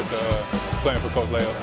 forward to playing for Coach Leo.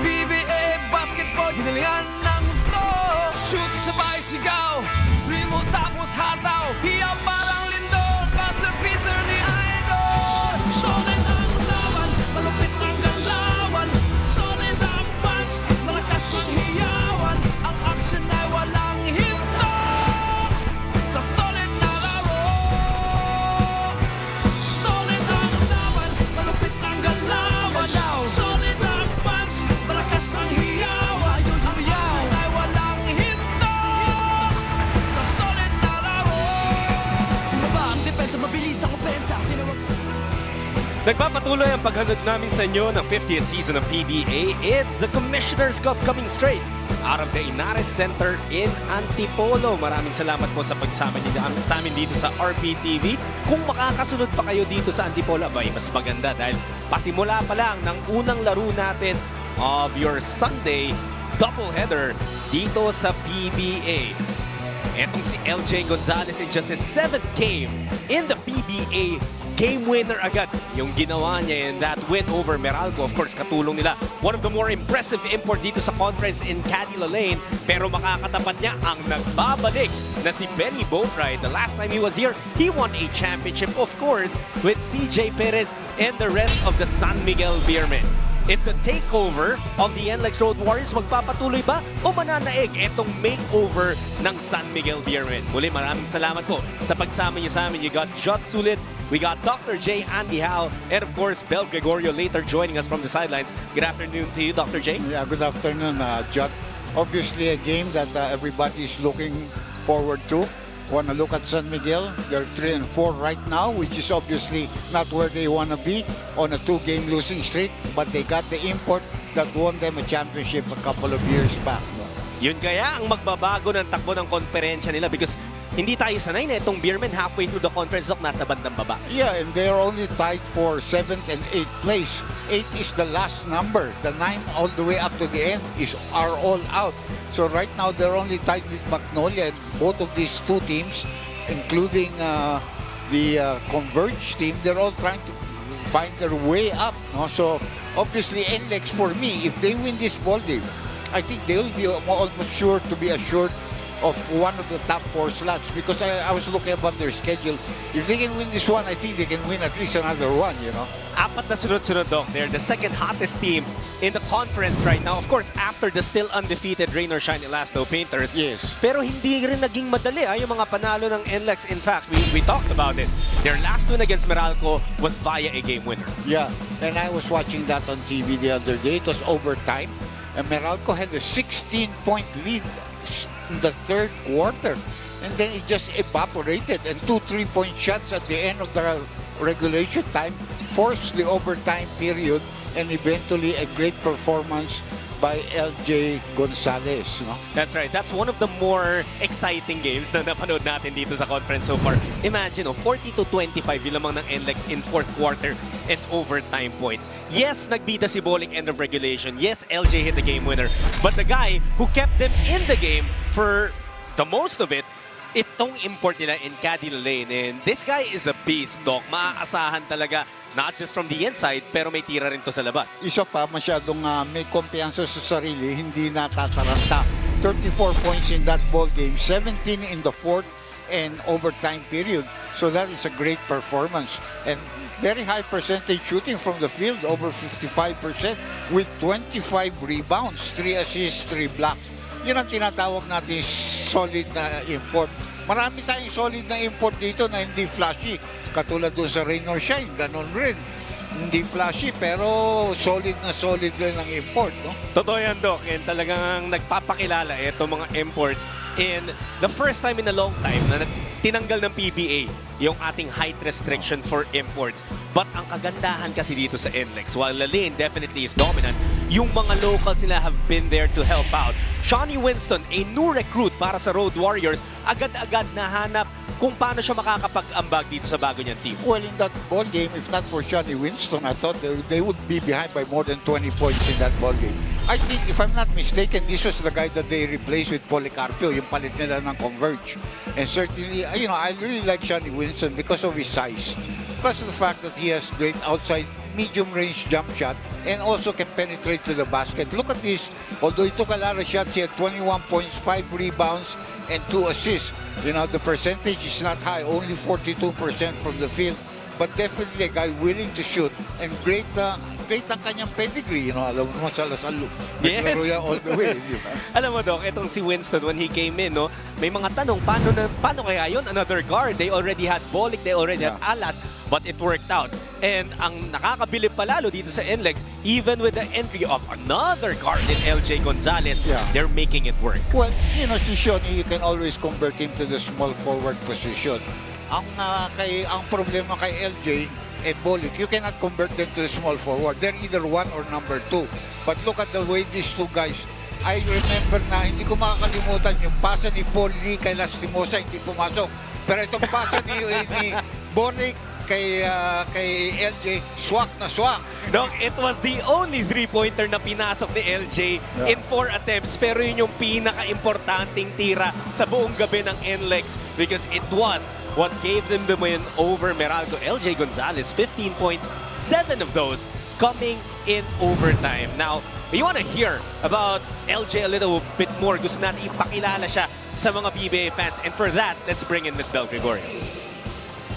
PBA basketball, ginalingan ng gusto. Shoot, sabay, sigaw. Dribble, tapos hataw. Hiyaw parang lindol. Pastor Peter ni Idol. Solid ang laban, malupit ang galawan. Solid ang fans, malakas ang hiyawan. Ang action ay walang hinto. Sa solid na laro. Solid ang laban, malupit ang galawan. Solid ang fans, malakas ang hiyawan. Ang action ay walang hinto. Sa solid na laro. Baba ang depensa, mabilis ang opensa. Nagpapatuloy ang paghanod namin sa inyo ng 50th season ng PBA. It's the Commissioner's Cup coming straight out of the Inares Center in Antipolo. Maraming salamat po sa pagsama niyo sa amin dito sa RPTV. Kung makakasunod pa kayo dito sa Antipolo, abay, mas maganda dahil pasimula pa lang ng unang laro natin of your Sunday doubleheader dito sa PBA. Etong si LJ Gonzalez in just his 7th game in the PBA, game winner agad yung ginawa niya in that win over Meralco. Of course, katulong nila. One of the more impressive import dito sa conference in Cadilla Lane. Pero makakatapat niya ang nagbabalik na si Benny Boatwright. The last time he was here, he won a championship, of course, with CJ Perez and the rest of the San Miguel Beermen. It's a takeover of the NLEX Road Warriors. Magpapatuloy ba o mananaig itong makeover ng San Miguel Beermen? Muli, maraming salamat po sa pagsama niyo sa amin. You got Jot Sulit, we got Dr. J. Andy Howe, and of course, Bel Gregorio later joining us from the sidelines. Good afternoon to you, Dr. J. Yeah, good afternoon, Jot. Obviously, a game that everybody is looking forward to. Want to look at San Miguel? They're 3-4 right now, which is obviously not where they want to be on a 2-game losing streak. But they got the import that won them a championship a couple of years back. No? Yun kaya ang magbabago ng takbo ng konferensya nila because hindi tayo sanay na itong Beermen halfway through the conference look nasa bandang baba. Yeah, and they're only tied for 7th and 8th place. 8 is the last number. The 9 all the way up to the end are all out. So right now they're only tied with Magnolia, and both of these two teams, including the Converge team, they're all trying to find their way up. No? So obviously NLEX, for me, if they win this ball game, I think they'll be almost sure to be assured of one of the top 4 slots because I was looking about their schedule. If they can win this one, I think they can win at least another one, you know. Apat na sunod-sunod, Doc. They're the second hottest team in the conference right now. Of course, after the still undefeated Rain or Shine Elasto Painters. Yes. Pero hindi rin naging madali yung mga panalo ng NLEX. In fact, we talked about it. Their last win against Meralco was via a game winner. Yeah, and I was watching that on TV the other day. It was overtime, and Meralco had a 16-point lead in the third quarter. And then it just evaporated, and 2 3-point shots at the end of the regulation time forced the overtime period, and eventually a great performance by LJ Gonzalez. No? That's right. That's one of the more exciting games na napanood natin dito sa conference so far. Imagine, 40-25 yung lamang ng NLEX in fourth quarter and overtime points. Yes, nagbida si Bolik end of regulation. Yes, LJ hit the game winner. But the guy who kept them in the game for the most of it, itong import nila in Caddy Lane. And this guy is a beast, Doc. Maaasahan talaga. Not just from the inside, pero may tira rin to sa labas. Isa pa, masyadong may kumpiyansa sa sarili, hindi natataranta. 34 points in that ball game, 17 in the fourth and overtime period. So that is a great performance. And very high percentage shooting from the field, over 55%, with 25 rebounds, 3 assists, 3 blocks. Yun ang tinatawag natin solid na import. Marami tayong solid na import dito na hindi flashy. Katulad doon sa Rain or Shine, ganun rin. Hindi flashy pero solid rin ang import, no? Totoo yan, Doc. And talagang nagpapakilala itong mga imports. And the first time in a long time na tinanggal ng PBA yung ating height restriction for imports. But ang kagandahan kasi dito sa NLEX, while the lane definitely is dominant, yung mga locals nila have been there to help out. Shawnee Winston, a new recruit para sa Road Warriors, agad-agad nahanap kung paano siya makakapag-ambag dito sa bago niyang team. Well, in that ball game, if not for Shawnee Winston, I thought they would be behind by more than 20 points in that ball game. I think, if I'm not mistaken, this was the guy that they replaced with Policarpio, yung palit nila ng Converge. And certainly, you know, I really like Shawnee Winston because of his size. Plus the fact that he has great outside medium-range jump shot and also can penetrate to the basket. Look at this. Although he took a lot of shots, he had 21 points, 5 rebounds, and 2 assists. You know, the percentage is not high, only 42% from the field. But definitely a guy willing to shoot and great ang kanyang pedigree, you know, alam mo sa Lasal, naglaro yan all the way. Alam mo, Doc, itong si Winston, when he came in, no, may mga tanong, paano kaya yun? Another guard. They already had Bolik, they already had Alas, but it worked out. And ang nakakabilib palalo dito sa NLEX, even with the entry of another guard in LJ Gonzalez, they're making it work. Well, you know, si Shawnee, you can always convert him to the small forward position. Ang problema kay LJ and Bolik, you cannot convert them to the small forward. They're either 1 or number 2. But look at the way these two guys, I remember na hindi ko makakalimutan yung pasa ni Paul Lee kay Lastimosa, hindi pumasok. Pero itong pasa ni Bolik kay LJ, swak na swak. Doc, it was the only three-pointer na pinasok ni LJ in 4 attempts. Pero yun yung pinaka-importanting tira sa buong gabi ng NLEX because it was what gave them the win over Meralco. LJ Gonzalez, 15 points, 7 of those coming in overtime. Now, we want to hear about LJ a little bit more. Gusto natin ipakilala siya sa mga PBA fans. And for that, let's bring in Ms. Bel Gregorio.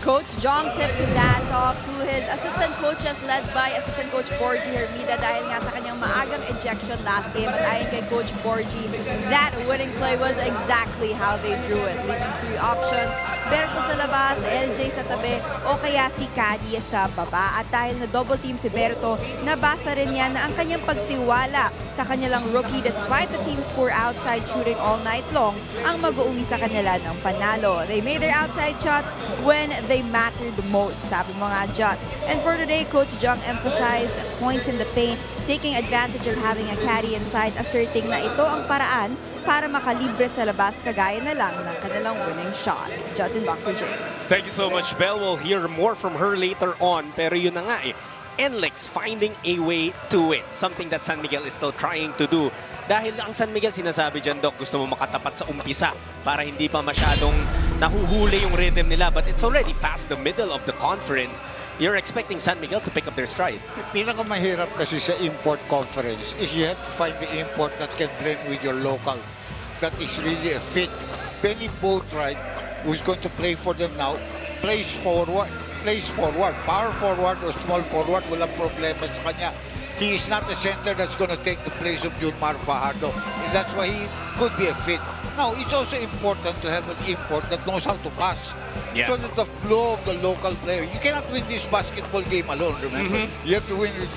Coach Jong tips his hat off to his assistant coaches led by assistant coach Borgie Hermida dahil nga sa kanyang maagang ejection last game. At ayon kay Coach Borgie, that winning play was exactly how they drew it, leaving 3 options. Berto sa labas, LJ sa tabi, o kaya si Caddy sa baba. At dahil na double team si Berto, nabasa rin niya na ang kanyang pagtiwala sa kanilang rookie despite the team's poor outside shooting all night long ang mag-uuwi sa kanila ng panalo. They made their outside shots when they mattered most, sabi mga Jot. And for today, Coach Jung emphasized points in the paint, taking advantage of having a caddy inside, asserting na ito ang paraan para makalibre sa labas kagaya na lang ng kanilang winning shot. Jot and back to Jay. Thank you so much, Bel. We'll hear more from her later on. Pero yun na nga NLEX finding a way to win. Something that San Miguel is still trying to do. Dahil ang San Miguel, sinasabi dyan, Doc, gusto mo makatapat sa umpisa para hindi pa masyadong nahuhuli yung rhythm nila. But it's already past the middle of the conference. You're expecting San Miguel to pick up their stride. Pinakamahirap kasi sa import conference is you have to find the import that can blend with your local. That is really a fit Benny Boatwright, who's going to play for them now, plays forward. Power forward or small forward, walang problema sa kanya. He is not a center that's going to take the place of Junmar Fajardo. And that's why he could be a fit. Now, it's also important to have an import that knows how to pass. Yeah. So that the flow of the local player, you cannot win this basketball game alone, remember? You have to win with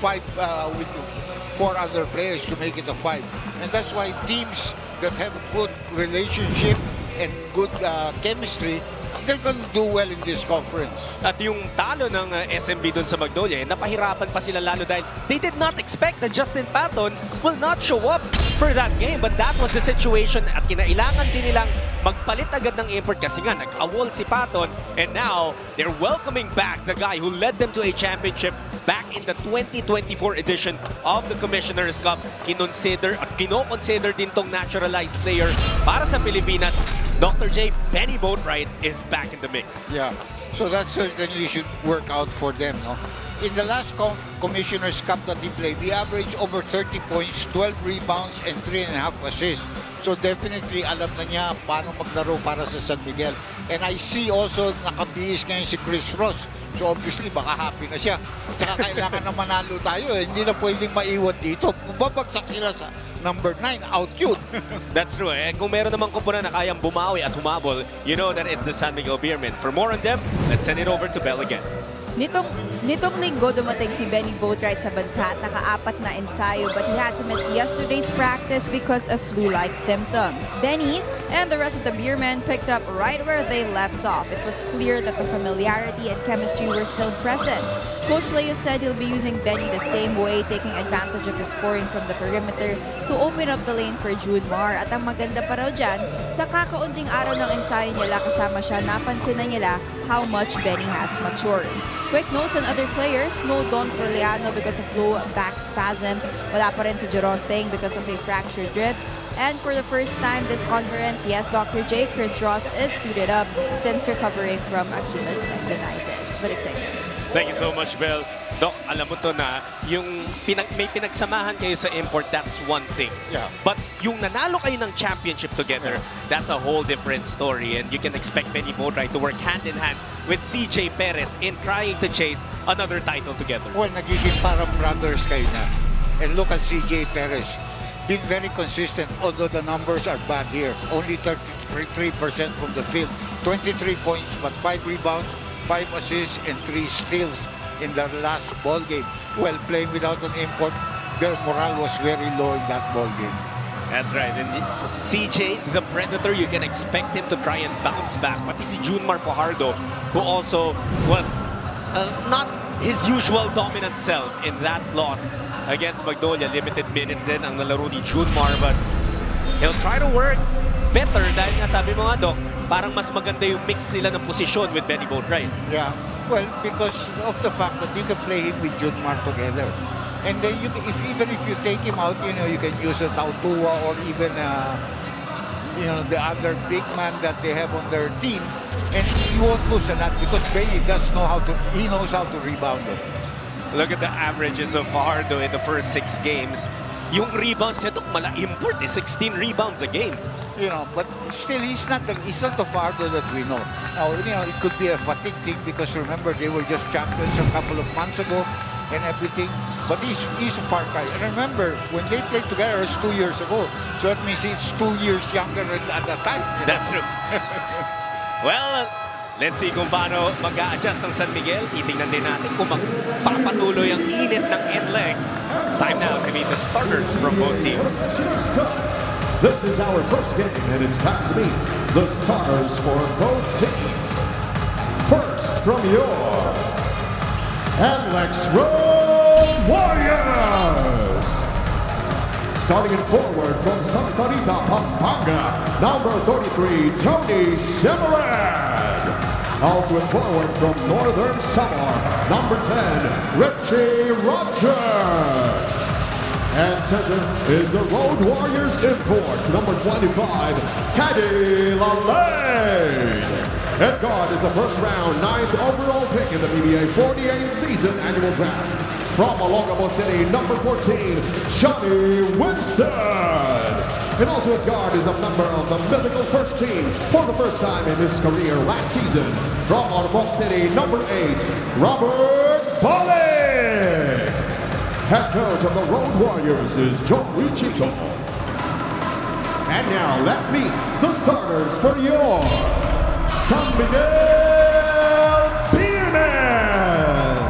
four other players to make it a 5. And that's why teams that have a good relationship and good chemistry, they're going to do well in this conference. At yung talo ng SMB dun sa Magnolia, napahirapan pa sila lalo dahil they did not expect that Justin Patton will not show up for that game. But that was the situation at kinailangan din nilang magpalit agad ng import kasi nga nag-awol si Patton and now they're welcoming back the guy who led them to a championship back in the 2024 edition of the Commissioner's Cup. Kino-consider din tong naturalized player para sa Pilipinas. Dr. J, Benny Boatwright is back in the mix. Yeah, so that certainly should work out for them, no? In the last Commissioner's Cup that he played, he averaged over 30 points, 12 rebounds, and 3.5 assists. So definitely alam na niya paano maglaro para sa San Miguel. And I see also nakabihis ngayon si Chris Ross. So obviously baka happy na siya. At saka kailangan na manalo tayo. Hindi na pwedeng maiwan dito. Kung babagsak sila sa number 9, out yun. That's true. Eh, kung meron namang kumpuna na kayang bumawi at humabol, you know that it's the San Miguel Beermen. For more on them, let's send it over to Bell again. Nitong linggo dumating si Benny Boatwright sa bansa at naka-4 na ensayo but he had to miss yesterday's practice because of flu-like symptoms. Benny and the rest of the Beermen picked up right where they left off. It was clear that the familiarity and chemistry were still present. Coach Leo said he'll be using Benny the same way, taking advantage of his scoring from the perimeter to open up the lane for Junmar. At ang maganda pa raw dyan, sa kakaunting araw ng ensayo nila kasama siya, napansin na nila how much Benny has matured. Quick notes on other players, no Don Troliano because of low back spasms, wala pa rin si Jeron Teng because of a fractured rib. And for the first time this conference, yes, Dr. J, Chris Ross is suited up since recovering from Achilles tendonitis. But excited. Thank you so much, Bell. Doc, alam mo to na yung may pinagsamahan kayo sa import, that's one thing. Yeah. But yung nanalo kayo ng championship together, that's a whole different story. And you can expect Benny Boatwright to work hand in hand with CJ Perez in trying to chase another title together. Well, nagiging parang brothers kayo na. And look at CJ Perez. Been very consistent, although the numbers are bad here. Only 33% from the field. 23 points, but 5 rebounds, 5 assists, and 3 steals in their last ball game. Well, playing without an import, their morale was very low in that ball game. That's right. And CJ, the Predator, you can expect him to try and bounce back. Pati si Junmar Fajardo, who also was not his usual dominant self in that loss against Magnolia. Limited minutes din ang nalaro ni Junmar, but he'll try to work better dahil nga sabi mo nga, Doc, parang mas maganda yung mix nila ng posisyon with Benny Boatwright. Yeah, well, because of the fact that you can play him with Junmar together. And then even if you take him out, you know, you can use a Tautua or even you know, the other big man that they have on their team, and you won't lose a lot because Benny knows how to rebound it. Look at the averages of Fajardo in the first 6 games. Yung rebounds niya, import is 16 rebounds a game. You know, but still, he's not the Fajardo that we know. Now, you know, it could be a fatigue thing because remember they were just champions a couple of months ago and everything. But he's a far cry. And remember, when they played together, it was 2 years ago. So that means he's 2 years younger at that time. That's true. Well, let's see kung paano mag-a-adjust ang San Miguel. Titingnan din natin kung magpapatuloy ang init ng NLEX. It's time now to meet the starters from both teams. This is our first game, and it's time to meet the starters for both teams. First from your NLEX Road Warriors. Starting in forward from Santa Rita, Pampanga, number 33, Tony Semered. Also in forward from Northern Samar, number 10, Richie Rogers. And center is the Road Warriors import, number 25, Caddy Lalane. And guard is a first-round, 9th overall pick in the PBA 48th season annual draft. From Olongapo City, number 14, Johnny Winston. And also at guard is a member of the mythical first team for the first time in his career last season. From Ormoc City, number 8, Robert Balik. Head coach of the Road Warriors is Joey Chico. And now let's meet the starters for your San Miguel Beermen.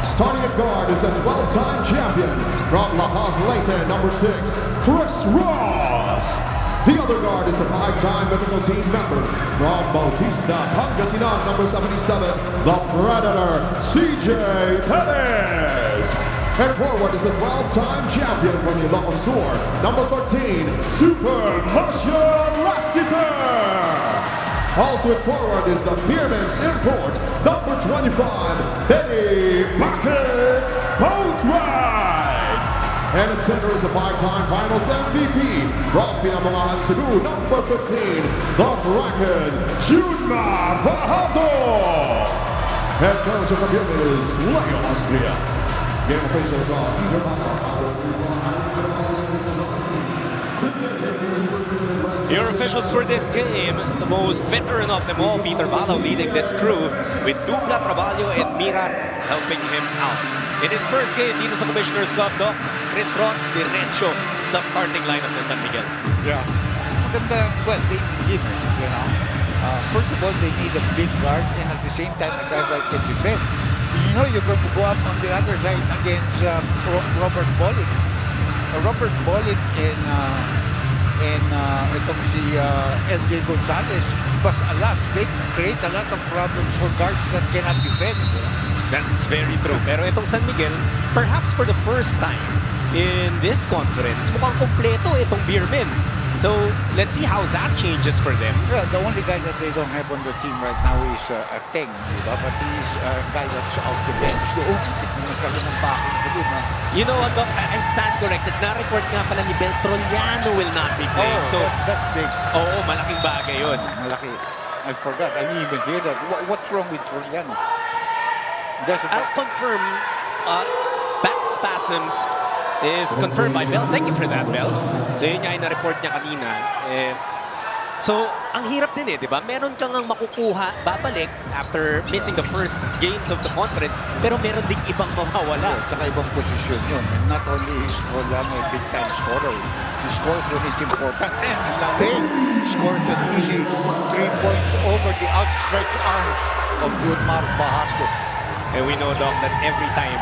Starting at guard is a 12-time champion from La Paz Leyte, number 6, Chris Ross. The other guard is a 5-time mythical team member from Bautista, Pangasinan, number 77, the Predator, CJ Perez. And forward is a 12-time champion from Ilocos Sur, number 13, Super Marshall Lassiter. Also at forward is the Beermen's import, number 25, Eddie Bucket Boatwright. And at center is a 5-time finals MVP from Pinamalahan, Cebu, number 15, the Kraken, Junmar Fajardo. Head coach of the Beermen is Leo Austria. Game officials are Peter Your officials for this game, the most veteran of them all, Peter Balaw, leading this crew with Dubla Traballo and Mira helping him out. In his first game dito sa Commissioner's Cup, Doc, Chris Ross diretso sa starting lineup ng San Miguel. Yeah. Maganda, well, they give it, you know. First of all, they need a big guard and at the same time a guy that can defend. You know, you're going to go up on the other side against Robert Bolick. Robert Bolick and itong si LJ Gonzalez, but alas, they create a lot of problems for guards that cannot defend. That's very true. Pero itong San Miguel, perhaps for the first time in this conference, mukhang kompleto itong Beermen. So, let's see how that changes for them. Yeah, the only guy that they don't have on the team right now is Teng, diba? But he's a guy that's off the bench. Doon, nagkaroon ng backing ko dun. You know what, Doc? I stand corrected. Na-report nga pala ni Beltroniano will not be playing. So, that's big. oo, malaking bagay yun. Malaki. I forgot. I didn't even hear that. What's wrong with Troliano? I'll confirm back spasms is confirmed by Bell. Thank you for that, Bell. So yun nga yung na-report niya kanina. So, ang hirap din di ba? Meron kang ang makukuha, babalik after missing the first games of the conference, pero meron ding ibang mawawala. Tsaka ibang posisyon yun. And not only is Troliano a big-time scorer, he scores when it's important. And Lalane scores an easy 3 points over the outstretched arms of Junmar Fajardo. And we know, Doc, that every time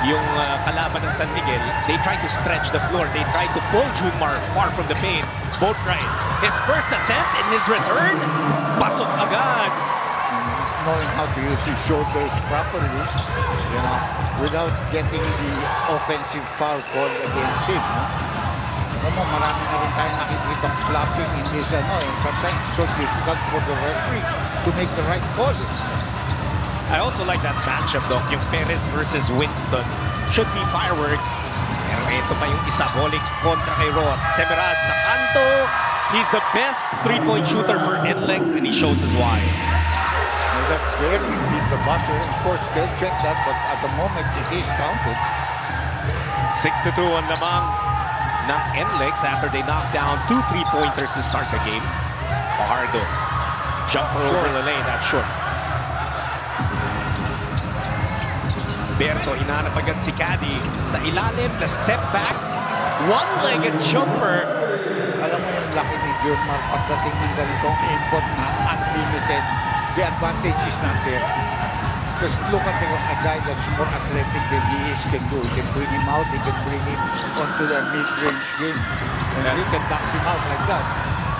yung kalaban ng San Miguel, they try to stretch the floor. They try to pull Junmar far from the paint. Boatwright, his first attempt in his return, pasok agad. Knowing how to use his shoulders properly, you know, without getting the offensive foul called against him. No? Alam mo, marami na rin tayo nakikita flopping in this, and sometimes it's so difficult for the referees to make the right call. I also like that matchup, Doc, yung Perez versus Winston. Should be fireworks. Pero ito pa yung isa, Bolick kontra kay Ross. Semerad sa kanto. He's the best three-point shooter for NLEX and he shows us why. Well, that's where we beat the buzzer. Of course, they'll check that, but at the moment, it is counted. 6-2 ang lamang ng NLEX after they knocked down 2 3-pointers to start the game. Fajardo, jumper over the lane, that's short. Berto, hinanap agad si Caddy sa ilalim, the step back, one-legged jumper. Alam mo yung laki ni Junmar pagdating ng ganitong import na unlimited, the advantage is not there. Because look at a guy that's more athletic than he is can do. He can bring him out, he can bring him onto the mid-range game. And he can knock him out like that.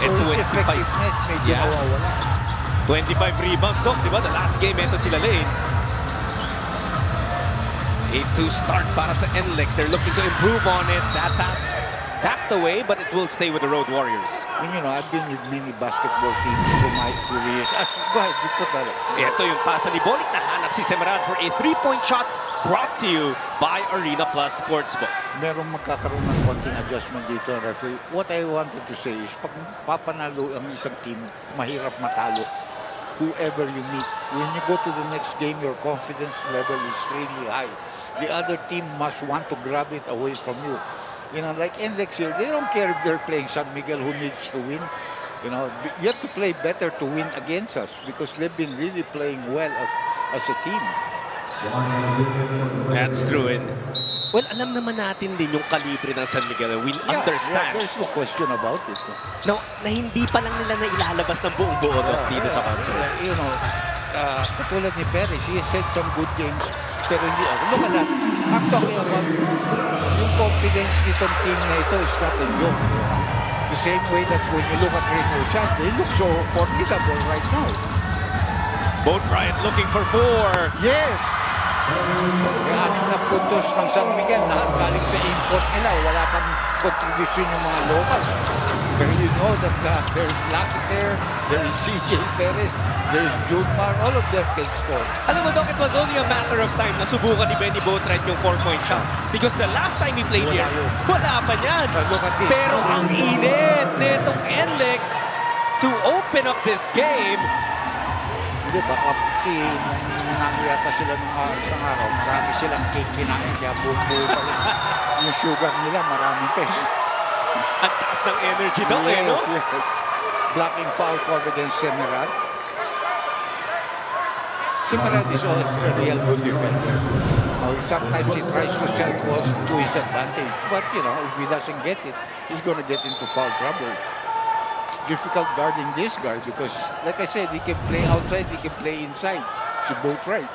So his effectiveness medyo nawawala. 25 rebounds, Doc, di ba? The last game, ito sila Lane. 8-2 start para sa NLEX. They're looking to improve on it. That pass tapped away, but it will stay with the Road Warriors. And you know, I've been with many basketball teams for my 2 years. Go ahead, you put that up. Ito yung pasa ni Bolick. Nahanap si Semerad for a 3-point shot brought to you by Arena Plus Sportsbook. Merong magkakaroon ng konting adjustment dito, referee. What I wanted to say is, pag papanalo ang isang team, mahirap matalo. Whoever you meet, when you go to the next game, your confidence level is really high. The other team must want to grab it away from you. You know, like NLEX here, they don't care if they're playing San Miguel who needs to win. You know, you have to play better to win against us because they've been really playing well as a team. That's true. And, well, alam naman natin din yung kalibre ng San Miguel. We understand. There's no question about it. No, na hindi pa lang nila na ilalabas ng buong buo dito sa conference. You know, katulad ni Perez, he has had some good games. Pero hindi ako. Look at that. I'm talking about yung confidence nitong team na ito is not a joke. The same way that when you look at Rainbow Shot, they look so formidable right now. Boatwright looking for 4. Yes! Yung 6 na puntos ng San Miguel, lahat galing sa import nila. Wala pang contribution yung mga local. Pero you know that there's Lassiter, there is CJ Perez, there is Judmar, all of them can score. Alam mo, Doc, it was only a matter of time na subukan ni Benny Boatwright yung 4-point shot. Because the last time he played here, wala pa niyan. Look at this. Pero ang init netong NLEX to open up this game. Hindi ba? Kasi nangyari yata sila nung isang araw, marami silang cake kinain, kaya buo-buo pa rin. Yung sugar nila, marami pa. Ang taas ng energy daw no? Yes. Blocking foul called against Semerad. Semerad is always a real good defender. Sometimes he tries to sell balls to his advantage. But, you know, if he doesn't get it, he's going to get into foul trouble. It's difficult guarding this guy because, like I said, he can play outside, he can play inside. Si Boatwright.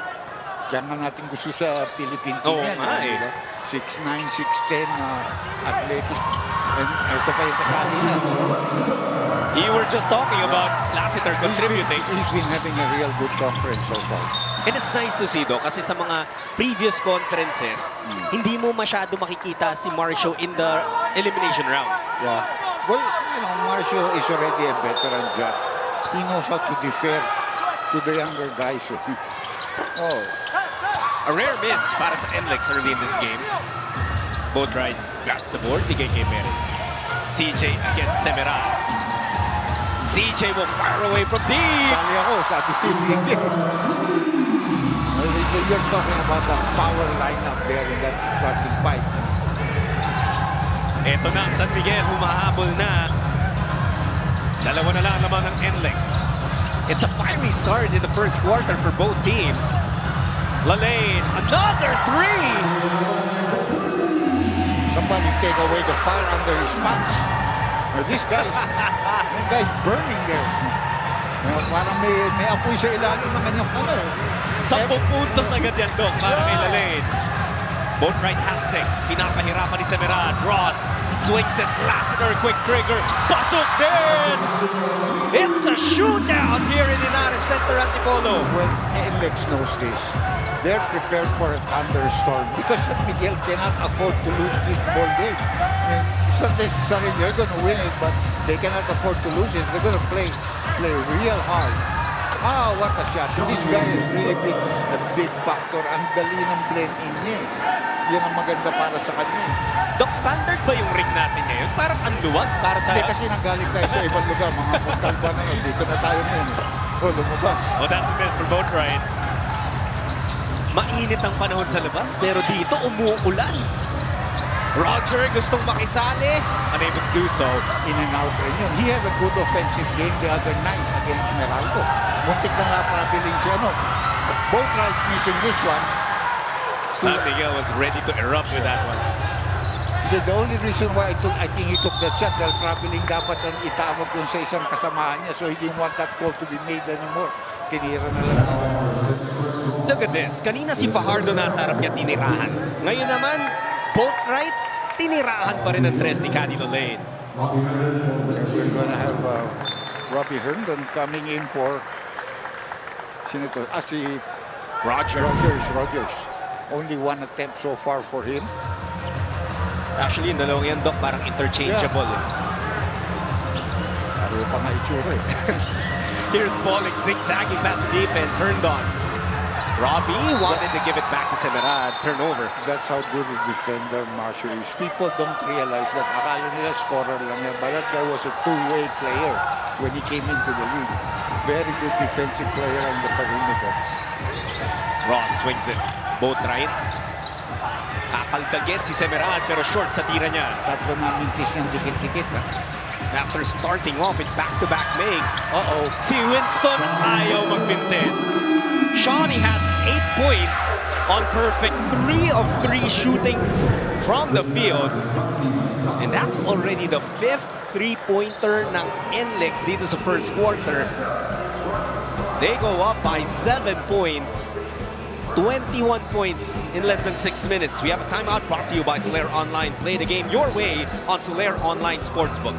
Diyan na natin gusto sa Philippine team yan. Diba? 6'9", 6'10", athletic. And ito pa yung kasali na. You were just talking about Lassiter contributing. He's been having a real good conference so far. And it's nice to see, kasi sa mga previous conferences, hindi mo masyado makikita si Marcio in the elimination round. Yeah. Well, you know, Marcio is already a veteran job. He knows how to defer to the younger guys. Oh. A rare miss para sa NLEX early in this game. Boatwright grabs the board, bigay kay Perez. CJ against Semerad. CJ will fire away from deep. Sali ako, sabi ko CJ. You're talking about the power lineup there in that starting fight. Ito na ang San Miguel, humahabol na. Dalawa na lang naman ng NLEX. It's a fiery start in the first quarter for both teams. Lalane, another 3! Somebody take away the fire under his pants. This guy's burning there. Parang may apoy sa ilalim ng kanyang color. 10 puntos agad yan, Doc, para kay Lalane. Boatwright has 6. Pinapahirapan ni Semerad. Ross swings it. Lassiter, quick trigger. Pasok din! It's a shootout here in Linares Center, Antipolo. Well, NLEX knows this. They're prepared for a thunderstorm because San Miguel cannot afford to lose this ball game. It's not necessarily they're going to win it, but they cannot afford to lose it. They're going to play real hard. What a shot. This guy is really a big factor. Ang dali ng blend-in niya. Yan ang maganda para sa kanya. Doc, standard ba yung ring natin ngayon? Parang ang luwag para sa... Hindi kasi nanggaling tayo sa ibang lugar. Mga Montalba na yun. Dito na tayo ngayon. Lumabas. Oh, that's a miss for Boatwright. Mainit ang panahon sa labas, pero dito umuulan. Roger gustong makisali. Unable to do so. In and out rin yun. He had a good offensive game the other night against Meralco. Muntik na napabiling siya, no? Boatwright missing this one. San Miguel was ready to erupt with that one. The only reason why I think he took that shot, dahil traveling dapat ang itawag dun sa isang kasamahan niya, so he didn't want that call to be made anymore. Tinira na lang. Look at this. Kanina si Fajardo nasa harap niya tinirahan. Ngayon naman, Boatwright, tinirahan pa rin ang tres ni Canelo Lane. We're gonna have Robbie Herndon coming in for sino to? Si Rogers. Only one attempt so far for him. Actually, yung dalawang yan, Doc, parang interchangeable. Ano pa nga itsura eh. Here's Pollock zigzagging past the defense. Herndon. Robbie wanted to give it back to Semerad. Turnover. That's how good a defender Marcio is. People don't realize that. Akala nila scorer lang yan. But that guy was a two-way player when he came into the league. Very good defensive player on the perimeter. Ross swings it. Boatwright. Kakaldaget si Semerad pero short sa tira niya. Tatlo na mintis niyang dikit-dikit. After starting off with back-to-back makes, si Winston ayaw magpintes. Shawnee has 8 points on perfect 3 of 3 shooting from the field. And that's already the 5th three-pointer ng NLEX dito sa first quarter. They go up by 7 points. 21 points in less than 6 minutes. We have a timeout brought to you by Solaire Online. Play the game your way on Solaire Online Sportsbook.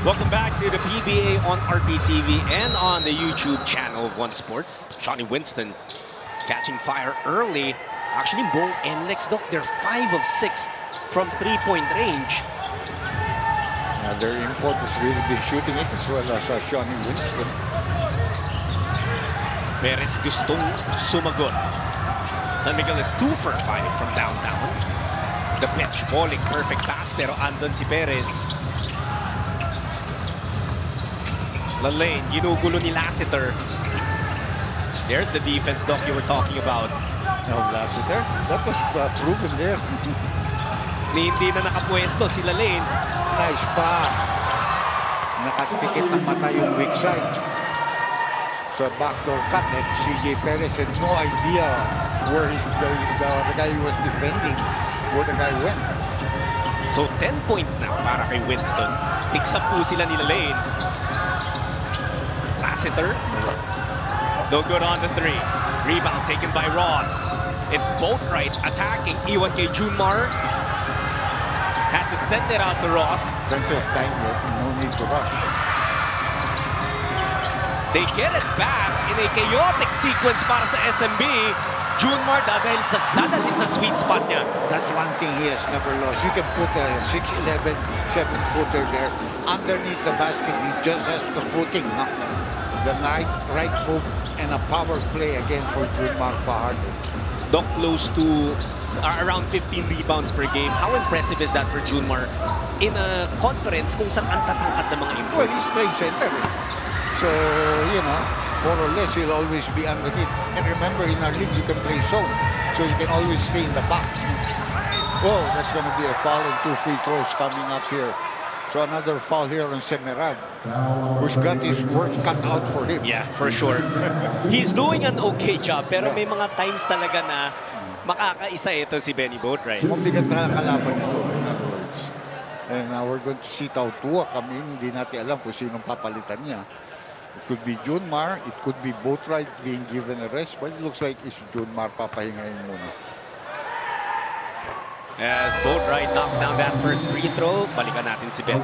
Welcome back to the PBA on RPTV and on the YouTube channel of One Sports. Shawnee Winston catching fire early. Actually, buong NLEX, Doc, they're 5 of 6 from three-point range. Their import has really been shooting it as well as Shawnee Winston. Perez gustong sumagot. San Miguel is 2 for 5 from downtown. The pitch balling, perfect pass, pero andon si Perez. La lane, ginugulo ni Lassiter. There's the defense, Doc, you were talking about. No, Lassiter, that was proven there. Hindi na nakapwesto si La lane. Nice pa. Nakapikit ng mata yung weak side. So backdoor cut, and CJ Perez had no idea where the guy he was defending, where the guy went. So 10 points now para kay Winston. Picks up po sila ni La lane. Lassiter. No good on the 3. Rebound taken by Ross. It's Boatwright attacking. Iwan kay Junmar. Had to send it out to Ross. Plenty of time, no need to rush. They get it back in a chaotic sequence para sa SMB. Junmar dadalhin sa sweet spot niya. That's one thing he has never lost. You can put a 6'11", 7-footer there underneath the basket. He just has the footing. No? The right move and a power play again for Junmar Fajardo. Doc close to around 15 rebounds per game. How impressive is that for Junmar in a conference kung saan ang tatangkad ng mga Well, import? he's playing center. So, you know, more or less, he'll always be underneath. And remember, in our league, you can play zone. So you can always stay in the box. Oh, that's going to be a foul and 2 free throws coming up here. So another foul here on Semerad, who's got his work cut out for him. Yeah, for sure. He's doing an okay job, pero may mga times talaga na makakaisa ito si Benny Boatwright. Mabigat na kalaban ito, in other words. And we're going to see Tautua come in. Hindi natin alam kung sinong papalitan niya. It could be Junmar, it could be Boatwright being given a rest, but it looks like it's Junmar papahingayin muna. As Boatwright knocks down that first free throw, balikan natin si Ben.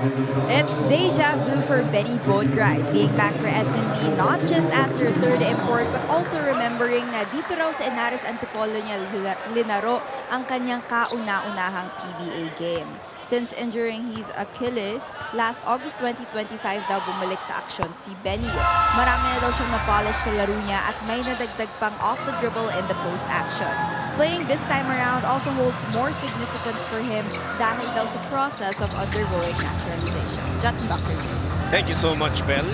It's deja vu for Benny Boatwright being back for SMB, not just as their third import, but also remembering na dito raw sa Henares Antipolo niya linaro ang kanyang kauna-unahang PBA game. Since injuring his Achilles, last August 2025 daw bumalik sa aksyon si Benny. Marami na daw siyang na-polish sa laro niya at may nadagdag pang off the dribble in the post action. Playing this time around also holds more significance for him dahil daw sa process of undergoing naturalization. Jotting back to you. Thank you so much, Bel.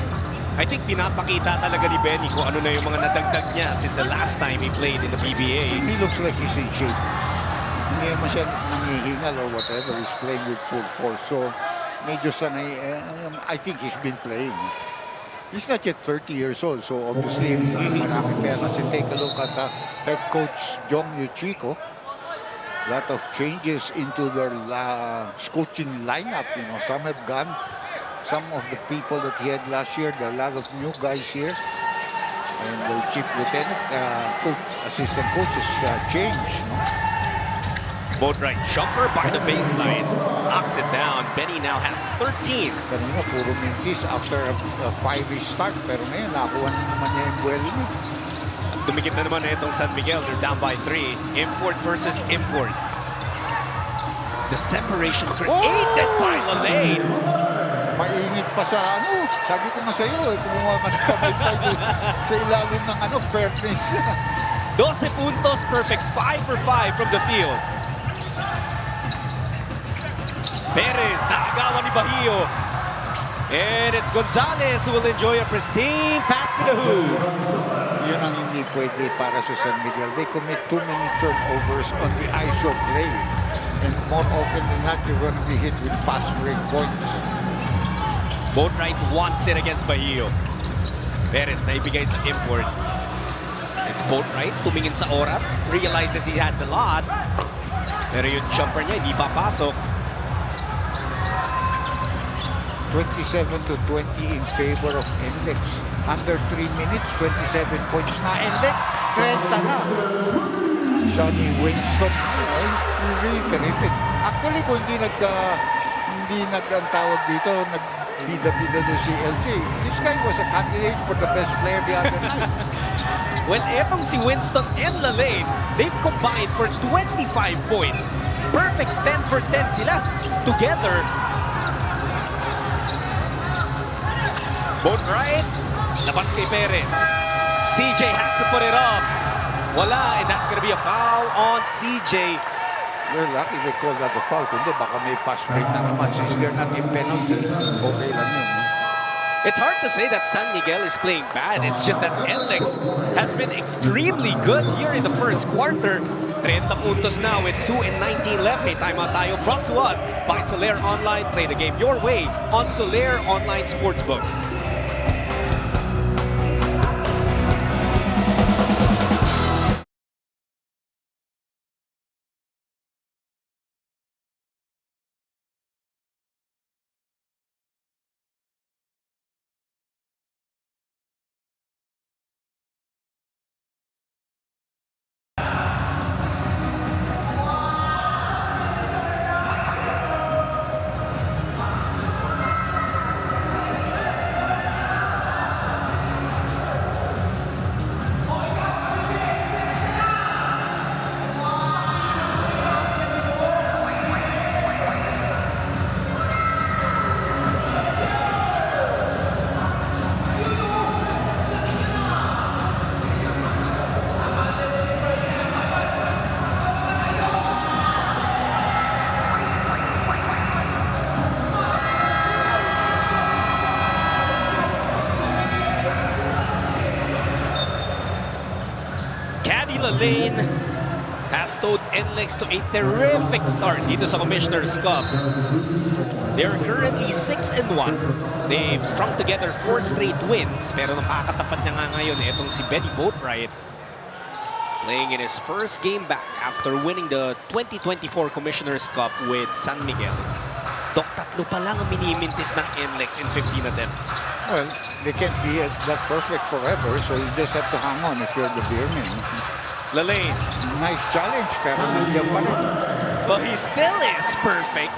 I think pinapakita talaga ni Benny kung ano na yung mga nadagdag niya since the last time he played in the PBA. He looks like he's in shape. Hindi naman siya nangihingal or whatever. He's playing with full force. So, medyo sanay. I think he's been playing. He's not yet 30 years old. So, obviously, marami pera. Kasi take a look at head coach Jong Yuchiko. lot of changes into their coaching lineup. You know, some have gone. Some of the people that he had last year, there are a lot of new guys here. And the chief lieutenant, assistant coaches changed. No? Both right. Jumper by the baseline. Knocks it down. Benny now has 13. Kanina, puro mintis after a 5-ish start. Pero ngayon, nakuha na naman niya yung buwelo niya. Dumikit na naman itong San Miguel. They're down by 3. Import versus import. The separation created by Lalaine. Mainit pa sa ano. Sabi ko nga sa iyo, kumuha ka tayo sa ilalim ng fairness. 12 puntos, perfect 5 for 5 from the field. Perez, nakagawa ni Bahio. And it's Gonzalez who will enjoy a pristine pass to the hoop. Yun ang hindi pwede para sa San Miguel. They commit too many turnovers on the ISO play. And more often than not, you're going to be hit with fast break points. Boatwright wants it against Bahio. Perez naibigay sa import. It's Boatwright, tumingin sa oras. Realizes he has a lot. Pero yung jumper niya, hindi papasok. 27-20 in favor of NLEX. Under 3 minutes, 27 points na. NLEX, 30 na. Johnny Winston, really terrific. Actually, kung hindi ang tawag dito, bida-bida doon si LJ. This guy was a candidate for the best player the other night. Well, etong si Winston and Lalaine, they've combined for 25 points. Perfect 10 for 10 sila together. Boatwright, labas kay Perez. CJ had to put it up. Wala, and that's gonna be a foul on CJ. They're lucky they called that a foul. Kundi baka may pass rate na naman. Since they're not in penalty, okay lang yun. No? It's hard to say that San Miguel is playing bad. It's just that NLEX has been extremely good here in the first quarter. 30 puntos now with 2:19 left. May timeout tayo brought to us by Soler Online. Play the game your way on Soler Online Sportsbook. Lalaine has towed NLEX to a terrific start dito sa Commissioner's Cup. They're currently 6-1. They've strung together 4 straight wins, pero nakakatapat niya nga ngayon itong si Benny Boatwright, playing in his first game back after winning the 2024 Commissioner's Cup with San Miguel. Tatlo pa lang ang minimintis ng NLEX in 15 attempts. Well, they can't be that perfect forever, so you just have to hang on if you're the Beermen. Lalaine. Nice challenge, pero nandiyan pa rin. Well, he still is perfect.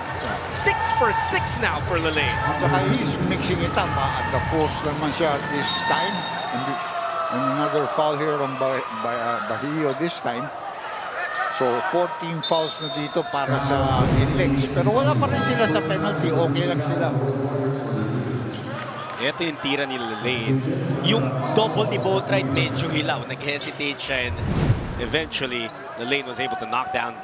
6 for 6 now for Lalaine. Tsaka he's mixing it up. At the post naman siya this time. And another foul here on Bahio this time. So 14 fouls na dito para sa NLEX. Pero wala pa rin sila sa penalty. Okay lang sila. Ito yung tira ni Lalaine. Yung double ni Boatwright medyo hilaw. Nag-hesitate siya and eventually Lalaine was able to knock down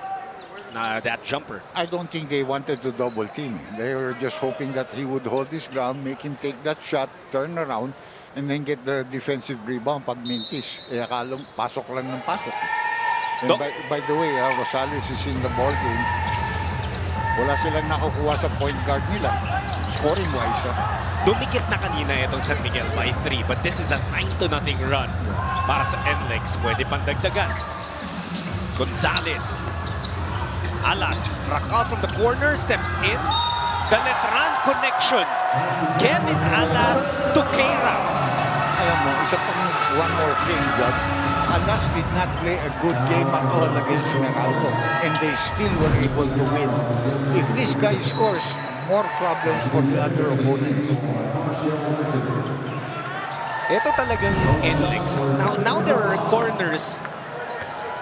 that jumper. I don't think they wanted to double team. They were just hoping that he would hold his ground, make him take that shot, turn around, and then get the defensive rebound pag mintis. Eh akala pasok lang ng pasok. And by the way, Rosales is in the ball game. Wala silang nakukuha sa point guard nila. Scoring-wise. Dumikit na kanina itong San Miguel by 3, but this is a 9-0 run para sa NLEX. Pwede pang dagdagan. Gonzalez. Alas, Racal from the corner, steps in. The Letran connection. Kevin Alas to K-Rax. Alam mo, isa pang one more thing, Judge. Alas did not play a good game at all against Meralco, and they still were able to win. If this guy scores, more problems for the other opponents. Ito talagang NLEX. Now their corners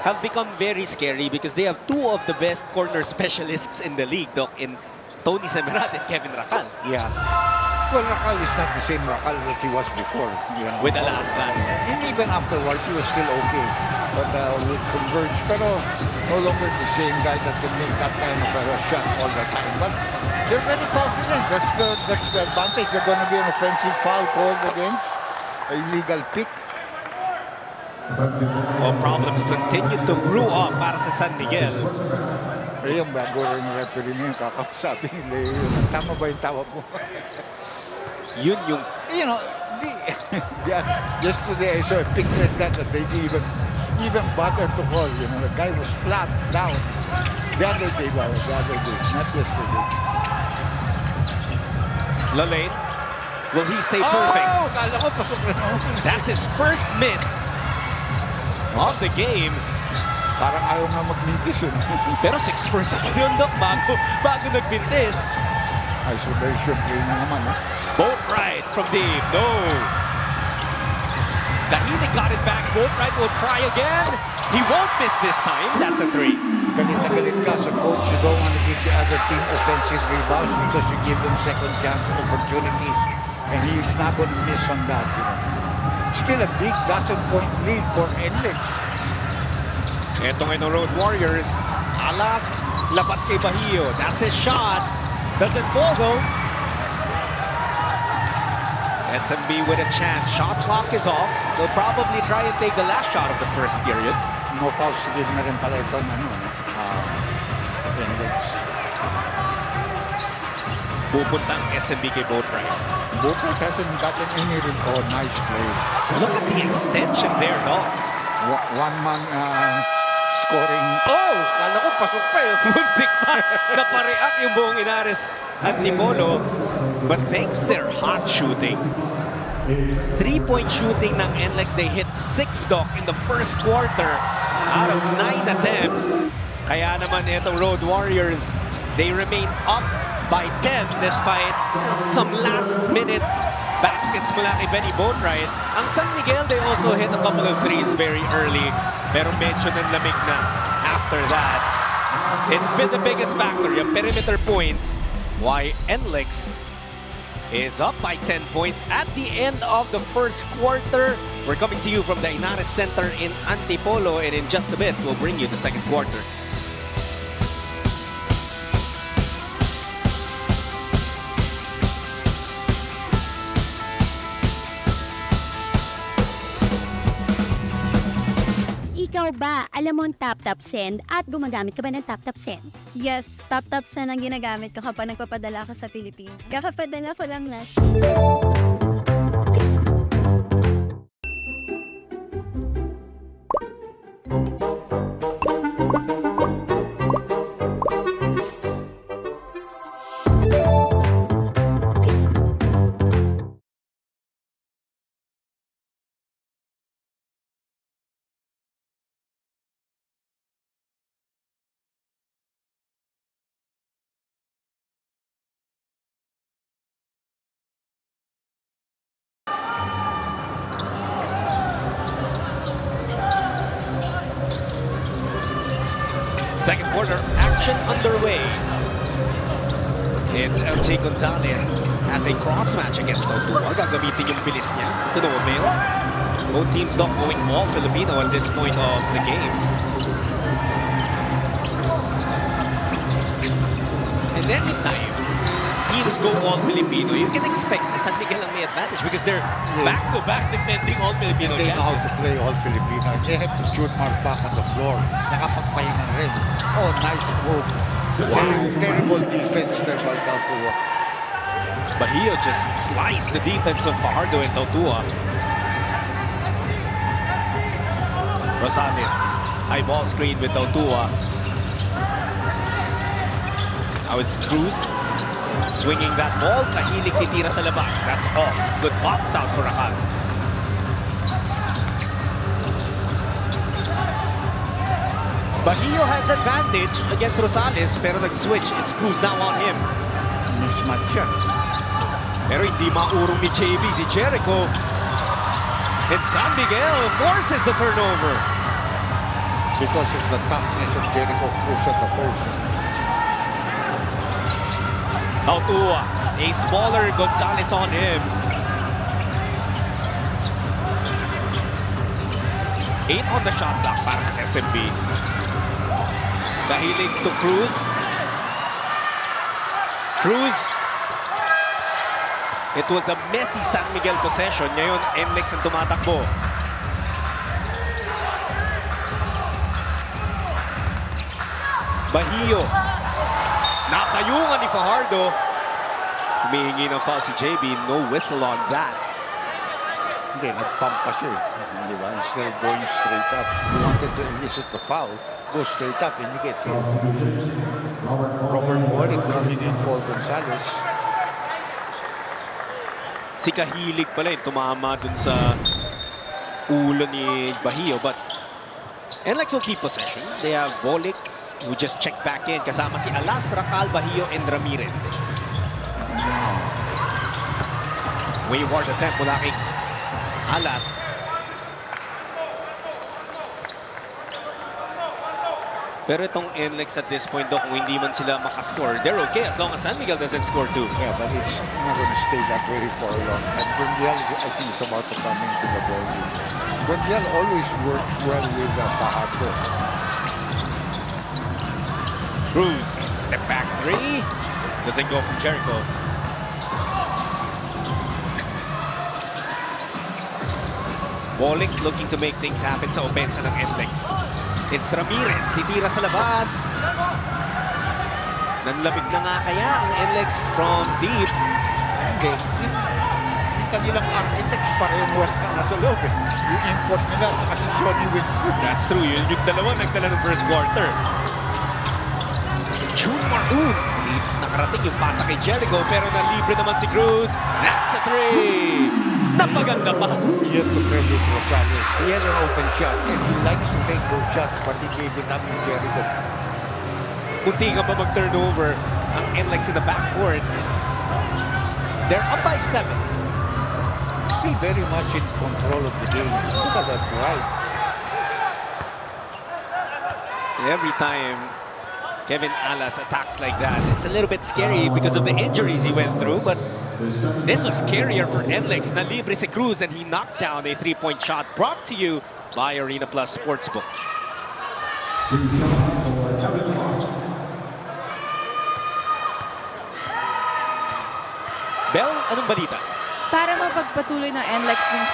have become very scary because they have two of the best corner specialists in the league, Doc, in Tony Semerat and Kevin Racal. Yeah. Well, Racal is not the same Racal that he was before. Yeah. With Alaska. And even afterwards, he was still okay. But with Converge, pero no longer the same guy that can make that kind of a shot all the time. But they're very confident. That's the advantage. They're going to be an offensive foul called against a illegal pick. Well, problems continue to brew up para sa San Miguel. Eh, yung bago rin yung referee niya, kakasabi nila, tama ba yung tawag mo? Yun yung... You know, yesterday I saw a pick like that they even bothered to call. You know, the guy was flat down. The other day, not yesterday. Lalaine, will he stay perfect? Oh, kala ko pasok na naman. That's his first miss of the game. Parang ayaw nga magmintis yun. Pero 6 for 6 yun, Doc, bago nagbintis. Isolation play na naman, eh. Boat right from deep. No. Kahili got it back. Boat right will try again. He won't miss this time. That's a 3. Galit na galit ka sa coach. You don't want to give the other team offensive rebounds because you give them second chance opportunities. And he's not going to miss on that. You know. Still a big dozen-point lead for NLEX. Ito ngayon ng Road Warriors. Alas, labas kay Bahio. That's his shot. Doesn't fall though. SMB with a chance. Shot clock is off. They'll probably try and take the last shot of the first period. No fouls to give na rin pala ito ng NLEX. Pupuntang SMB kay Boatwright. Boatwright hasn't gotten any rin. Oh, nice play. Look at the extension there, no? One man scoring. Oh! Kala ko pasok pa eh. Muntik pa. Napareact yung buong Inares Antipolo. But thanks to their hot shooting, 3-point shooting ng NLEX, they hit 6, Doc, in the first quarter out of 9 attempts. Kaya naman itong Road Warriors, they remain up by 10 despite some last-minute baskets mula kay Benny Boatwright. Ang San Miguel, they also hit a couple of threes very early, pero medyo nanlamig na after that. It's been the biggest factor, yung perimeter points, why NLEX is up by 10 points at the end of the first quarter. We're coming to you from the Inares Center in Antipolo, and in just a bit, we'll bring you the second quarter. Ikaw ba, alam mo ang tap-tap send at gumagamit ka ba ng tap-tap send? Yes, tap-tap send ang ginagamit ko kapag nagpapadala ka sa Pilipinas. Kakapadala ko lang last. Second quarter action underway. It's LJ Gonzalez as a cross match against Otua. Gagamitin yung bilis niya to no avail. Both teams not going all Filipino at this point of the game. And anytime teams go all Filipino, you can expect na San Miguel ang may advantage because they're back-to-back defending all Filipino They know how champions. to play all Filipino. They have to shoot more back on the floor. Nakapagpahinga rin. Oh, nice move. Terrible defense there by Tautua. Bahia just sliced the defense of Fajardo and Tautua. Rosales, high ball screen with Tautua. Now it's Cruz. Swinging that ball. Kahilig titira sa labas. That's off. Good box out for Rakal. Bahio has advantage against Rosales pero nag-switch. It's Cruz now on him. Mismatch siya. Pero hindi maurong ni JB si Jericho. And San Miguel forces the turnover. Because of the toughness of Jericho Cruz at the post. Tautua, a smaller Gonzalez on him. 8 on the shot clock para sa SMB. Kahilig to Cruz. Cruz. It was a messy San Miguel possession. Ngayon, NLEX ang tumatakbo. Bahio. Napayungan ni Fajardo. Humihingi ng foul si JB. No whistle on that. Hindi, nagpump pa siya eh. Di ba? Instead of going straight up, you wanted to elicit the foul, go straight up and you get hit. Robert Warwick coming in for Gonzalez. Si Kahilig pala yung tumama dun sa ulo ni Bahio. But NLEX will keep possession. They have Bolic who just checked back in. Kasama si Alas, Rakal, Bahio, and Ramirez. Wayward attempt mula kay Alas. Pero itong NLEX at this point, kung hindi man sila makascore, they're okay as long as San Miguel doesn't score too. Yeah, but it's not going to stay that way for long. And Gondial, I think, is about to come into the ball game. Gondial always works well with Fajardo. Cruz, step back three. Doesn't go from Jericho. Bolic looking to make things happen sa opensa ng NLEX. It's Ramirez, titira sa labas. Nanlamig na nga kaya ang NLEX from deep. Hindi. Yung kanilang architects parehong work na nasa loob eh. Yung import nila saka si Johnny Winston. That's true. Yung dalawa nagdala ng first quarter. June Maroon. Nakarating yung pasa kay Jericho pero nalibre naman si Cruz. That's a three. Napaganda pa. You have to credit Rosales. He had an open shot and he likes to take those shots but he gave it up to Jericho. Kunti ka pa mag-turnover ang NLEX in the backcourt. They're up by 7. Still very much in control of the game. Look at that drive. Every time Kevin Alas attacks like that, it's a little bit scary because of the injuries he went through, but this was scarier for NLEX. Nalibre si Cruz and he knocked down a 3-point shot brought to you by Arena Plus Sportsbook. Bell, anong balita? Para mapagpatuloy ng NLEX ng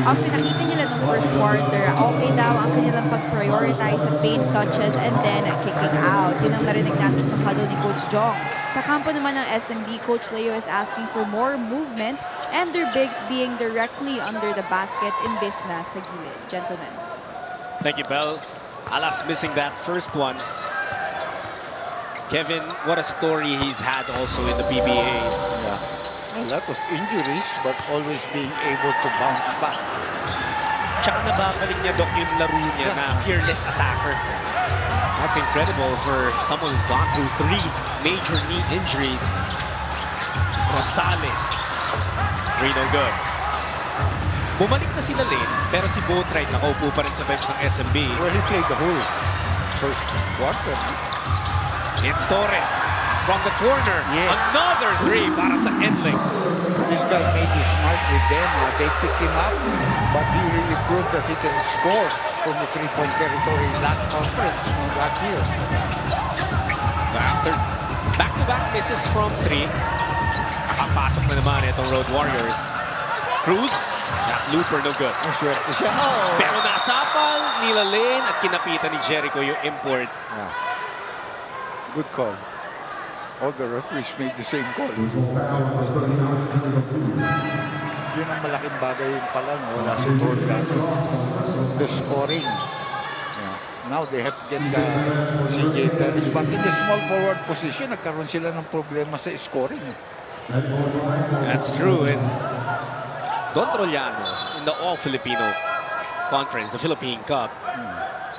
ang pinakita nila ng first quarter, okay daw ang kanilang pag-prioritize sa paint touches and then kicking out. Yun ang narinig natin sa huddle ni Coach Jong. Sa kampo naman ng SMB, Coach Leo is asking for more movement and their bigs being directly under the basket in business sa gilid. Gentlemen. Thank you, Bell. Alas missing that first one. Kevin, what a story he's had also in the PBA. Yeah. A lot of injuries but always being able to bounce back. Tsaka nababalik niya, Doc, yung laro niya na fearless attacker. That's incredible for someone who's gone through 3 major knee injuries. Rosales. 3 no good. Bumalik na sila lane, pero si Boatwright nakaupo pa rin sa bench ng SMB. Well, he played the whole first quarter. It's Torres from the corner. Yes. Another 3 para sa NLEX. This guy made it smart with them. They picked him up, but he really proved that he can score from the 3-point territory last conference, last year. After back-to-back misses from 3, nakapasok na naman itong Road Warriors. Cruz, that looper no good. Ang swerte siya. Oh! Pero nasapal, nila lane at kinapitan ni Jericho yung import. Yeah. Good call. All the referees made the same call. Yun ang malaking bagay pala, no? Wala si broadcast. The scoring. Yeah. Now they have to get CJ Perez. But in the small forward position, nagkaroon sila ng problema sa scoring. That's true. And Don Trollano in the All-Filipino Conference, the Philippine Cup,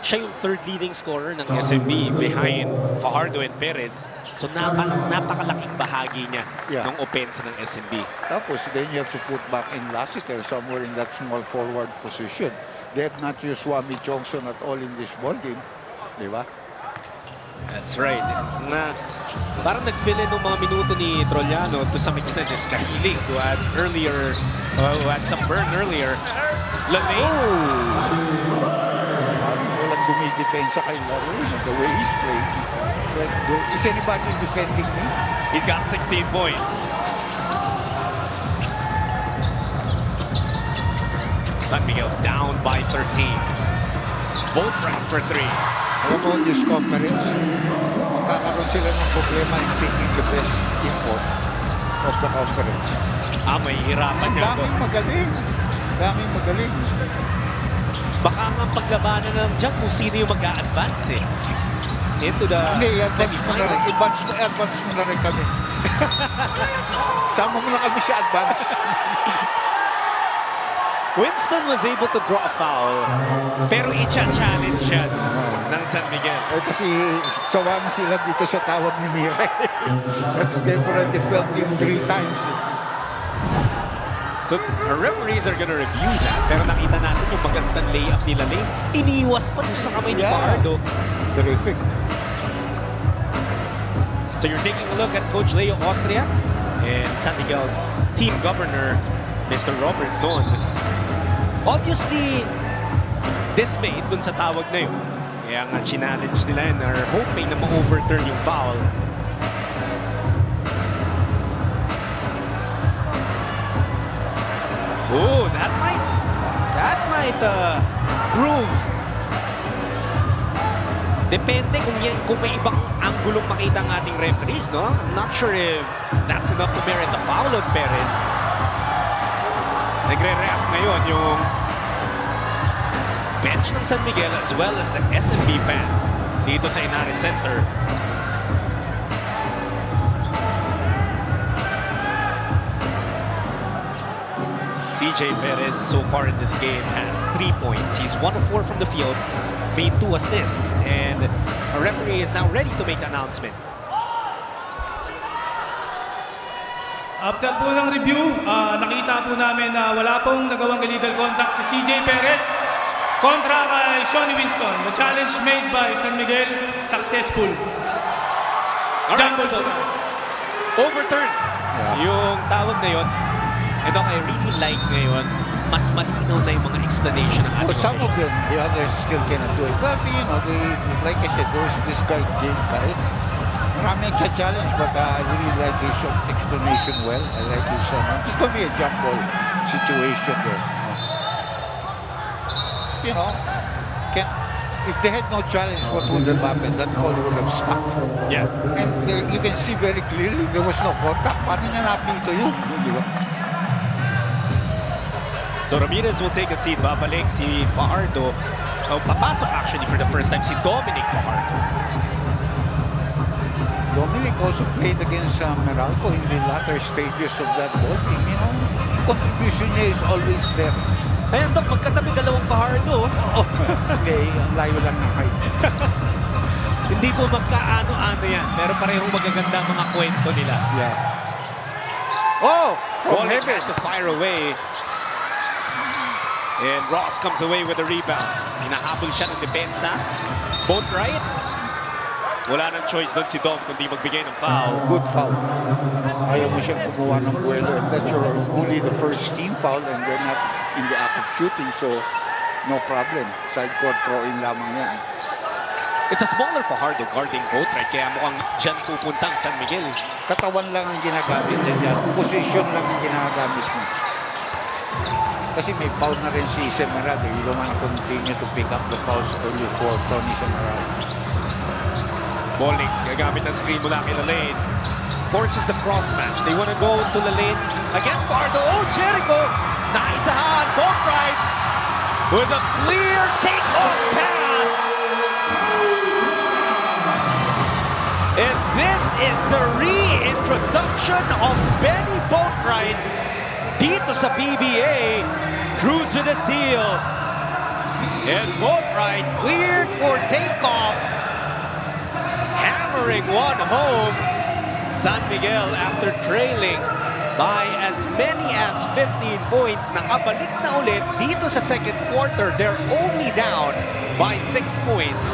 siya yung third leading scorer ng SMB behind Fajardo and Perez. So napakalaking bahagi niya ng opensa ng SMB. Tapos then you have to put back in Lassiter somewhere in that small forward position. They have not used Swami Johnson at all in this ball game. Di ba? That's right. Parang nag-fill in ng mga minuto ni Trollano to some extent is Kahiling who had some burn earlier. Lane. Walang dumidepensa kay Lane. The way he's playing. Is anybody defending me? He's got 16 points. San Miguel down by 13. Both right for 3. Alam mo, this conference, magkakaroon sila ng problema in picking the best import of the conference. May hirapan niya. Daming magaling. Baka nga paglabanan ng dyan kung sino yung mag-a-advance into the semifinals. Advance mo na rin kami. Sama mo na kami sa advance. Winston was able to draw a foul, pero i-challenge siya ng San Miguel. Kasi sawa na sila dito sa tawag ni Mire. At they've already felt him 3 times. So, our referees are gonna review that. Pero nakita natin yung magandang layup nila Lane. Iniwas pa doon sa kamay ni Fajardo. Terrific. So, you're taking a look at Coach Leo Austria and San Miguel team governor, Mr. Robert Don. Obviously, dismayed dun sa tawag na yun. Kaya nga challenge nila and are hoping na ma-overturn yung foul. Oh, that might prove. Depende kung may ibang anggulong makita ang ating referees, no? I'm not sure if that's enough to merit the foul on Perez. Nagre-react ngayon yung bench ng San Miguel as well as the SMB fans dito sa Inares Center. CJ Perez so far in this game has 3 points. He's 1 of 4 from the field, made 2 assists, and a referee is now ready to make the announcement. After po ng review, nakita po namin na wala pong nagawang illegal contact si CJ Perez kontra kay Shawnee Winston. The challenge made by San Miguel, successful. Alright, so overturn yung tawag na yun. And I really like ngayon, mas malinaw na yung mga explanation ng ating Some of them, officials. the others still cannot do it. But, like I said, there's this guy, Jane Kahit. Marami nagcha-challenge, but I really like his explanation well. I like his, it's going to be a jump ball situation there. If they had no challenge, what would have happened? That call would have stuck. Yeah. And you can see very clearly there was no contact. Paano niya napito yun? Di ba? So Ramirez will take a seat. Babalik si Fajardo. Papasok actually for the first time si Dominic Fajardo. Dominic also played against Meralco in the latter stages of that ball game. Contribution niya is always there. Ayan, Dok, magkatabi dalawang Fajardo. Okay, ang layo lang ng height. Hindi po magkaano-ano yan, pero parehong magaganda ang mga kwento nila. Yeah. Oh! From Wallet heaven. had to fire away. And Ross comes away with a rebound. Hinahabol siya ng depensa. Both right. Wala nang choice doon si Dom kundi magbigay ng foul. Good foul. Ayaw mo siyang gumawa ng buwelo. And that's your only the first team foul and they're not in the act of shooting. So, no problem. Side court throw-in lamang yan. It's a smaller Fajardo guarding both right. Kaya mukhang dyan pupunta ang San Miguel. Katawan lang ang ginagamit niya. Position lang ang ginagamit mo. Kasi may foul na rin si Semerad. You don't want to continue to pick up the fouls early for Tony Semerad. Bowling, gagamit ng screen mula kay Lane. Forces the cross match. They want to go to Lane against Fajardo. Oh, Jericho! Naisahan, both right. With a clear take-off path. is the reintroduction of Benny Boatwright dito sa PBA. Cruz with a steal. And Boatwright cleared for takeoff. Hammering one home. San Miguel, after trailing by as many as 15 points, nakabalik na ulit dito sa second quarter. They're only down by 6 points.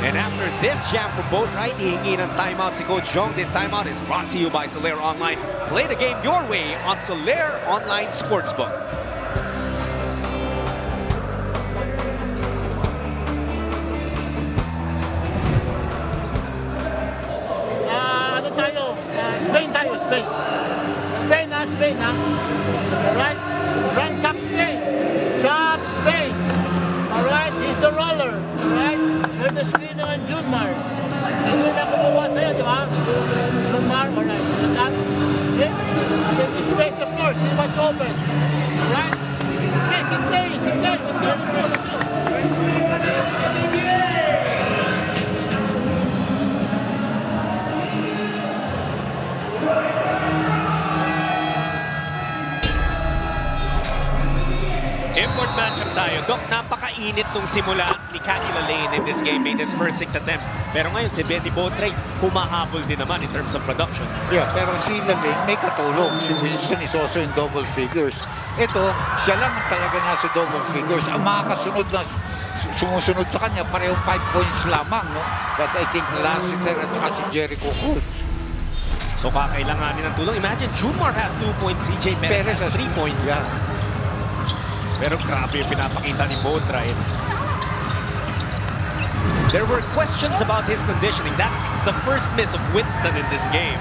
And after this jam from Boatwright, hihingi ng timeout si Coach Jong. This timeout is brought to you by Soler Online. Play the game your way on Soler Online Sportsbook. Ano tayo? Spain tayo, Spain. Spain ha? Alright? Run chop Spain. Chop Spain. Alright? He's the roller. Alright? With the screen on Junmar. Hindi na kumuha sa'yo, di ba? Junmar, alright. See? There's the space, of course. See what's open. Alright? Okay, keep playing. Let's go. Import matchup tayo. Doc, napakainit nung simula ni Canila Lane in this game. Made his first 6 attempts. Pero ngayon, si Benny Boatwright humahabol din naman in terms of production. Yeah, pero si Lane may katulong. Si Winston is also in double figures. Ito, siya lang ang talaga nasa double figures. Ang mga kasunod na sumusunod sa kanya, parehong 5 points lamang, no? That I think Lassiter at saka si Jericho Cruz. So kakailanganin ng tulong. Imagine, Junmar has 2 points, CJ Perez has 3 points. Yeah. Pero grabe yung pinapakita ni Boatwright. There were questions about his conditioning. That's the first miss of Winston in this game.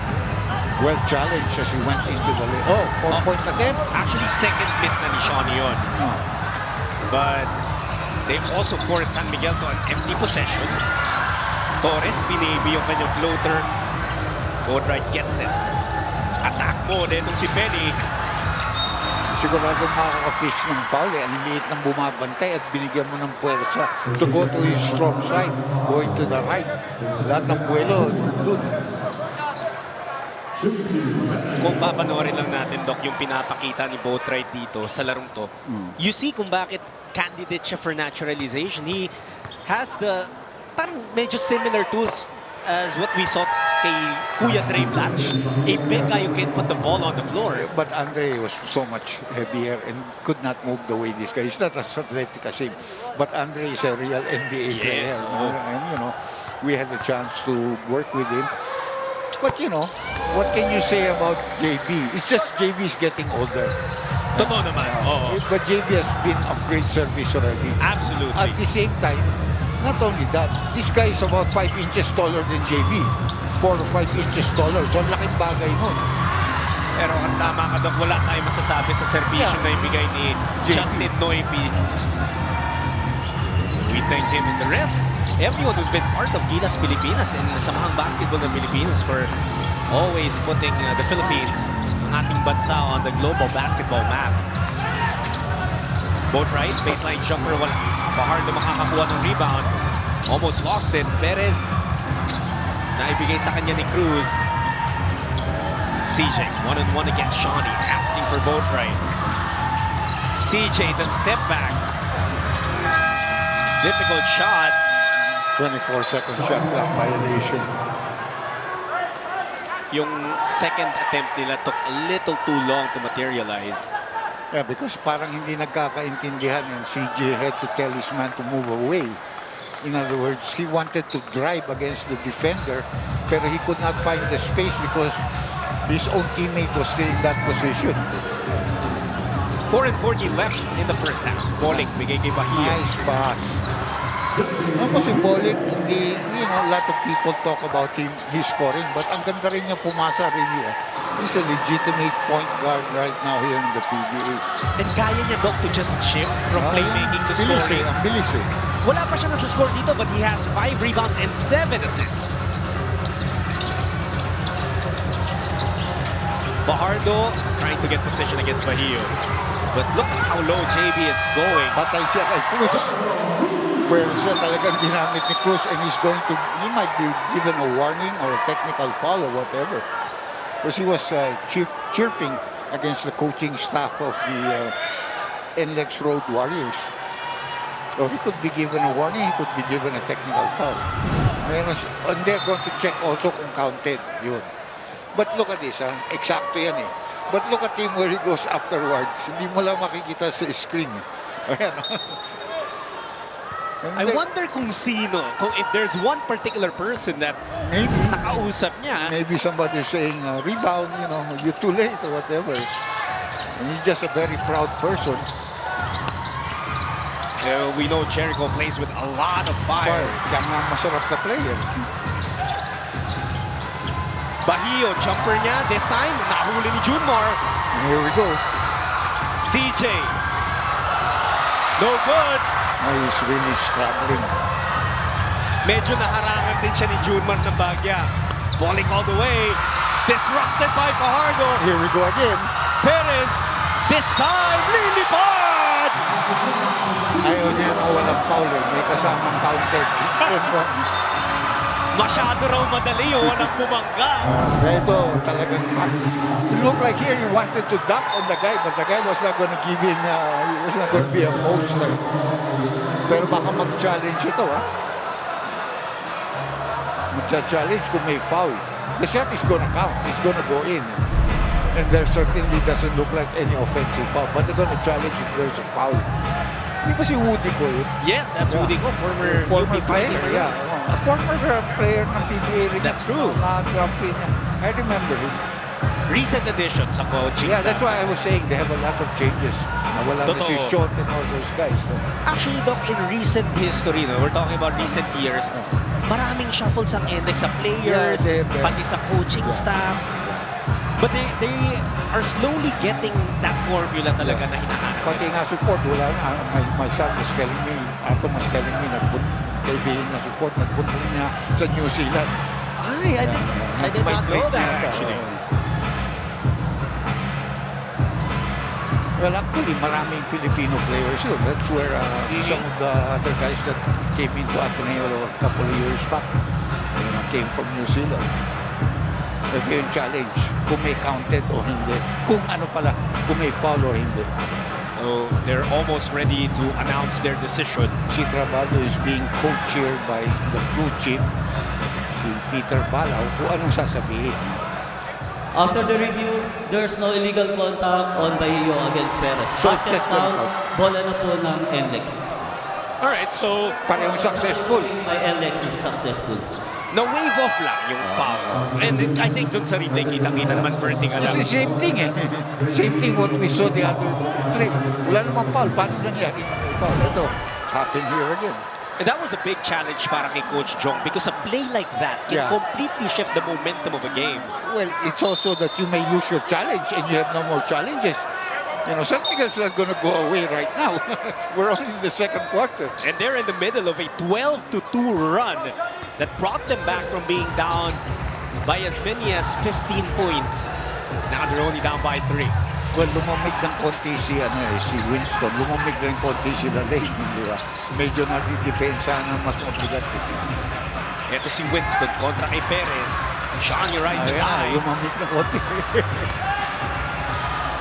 Well challenged as he went into the lane. Oh, 4-point attempt. Actually, second miss na ni Shawnee yun. Oh. But they also forced San Miguel to an empty possession. Torres, binibi yung kanyang floater. Boatwright gets it. Attack mode itong si Benny. Sigurado makaka-fish ng foul eh. Ang liit ng bumabantay at binigyan mo ng puwersa to go to his strong side, going to the right. Lahat ng buwelo, nandun. Kung papanoorin lang natin, Doc, yung pinapakita ni Boatwright dito sa larong to, you see kung bakit candidate siya for naturalization. He has the parang medyo similar tools as what we saw kay Kuya Dre Blatch. A big guy who can put the ball on the floor. But Andre was so much heavier and could not move the way this guy. He's not as athletic as him. But Andre is a real NBA player. Yes, oh. And, you know, we had a chance to work with him. But, you know, what can you say about JB? It's just JB is getting older. Totoo naman. Oo. But JB has been of great service already. Absolutely. At the same time, not only that, this guy is about 5 inches taller than JB. 4 or 5 inches taller. So, laking bagay nun. Pero ang tama ka, Doc, wala tayong masasabi sa servisyo na ibigay ni Justin Noipi. We thank him and the rest. Everyone who's been part of Gilas Pilipinas and Samahang Basketball ng Pilipinas for always putting the Philippines, ang ating bansa, on the global basketball map. Boatwright, baseline jumper, Fajardo makakakuha ng rebound. Almost lost it. Perez, naibigay sa kanya ni Cruz. CJ, one-on-one against Shawnee, asking for Boatwright. CJ, the step back. Difficult shot. 24-second shot clock violation. Yung second attempt nila took a little too long to materialize. Yeah, because parang hindi nagkakaintindihan and CJ had to tell his man to move away. In other words, he wanted to drive against the defender, pero he could not find the space because his own teammate was still in that position. 4:40 left in the first half. Bolik, bigay kay Bahia. Nice pass. Ako si Bolik, hindi, you know, a lot of people talk about his scoring, but ang ganda rin niya pumasa really. He's a legitimate point guard right now here in the PBA. And kaya niya, Doc, to just shift from playmaking to scoring. Ang bilis eh. Wala pa siya nasa score dito, but he has 5 rebounds and 7 assists. Fajardo trying to get position against Bahio. But look at how low JB is going. Patay siya kay Cruz. Puwersa talagang ginamit ni Cruz, and he might be given a warning or a technical foul or whatever. Because he was chirping against the coaching staff of the NLEX Road Warriors. So he could be given a warning, he could be given a technical foul. And they're going to check also kung counted yun. But look at this, eksakto yan eh. But look at him where he goes afterwards. Hindi mo lang makikita sa screen. Ayan. I wonder kung sino, if there's one particular person that maybe nakausap niya. Maybe somebody saying rebound, you're too late or whatever. And he's just a very proud person. We know Jericho plays with a lot of fire. Kaya nga masarap na player. Bahio, jumper niya this time. Nahuli ni Junmar. Here we go. CJ. No good. He's really struggling. Medyo naharangan din siya ni Junmar ng bagya. Balling all the way. Disrupted by Fajardo. Here we go again. Perez. This time, lilipad! Ayaw niya na walang foul eh. May kasamang counted. Masyado raw madali yung walang bumangga. Ito talagang it looked like here he wanted to dunk on the guy, but the guy was not going to give him, he was not going to be a poster. Pero baka mag-challenge ito, Mag-challenge kung may foul. The shot is going to count. It's going to go in. And there certainly doesn't look like any offensive foul, but they're going to challenge if there's a foul. Di ba si Woody ko yun? Yes, that's Woody ko, former player. Yeah, a former player ng PBA rin. That's true. Na Grand Prix niya. I remember him. Recent additions sa coaching Yeah, staff. that's why I was saying they have a lot of changes. Wala na si Shot and all those guys. Actually, Doc, in recent history, we're talking about recent years, maraming shuffles ang index sa players, pati sa coaching staff. But they are slowly getting that formula talaga na hinahanap. Pati nga support, wala na. My son was telling me, Atom was telling me, kaibigan na support, nagpunta niya sa New Zealand. Ay, I did not know that actually. Well, actually, maraming Filipino players yun. That's where some of the other guys that came into Ateneo a couple of years back came from New Zealand. Ito yung challenge, kung may counted o hindi. Kung may foul or hindi. So they're almost ready to announce their decision. Si Trabado is being co-chaired by the crew chief, si Peter Balaw, kung anong sasabihin. After the review, there's no illegal contact on Bahio against Perez. So, basket count, bola na po ng NLEX. Alright, so Parehong successful. By NLEX is successful. na-wave off lang yung foul. And I think dun sa replay, kitang-kita naman Verting alam. It's the same thing eh. Same thing what we saw the other play. Wala namang foul. Paano nangyari? Foul. Ito, happened here again. And that was a big challenge para kay Coach Jong because a play like that can completely shift the momentum of a game. Well, it's also that you may lose your challenge and you have no more challenges. You know, something is not going to go away right now. We're only in the second quarter. And they're in the middle of a 12-2 run that brought them back from being down by as many as 15 points. Now they're only down by 3. Well, lumamig ng konti si Winston. Lumamig rin konti si Lane, di ba? Medyo nagdidepensa na mas mabigat. Ito si Winston kontra kay Perez. Shawnee rises high. Lumamig ng konti.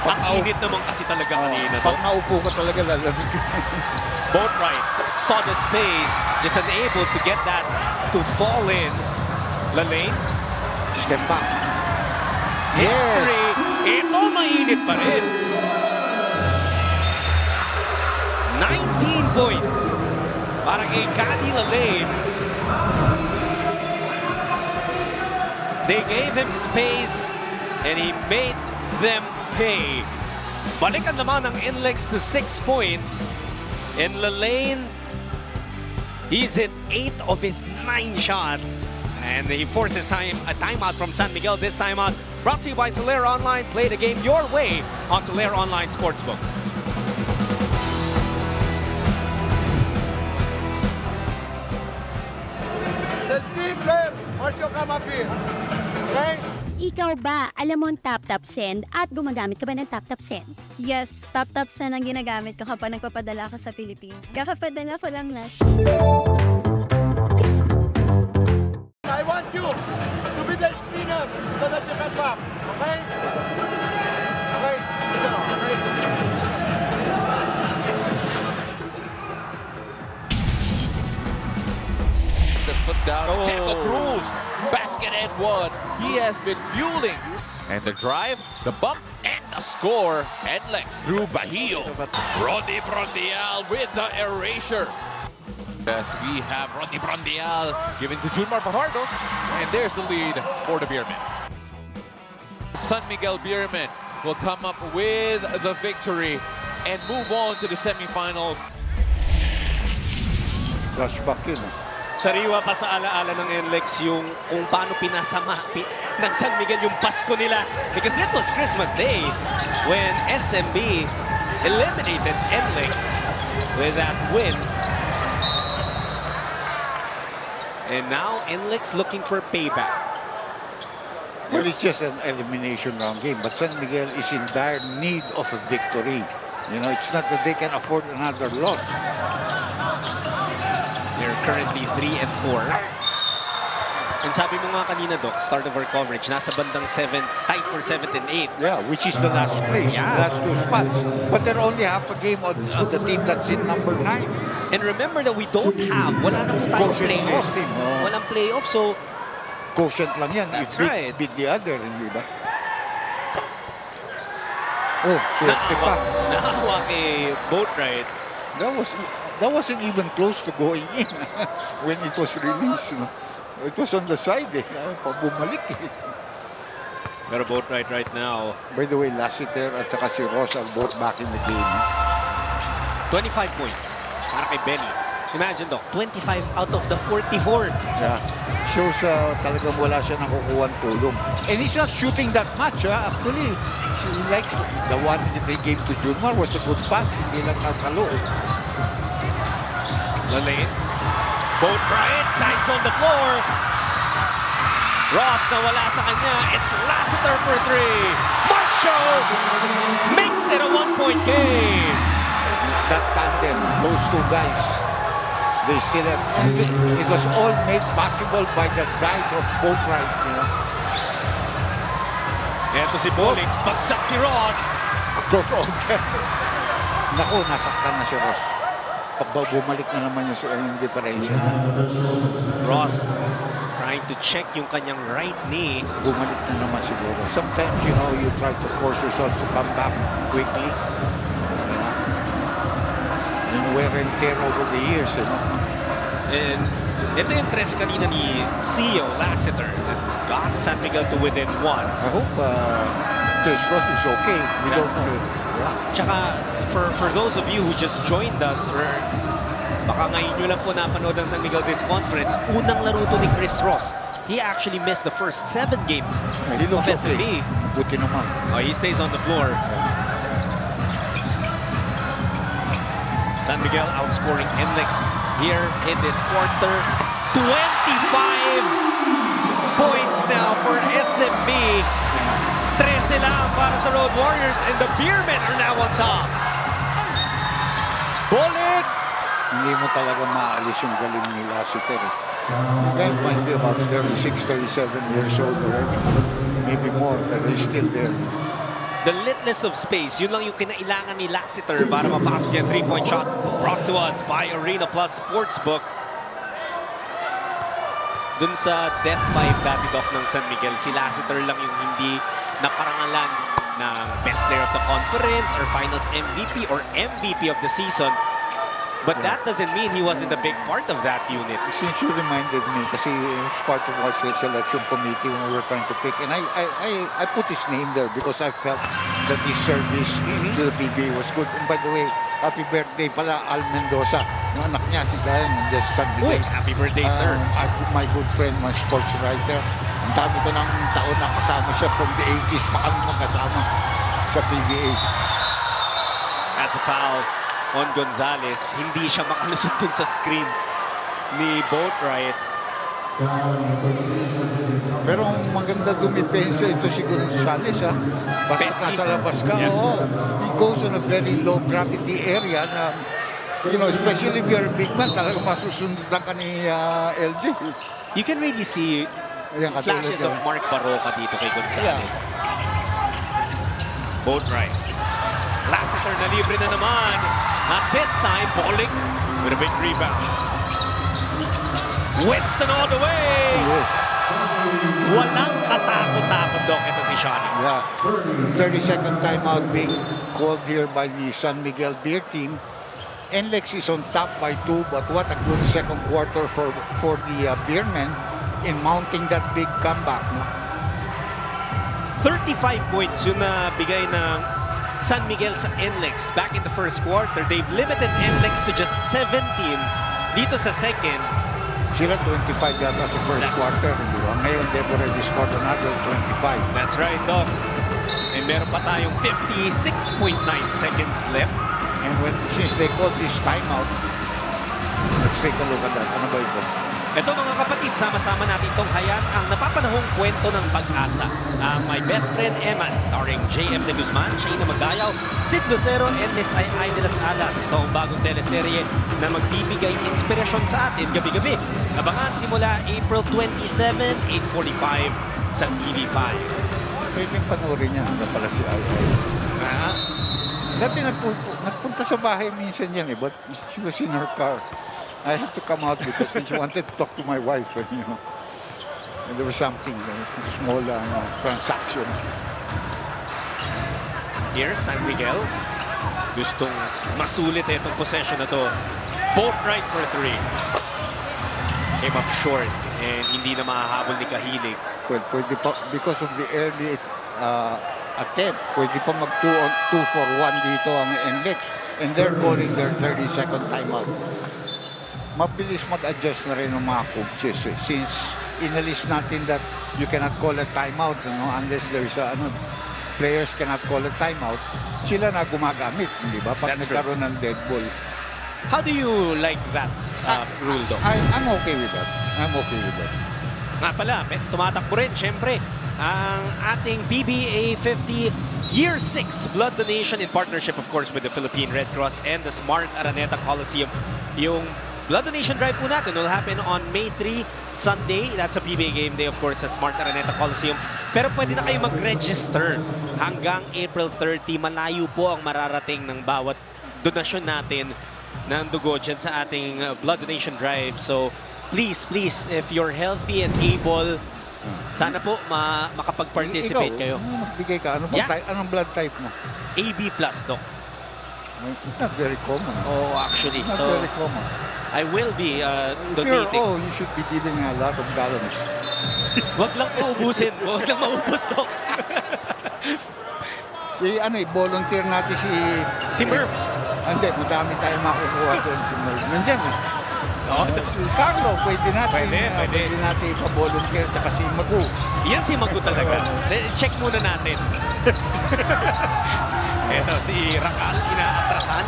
Ang init naman kasi talaga kanina. Pag naupo ka talaga lalamig. Boatwright saw the space, just unable to get that to fall in. Lane. Step back. History. Ito mainit pa rin. 19 points para kay Cady Lane. They gave him space and he made them pay. Balikan naman ng NLEX to 6 points. And Lane, he's hit 8 of his 9 shots. And he forces a timeout from San Miguel. This timeout brought to you by Solera Online. Play the game your way on Solera Online Sportsbook. The speed player, once you come up here, okay? Ikaw ba, alam mo ang tap-tap send at gumagamit ka ba ng tap-tap send? Yes, tap-tap send ang ginagamit ko kapag nagpapadala ako sa Pilipinas. Kakapadala ko lang last. I want you to be the screener so that you can back. Okay? Okay? The foot down. Jacob Cruz. Basket and one. He has been fueling. And the drive, the bump, and the score. NLEX through Bahio. Rodney Brondial with the erasure. As we have Rodney Brondial given to Junmar Fajardo. And there's the lead for the Beermen. San Miguel Beermen will come up with the victory and move on to the semifinals. Flashback yun. Sariwa pa sa alaala ng NLEX yung kung paano pinasama ng San Miguel yung Pasko nila. Because it was Christmas Day when SMB eliminated NLEX with that win. And now NLEX looking for payback. Well, it's just an elimination round game, but San Miguel is in dire need of a victory. You know, it's not that they can afford another loss. They're currently 3 and 4. And sabi mo nga kanina, Doc, start of our coverage, nasa bandang 7, tied for 7th and 8. Yeah, which is the last place, last two spots. But they're only half a game on the team that's in number 9. And remember that we don't have, wala na po tayong Quotient playoff. system, oh. Walang playoff, so Quotient lang yan. That's If right. beat the other, hindi ba? Oh, swerte pa. nakawa kay Boatwright. That wasn't even close to going in when it was released. You know? It was on the side. Pabumalik. Pero Boatwright right now, By the way, Lassiter at saka si Ross are both back in the game. 25 points para kay Benny. Imagine, Doc, 25 out of the 44. Yeah. Shows talagang wala siya nakukuha tulong. And he's not shooting that much. Actually, he likes the one that they gave to Junmar was a good pass. Hindi lang nakalo. The lane. Boatwright, dives on the floor. Ross nawala sa kanya. It's Lassiter for 3. Marshall makes it a 1-point game. That tandem, those two guys, they still have. It was all made possible by the guide of Boatwright, you know. Eto si Bolik, bagsak si Ross. Crossover. Naku, nasaktan na si Ross. Bumalik na naman yung differential. Ross trying to check yung kanyang right knee. Bumalik na naman siguro. Sometimes, you know, you try to force yourself to come back quickly. And wear and tear over the years, you know. And ito yung tres kanina ni CEO Lassiter that got San Miguel to within 1. I hope Chris Ross is okay. We don't That's know. good. Tsaka, for those of you who just joined us, or baka ngayon nyo lang po napanood ang San Miguel this conference, unang laro to ni Chris Ross. He actually missed the first 7 games He of looks SMB. okay. Buti naman. Oh, he stays on the floor. San Miguel outscoring NLEX here in this quarter. 25 points now for SMB. 13 lang para sa Road Warriors, and the Beermen are now on top. Bolik! Hindi mo talaga maalis yung galing ni Lassiter. The guy might be about 36, 37 years old already. Maybe more, but he's still there. The litness of space, yun lang yung kinailangan ni Lassiter para mapasok yung 3-point shot. Brought to us by Arena Plus Sportsbook. Dun sa Death 5 dati, Doc, ng San Miguel, si Lassiter lang yung hindi naparangalan ng Best Player of the Conference or Finals MVP or MVP of the season. But that doesn't mean he wasn't a big part of that unit. Since you reminded me, kasi he was part of our selection committee when we were trying to pick. And I put his name there because I felt that his service to the PBA was good. And by the way, happy birthday pala Al Mendoza. Yung anak niya, si Gayan, nandiyan sa San Miguel. Happy birthday, sir. My good friend, my sports writer. Ang dami ko ng taon na kasama siya from the 80s pa kami magkasama sa PBA. That's a foul on Gonzalez. Hindi siya makalusot dun sa screen ni Boatwright. Pero maganda dumipensa ito si Gonzales, ha? Basta Pesky. nasa labas ka, Yeah. oo. He goes on a very low gravity area na, especially if you're a big man, talagang masusundan ka ni LG. You can really see Ayan, katulad flashes yan. of Mark Baroka dito kay Gonzales. Both right. Lassiter na libre na naman. At this time, Bolick with a big rebound. Winston all the way! Yes. Walang katakot-takot, Doc. Ito si Shawnee. Yeah. 30-second timeout being called here by the San Miguel Beer team. NLEX is on top by 2, but what a good second quarter for the Beermen in mounting that big comeback. No? 35 points yung nabigay ng San Miguel sa NLEX back in the first quarter. They've limited NLEX to just 17 dito sa second. Sila 25 yata sa first quarter, di ba? Ngayon, they've already scored another 25. That's right, Doc. And meron pa tayong 56.9 seconds left. And since they called this timeout, let's take a look at that. Ano ba ito? Ito mga kapatid, sama-sama natin itong hayaan ang napapanahong kwento ng pag-asa. Ang My Best Friend Eman, starring J.M. de Guzman, Shayna Magayaw, Sid Lucero, and Miss Ay de las Alas. Ito ang bagong teleserye na magbibigay inspirasyon sa atin gabi-gabi. Abangan simula April 27, 8:45 sa TV5. Pwedeng panoorin niya. Ano pala si Ay. Dati nagpunta sa bahay minsan yan but she was in her car. I had to come out because she wanted to talk to my wife, And there was something, small transaction. Here's San Miguel. Gustong masulit itong possession na to. Both right for 3. Came up short and hindi na mahahabol ni Kahilig. Well, pwede pa, because of the early attempt, pwede pa mag 2 for 1 dito ang NLEX. And they're calling their 30-second timeout. Mabilis mag-adjust na rin ng mga coaches. Since inalis natin that you cannot call a timeout, unless there's players cannot call a timeout, sila na gumagamit, di ba? Pag That's nagkaroon ng dead ball. How do you like that rule, Doc? I'm okay with that. I'm okay with that. Nga pala, tumatakbo rin, syempre, ang ating PBA 50 Year 6 blood donation in partnership, of course, with the Philippine Red Cross and the Smart Araneta Coliseum. Yung blood donation drive po natin will happen on May 3, Sunday. That's a PBA game day, of course, sa Smart Araneta Coliseum. Pero pwede na kayo mag-register hanggang April 30. Malayo po ang mararating ng bawat donasyon natin ng dugo dyan sa ating blood donation drive. So, please, if you're healthy and able, sana po makapag-participate kayo. Magbigay ka. Anong blood type mo? AB+, Doc. Not very common. Oh, actually. Not So, very common. I will be If you're donating. you should be giving a lot of gallons. Wag lang paubusin. Wag lang maubos, Doc. Volunteer natin Si Murph. Hindi, madami tayong makukuha doon si Murph. Nandiyan Oh, si Carlo, pwede natin. Pwede. Pwede natin ipa-volunteer, tsaka si Magu. yan si Magu talaga. Check muna natin. Ito, si Rakal, inaatrasan.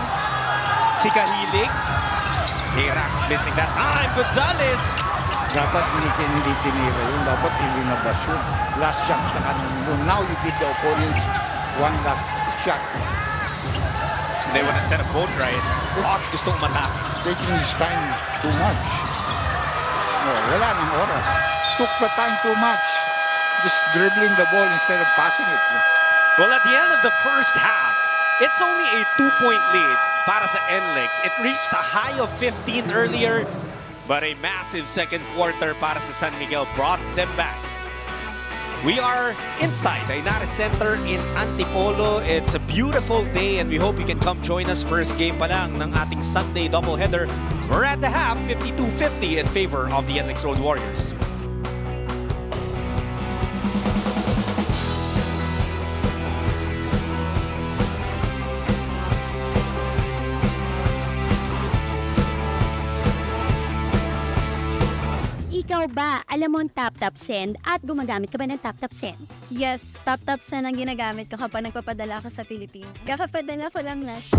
Si Kahilig. Hey, Rax missing that time. Gonzales. Dapat hindi tinira yun. Dapat hindi nabas yun. Last shot sa kanina. Now you give the opponents one last shot. They want to set up both right. Ross gustong matak. Taking his time too much. No, wala nang oras. Took the time too much. Just dribbling the ball instead of passing it. Well, at the end of the first half, it's only a 2-point lead para sa NLEX. It reached a high of 15 earlier, but a massive second quarter para sa San Miguel brought them back. We are inside the Inares Center in Antipolo. It's a beautiful day and we hope you can come join us. First game pa lang ng ating Sunday doubleheader. We're at the half, 52-50 in favor of the NLEX Road Warriors. Ikaw ba, alam mo ang tap-tap send at gumagamit ka ba ng tap-tap send? Yes, tap-tap send ang ginagamit ko kapag nagpapadala ka sa Pilipinas. Kakapadala ko lang last.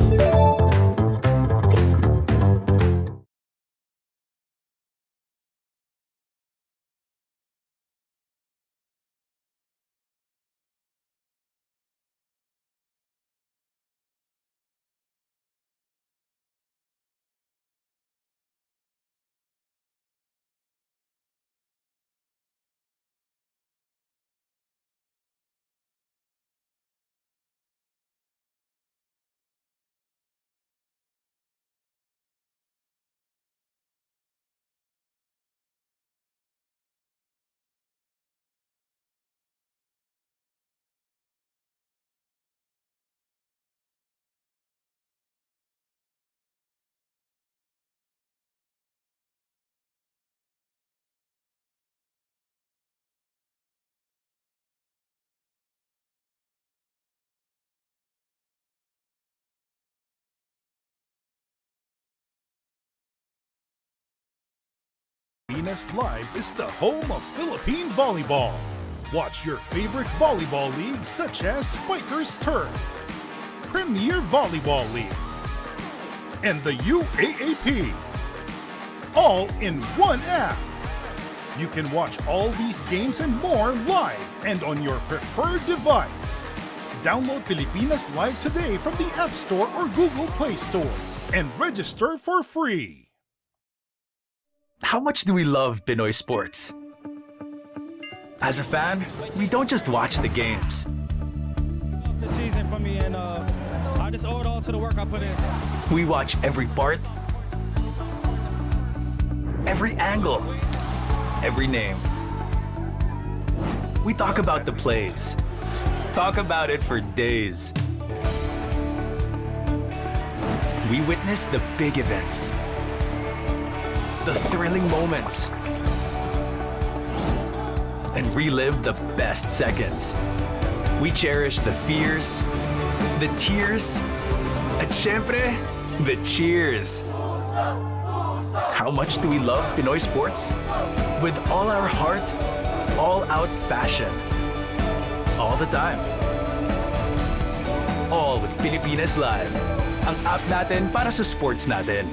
Pilipinas Live is the home of Philippine volleyball. Watch your favorite volleyball leagues such as Spikers Turf, Premier Volleyball League, and the UAAP, all in one app. You can watch all these games and more live and on your preferred device. Download Pilipinas Live today from the App Store or Google Play Store and register for free. How much do we love Pinoy sports? As a fan, we don't just watch the games. This season for me, and I just owe it all to the work I put in. We watch every part, every angle, every name. We talk about the plays, talk about it for days. We witness the big events, the thrilling moments, and relive the best seconds. We cherish the fears, the tears, at syempre, the cheers. How much do we love Pinoy sports? With all our heart, all-out passion. All the time. All with Pilipinas Live. Ang app natin para sa sports natin.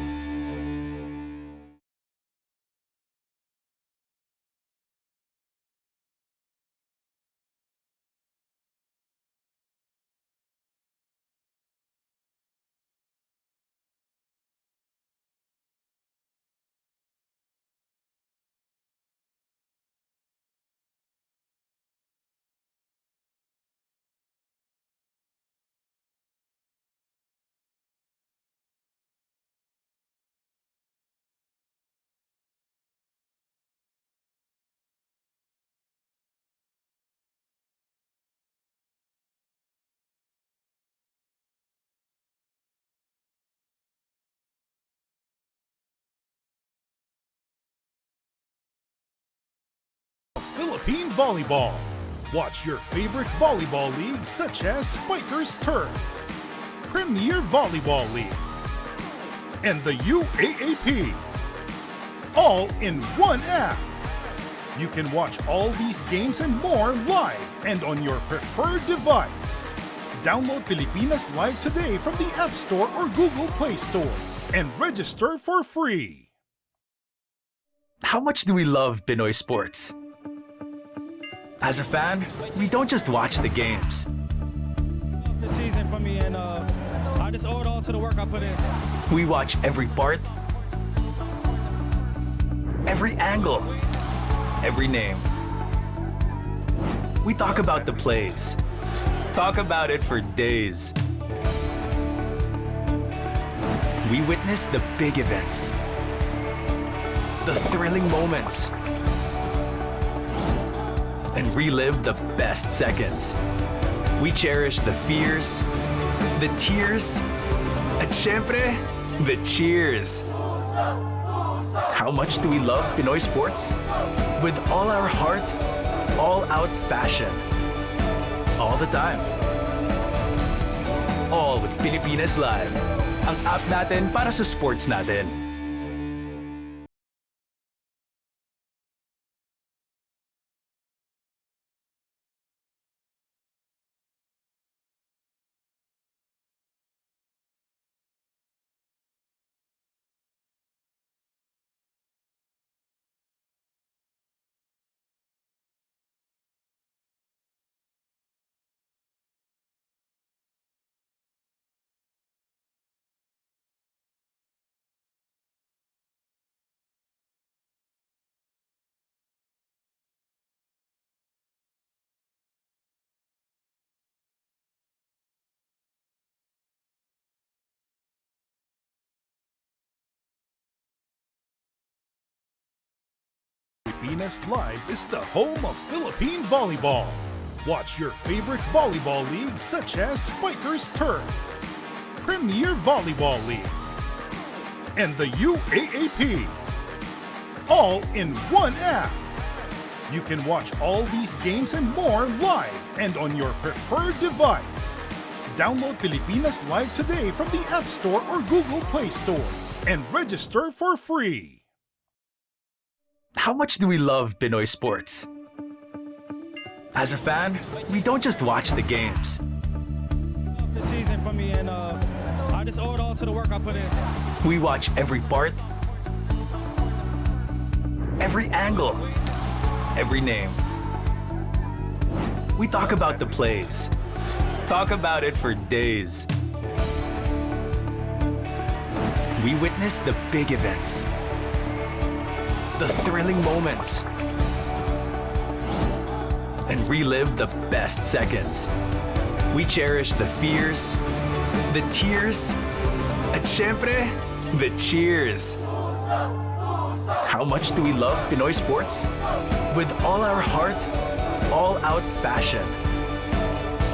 Philippine volleyball. Watch your favorite volleyball leagues such as Spikers Turf, Premier Volleyball League, and the UAAP, all in one app. You can watch all these games and more live and on your preferred device. Download Pilipinas Live today from the App Store or Google Play Store and register for free. How much do we love Pinoy sports? As a fan, we don't just watch the games. This season for me, and I just owe it all to the work I put in. We watch every part, every angle, every name. We talk about the plays, talk about it for days. We witness the big events, the thrilling moments, and relive the best seconds. We cherish the fears, the tears, at syempre, the cheers. How much do we love Pinoy sports? With all our heart, all-out passion. All the time. All with Pilipinas Live. Ang app natin para sa sports natin. Pilipinas Live is the home of Philippine volleyball. Watch your favorite volleyball leagues such as Spikers Turf, Premier Volleyball League, and the UAAP, all in one app. You can watch all these games and more live and on your preferred device. Download Pilipinas Live today from the App Store or Google Play Store and register for free. How much do we love Pinoy sports? As a fan, we don't just watch the games. This season for me, and I just owe it all to the work I put in. We watch every part, every angle, every name. We talk about the plays. Talk about it for days. We witness the big events, the thrilling moments, and relive the best seconds. We cherish the fears, the tears, at syempre, the cheers. How much do we love Pinoy sports? With all our heart, all-out passion.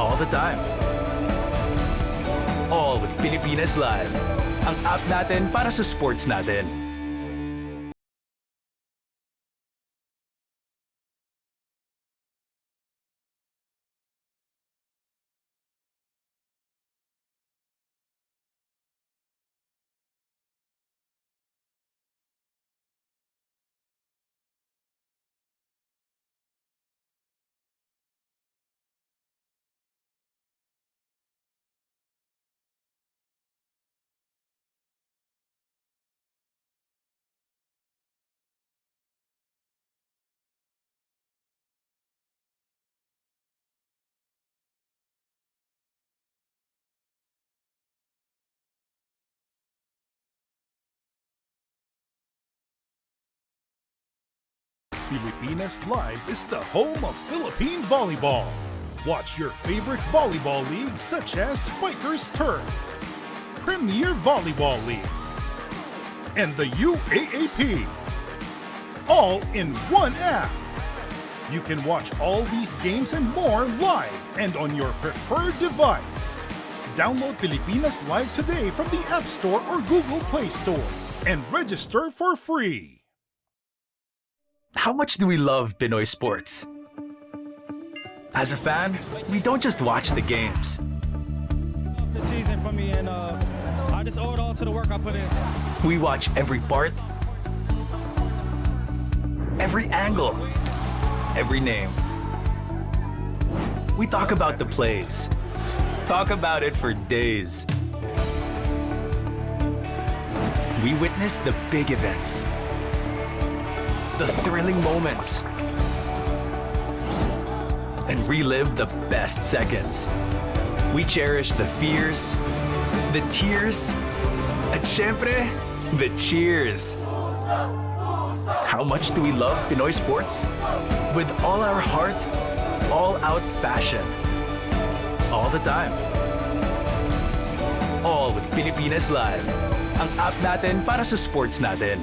All the time. All with Pilipinas Live. Ang app natin para sa sports natin. Pilipinas Live is the home of Philippine volleyball. Watch your favorite volleyball leagues such as Spikers Turf, Premier Volleyball League, and the UAAP. All in one app. You can watch all these games and more live and on your preferred device. Download Pilipinas Live today from the App Store or Google Play Store and register for free. How much do we love Pinoy sports? As a fan, we don't just watch the games. This season for me, and I just owe it all to the work I put in. We watch every part, every angle, every name. We talk about the plays. Talk about it for days. We witness the big events, the thrilling moments, and relive the best seconds. We cherish the fears, the tears, at syempre, the cheers. How much do we love Pinoy sports? With all our heart, all-out passion. All the time. All with Pilipinas Live. Ang app natin para sa sports natin.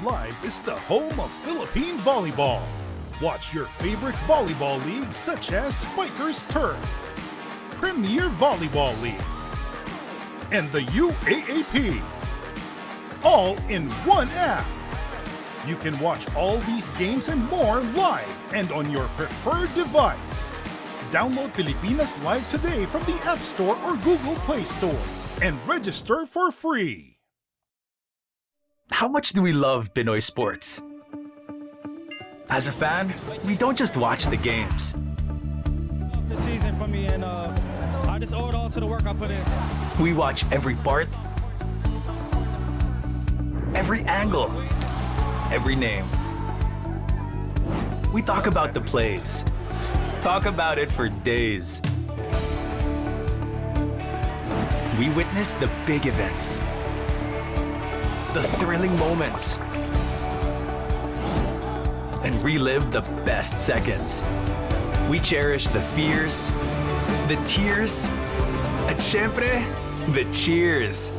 Live is the home of Philippine volleyball. Watch your favorite volleyball leagues such as Spikers Turf, Premier Volleyball League, and the UAAP. All in one app. You can watch all these games and more live and on your preferred device. Download Pilipinas Live today from the App Store or Google Play Store and register for free. How much do we love Pinoy sports? As a fan, we don't just watch the games. This season for me, and I just owe it all to the work I put in. We watch every part, every angle, every name. We talk about the plays. Talk about it for days. We witness the big events, the thrilling moments, and relive the best seconds. We cherish the fears, the tears, at syempre, the cheers.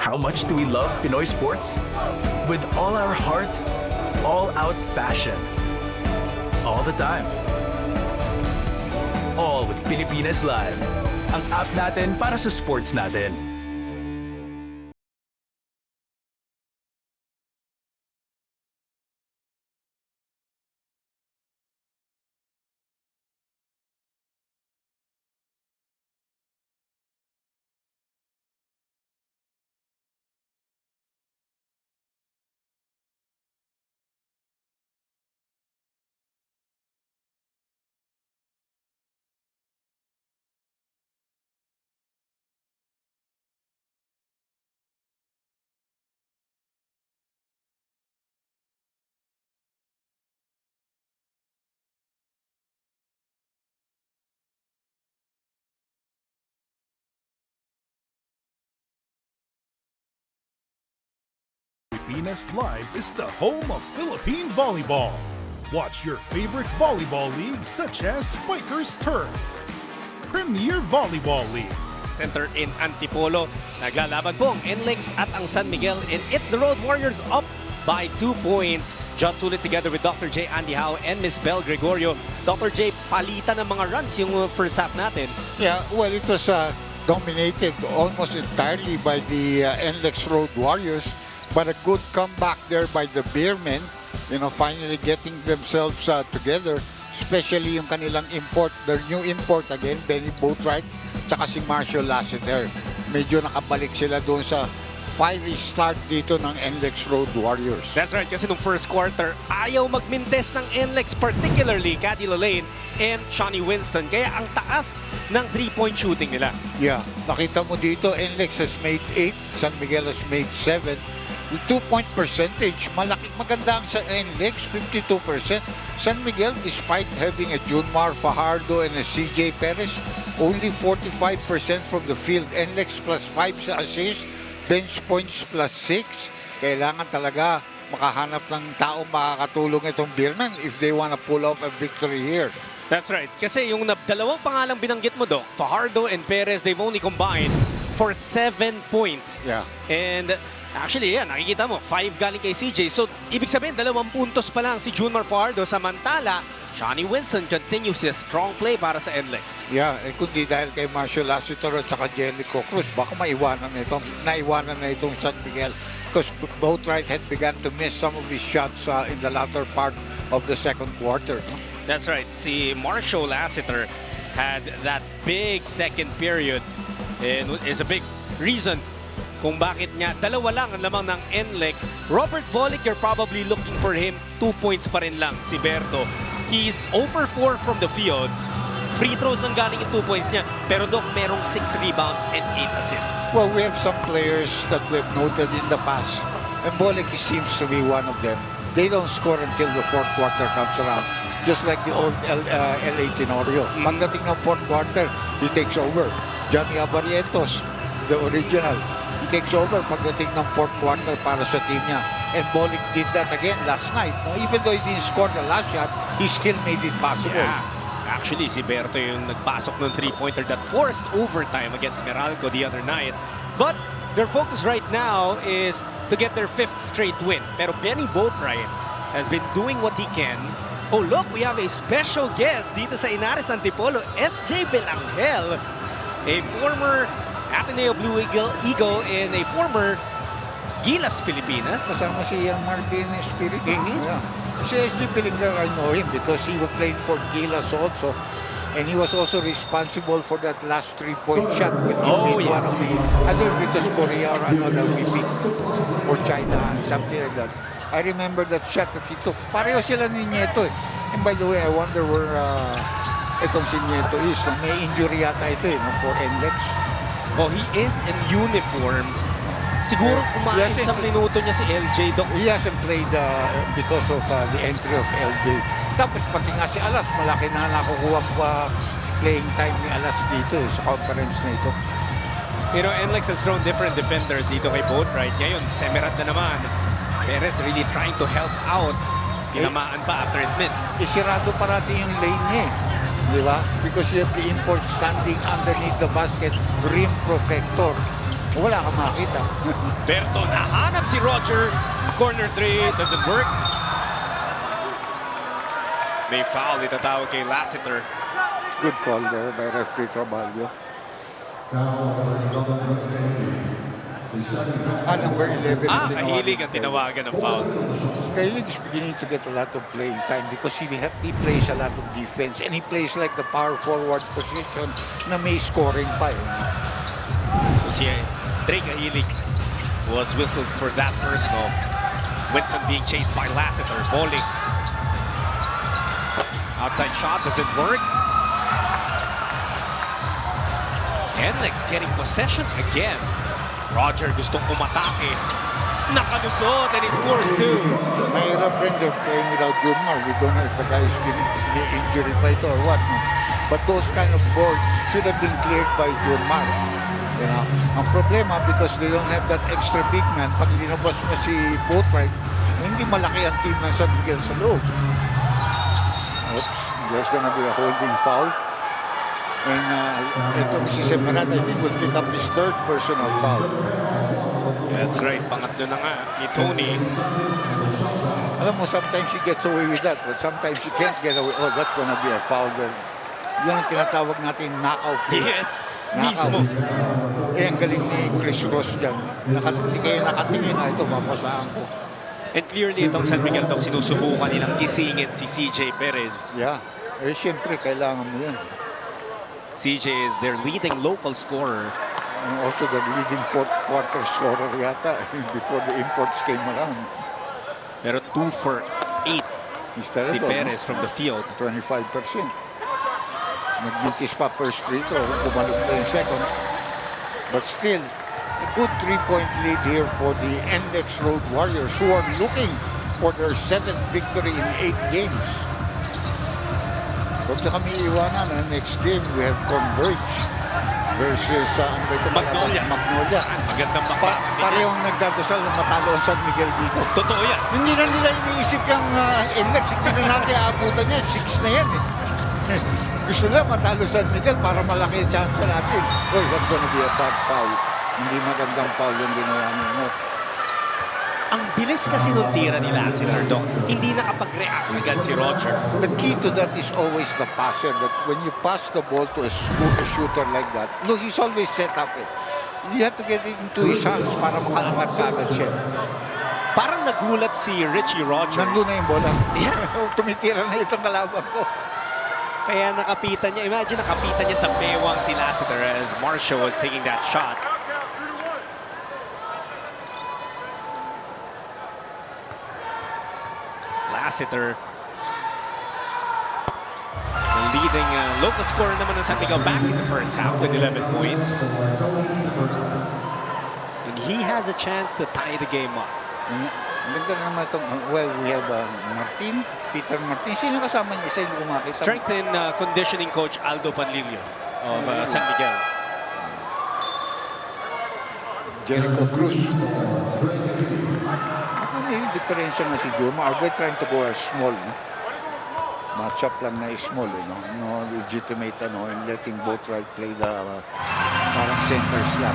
How much do we love Pinoy sports? With all our heart, all-out passion. All the time. All with Pilipinas Live. Ang app natin para sa sports natin. Pilipinas Live is the home of Philippine volleyball. Watch your favorite volleyball leagues such as Spikers Turf, Premier Volleyball League, Center in Antipolo. Naglalaban po ang NLEX at ang San Miguel, and it's the Road Warriors up by 2 points. John Sulit together with Dr. J. Andy Howe and Miss Bel Gregorio. Dr. J, palitan ng mga runs yung first half natin. Yeah, well, it was dominated almost entirely by the NLEX Road Warriors, but a good comeback there by the Beermen, finally getting themselves together, especially yung kanilang import, their new import again, Benny Boatwright, tsaka si Marshall Lassiter. Medyo nakabalik sila doon sa fiery start dito ng NLEX Road Warriors. That's right, kasi nung first quarter, ayaw magmintes ng NLEX, particularly Caddy Lane and Shawnee Winston. Kaya ang taas ng 3-point shooting nila. Yeah, nakita mo dito, NLEX has made 8, San Miguel has made 7. The 2-point percentage, maganda ang sa NLEX, 52%. San Miguel, despite having a Junmar Fajardo and a CJ Perez, only 45% from the field. NLEX plus 5 sa assist, bench points plus 6. Kailangan talaga makahanap ng taong makakatulong itong Beermen if they want to pull off a victory here. That's right. Kasi yung dalawang pangalang binanggit mo, Doc, Fajardo and Perez, they've only combined for 7 points. Yeah. And actually, yeah, nakikita mo, 5 galing kay CJ. So, ibig sabihin, 2 puntos pa lang si Junmar Fajardo. Samantala, Shawnee Winston continues his strong play para sa NLEX. Yeah, kundi dahil kay Marshall Lassiter at saka Jellico Cruz, baka naiwanan na itong San Miguel, because Boatwright had begun to miss some of his shots in the latter part of the second quarter. That's right. Si Marshall Lassiter had that big second period and is a big reason kung bakit nga dalawa lang ang lamang ng NLEX. Robert Bolick, you're probably looking for him. 2 points pa rin lang si Berto. He's over 4 from the field. Free throws nang galing yung 2 points niya. Pero Doc, merong 6 rebounds and 8 assists. Well, we have some players that we've noted in the past, and Bolick seems to be one of them. They don't score until the fourth quarter comes around. Just like the old LA Tenorio. Pagdating ng fourth quarter, he takes over. Johnny Abarientos, the original, he takes over pagdating ng fourth quarter para sa team niya. And Bolick did that again last night. No? Even though he didn't score the last shot, he still made it possible. Yeah. Actually, si Berto yung nagpasok ng 3-pointer that forced overtime against Meralco the other night. But their focus right now is to get their 5th straight win. Pero Benny Boatwright has been doing what he can. Oh look, we have a special guest dito sa Inares Antipolo, SJ Belangel, a former Ateneo Blue Eagle and a former Gilas Pilipinas. Kasama si Marvin Espiritu. Yeah. Si SJ Belangel, I know him because he played for Gilas also. And he was also responsible for that last 3-point shot when he made one of the, I don't know if it was Korea or another we beat, or China, something like that. I remember that shot that he took. Pareho sila ni Nieto eh. And by the way, I wonder where itong si Nieto is. May injury yata ito eh, for NLEX. Oh, he is in uniform. Siguro kumain sa minuto niya si LJ. He hasn't played because of the entry of LJ. Tapos pati nga si Alas, malaki na nakukuha pa playing time ni Alas dito sa conference na ito. You know, NLEX has thrown different defenders dito kay Boatwright. Ngayon, Semerat na naman. Perez really trying to help out. Tinamaan pa after his miss. Isirado parati yung lane niya eh. Di ba? Because you have the import standing underneath the basket, rim protector. Wala kang makita. Berto, nahanap si Roger. Corner 3, doesn't work. May foul itatawag kay Lassiter. Good call there by referee Traballo. Number 11. Kahilig ang tinawagan ng foul. Kahilig is beginning to get a lot of playing time because he plays a lot of defense and he plays like the power forward position na may scoring pa eh. So si Drake Kahilig was whistled for that personal. Winston being chased by Lassiter. Bowling. Outside shot doesn't work. NLEX getting possession again. Roger gustong umatake. Nakalusot and he scores too. Mahirap rin they're playing without Junmar. We don't know if the guy is may injury pa ito or what. No? But those kind of boards should have been cleared by Junmar. You know? Ang problema because they don't have that extra big man. Pag linabas mo si Boatwright, hindi malaki ang team ng San Miguel sa loob. Oops, there's gonna be a holding foul. And itong si Semerat, I think, will pick up his third personal foul. That's right. Pangatlo na nga ni Tony. Alam mo, sometimes he gets away with that, but sometimes he can't get away. Oh, that's gonna be a foul there. Yun ang tinatawag natin knockout. Yes, knockout. mismo. Eh, ang galing ni Chris Ross dyan. Hindi kayo nakatingin na ito, mapasahan ko. And clearly, itong San Miguel daw sinusubukan nilang gisingin si CJ Perez. Yeah. Eh, siyempre, kailangan mo yan. CJ is their leading local scorer. And also the leading quarter scorer yata before the imports came around. Pero 2 for 8 He's si terrible, Perez no? from the field. 25%. Nagmintis pa first free throw, bumalog pa yung second. But still, a good 3-point lead here for the NLEX Road Warriors who are looking for their 7th victory in 8 games. Huwag na kami iwanan. Next game, we have Converge versus Magnolia. Magandang Parehong nagdadasal na matalo ang San Miguel dito. Totoo yan. Hindi na nila iniisip yung NLEX. Hindi na natin aabutan niya. 6 na yan eh. Gusto nila matalo San Miguel para malaki ang chance natin. Oy, that's gonna be a bad foul. Hindi magandang foul yung ginawa niyo. Ang bilis kasi nung tira ni Lassiter, Doc. Hindi nakapag-react agad si Roger. The key to that is always the passer. That when you pass the ball to a shooter like that, look, he's always set up it. You have to get it into his hands para makaangat ka agad siya. Parang nagulat si Richie Roger. Nandun na yung bola. Yeah. Tumitira na itong kalaban ko. Kaya nakapitan niya. Imagine nakapitan niya sa bewang si Lassiter as Marshall was taking that shot. Lassiter, leading local scorer naman ng San Miguel back in the first half with 11 points. And he has a chance to tie the game up. Maganda naman itong, well, we have Peter Martin. Sino kasama niya? Isa yung kumakita. Strength and conditioning coach Aldo Panlilio of San Miguel. Jericho Cruz. Yung diferensya na si Juma. Are they trying to go as small? No? Matchup lang na small. No, no legitimate and letting Boatwright play the parang center slot.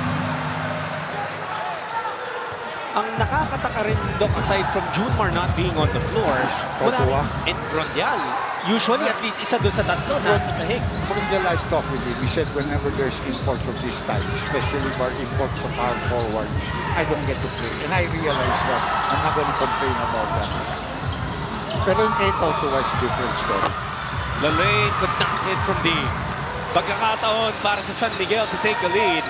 Ang nakakataka rin, Doc, aside from Junmar not being on the floor, wala rin Rondal. Usually, at least isa doon sa tatlo nasa sahig. From the live talk with him, he said whenever there's imports of this type, especially for imports of power forward, I don't get to play. And I realize that. I'm not going to complain about that. Pero yung kay Toto was different story. Lalaine could not hit from the pagkakataon para sa San Miguel to take the lead.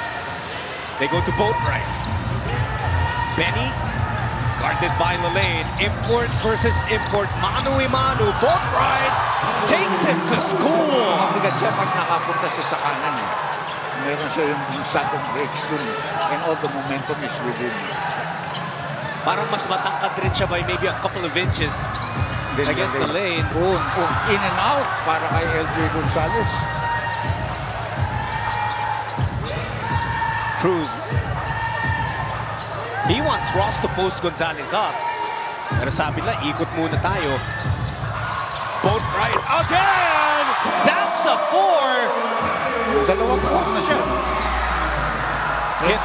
They go to Boatwright. Benny, guarded by Lalaine. Import versus import. Manu-a-manu. Boatwright takes it to school. Mabigat siya pag nakapunta sa kanan. Meron siya yung sudden breaks dun. And all the momentum is with him. Parang mas matangkad rin siya by maybe a couple of inches against Lalaine. Boom, boom. In and out para kay LJ Gonzalez. Cruz. He wants Ross to post Gonzalez up. Pero sabi nila, ikot muna tayo. Boat right again! That's a 4! Dalawang po na siya. His,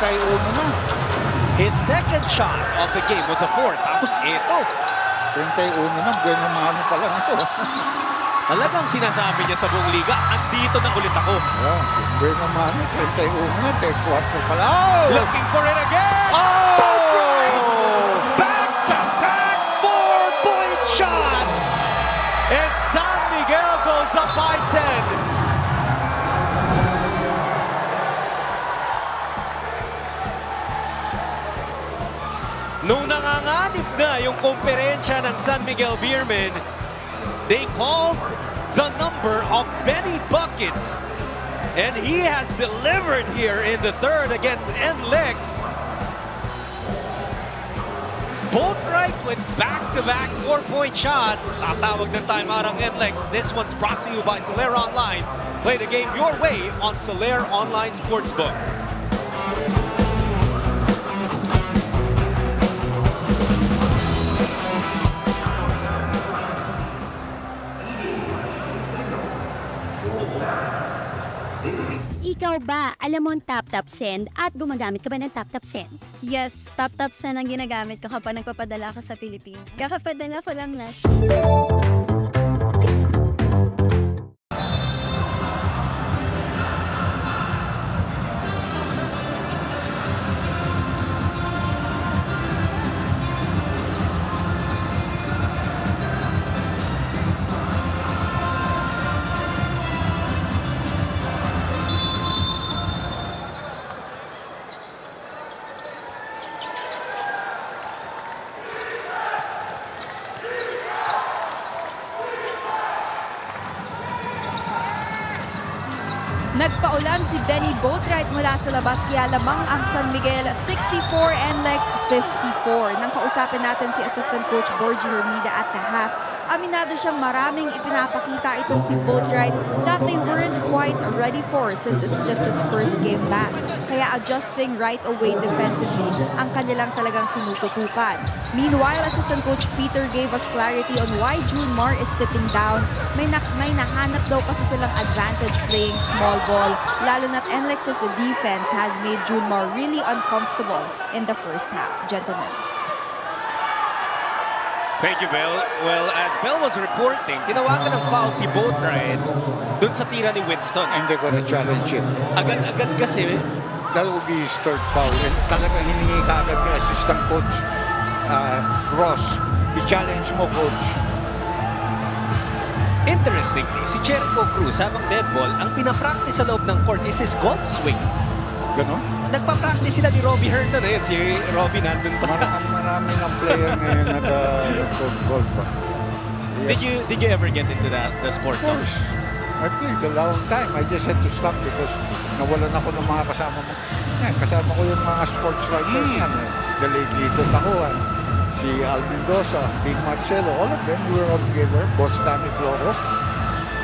his second shot of the game was a 4. Tapos ito. 31 na. Bueno mano pala nito. Talagang sinasabi niya sa buong liga, andito na ulit ako. Yeah, bueno mano. 31 na. 3 quarter pala. Oh! Looking for it again! Oh! Back-to-back 4-point shots! And San Miguel goes up by 10. Nung nanganganib na yung komperensya ng San Miguel Beermen, they called the number of Benny Buckets. And he has delivered here in the third against NLEX. Both right with back-to-back 4-point shots. Tatawag ng timeout ang NLEX. This one's brought to you by Soler Online. Play the game your way on Soler Online Sportsbook. Ikaw ba, alam mo ang tap-tap send at gumagamit ka ba ng tap-tap send? Yes, tap-tap send ang ginagamit ko kapag nagpapadala ako sa Pilipinas. Kakapadala ko lang last. Nagpaulan si Benny Boatwright mula sa labas kaya lamang ang San Miguel 64 NLEX 54. Nang kausapin natin si Assistant Coach Borgie Hermida at the half, aminado siyang maraming ipinapakita itong si Boatwright that they weren't quite ready for since it's just his first game back. Kaya adjusting right away defensively ang kanilang talagang tinututukan. Meanwhile, Assistant Coach Peter gave us clarity on why Junmar is sitting down. May nahanap daw kasi silang advantage playing small ball, lalo na't NLEX's defense has made Junmar really uncomfortable in the first half. Gentlemen. Thank you, Bell. Well, as Bell was reporting, tinawagan ng foul si Boatwright dun sa tira ni Winston. And they're gonna challenge him. Agad-agad kasi. That will be his third foul. And talagang hiningi ka agad ni Assistant Coach Ross. I-challenge mo, Coach. Interestingly, si Jericho Cruz, habang dead ball, ang pinapractice sa loob ng court is his golf swing. Ganon? Nagpa-practice sila ni Robbie Hernan na yun. Si Robbie nandun pa sa... Marami ng player ngayon nag-golf pa. Did you ever get into the sport? Of course. I played a long time. I just had to stop because nawalan ako ng mga kasama mo. Kasama ko yung mga sports writers yan. The late Lito Tacuan, si Al Mendoza, Big Marcelo, all of them, we were all together. Boss Danny Floro.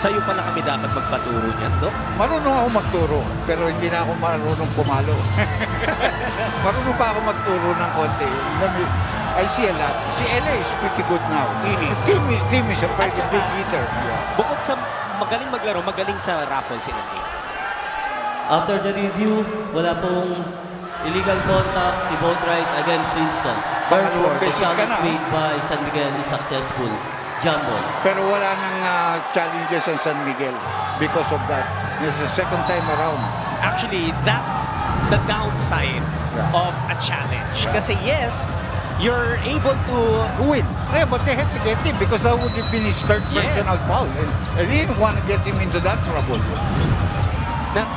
Sa'yo pala kami dapat magpaturo niyan, Dok? Marunong ako magturo, pero hindi na ako marunong pumalo. Marunong pa ako magturo ng konti. I see a lot. Si LA is pretty good now. The team is a pretty big hitter. Bukod sa magaling maglaro, magaling sa raffle si LA. After the review, wala pong illegal contact si Boatwright against Winston. Therefore, the challenge made by San Miguel is successful. Jump ball. Pero wala nang challenges ang San Miguel because of that. It's the second time around. Actually, that's the downside of a challenge. Kasi yes, you're able to win. Yeah, but they had to get him because that would have been his third personal foul. And they didn't want to get him into that trouble. Now,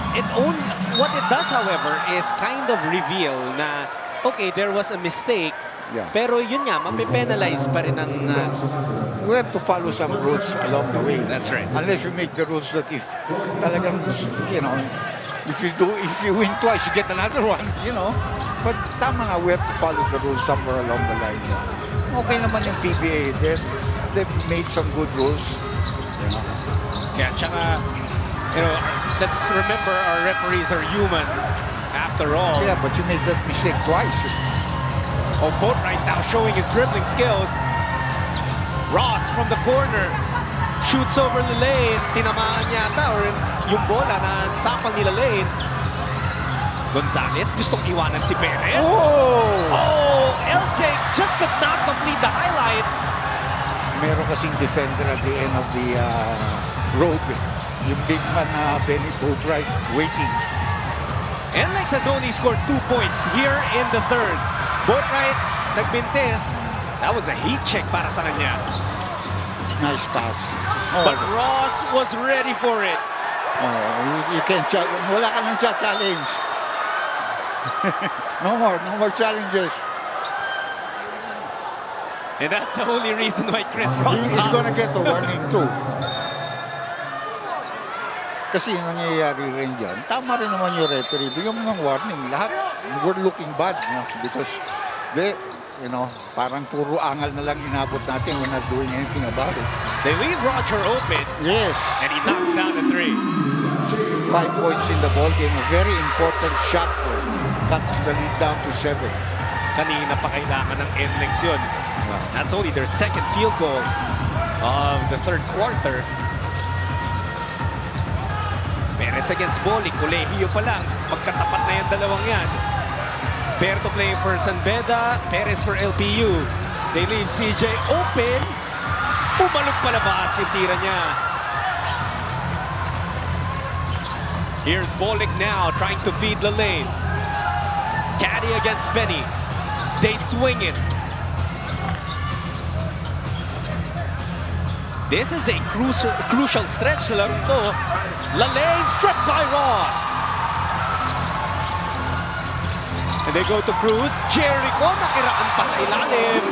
what it does, however, is kind of reveal na, okay, there was a mistake, pero yun nga, mapipenalize pa rin ang... We have to follow some rules along the way. That's right. Unless we make the rules that if talagang, you know, if you win twice, you get another one, you know. But tama nga, we have to follow the rules somewhere along the line. Okay naman yung PBA. They've made some good rules. You know. Yeah, tsaka, you know, let's remember our referees are human. After all. Yeah, but you made that mistake twice. Oh, Boatwright now showing his dribbling skills. Ross from the corner. Shoots over the lane. Tinamaan yata or yung bola na sapang nila lane. Gonzalez gustong iwanan si Perez. Oh, LJ just could not complete the highlight. Meron kasing defender at the end of the road. Yung big man na Benny Boatwright waiting. NLEX has only scored 2 points here in the third. Boatwright nagbintis. That was a heat check para sa kanya. Nice pass. But Ross was ready for it. You can't challenge. Wala ka nang challenge. No more challenges. And that's the only reason why Chris Ross He's gonna get a warning too. Kasi yung nangyayari rin dyan, tama rin naman yung referee. Bigyan mo ng warning. Lahat, we're looking bad, because they, parang puro angal na lang inabot natin. We're not doing anything about it. They leave Roger open. Yes. And he knocks down the 3. 5 points in the ball game. A very important shot for him. Cuts the lead down to 7. Kanina pa kailangan ng NLEX yun. That's only their second field goal of the third quarter. Perez against Boli. Kolehiyo pa lang. Magkatapat na yung dalawang yan. Berto playing for San Beda. Perez for LPU. They leave CJ open. Pumalog palabas yung tira niya. Here's Bolick now trying to feed the lane. Caddy against Benny. They swing it. This is a crucial stretch sa laro to. Lane struck by Ross. And they go to Cruz. Jericho nakiraan pa sa ilalim.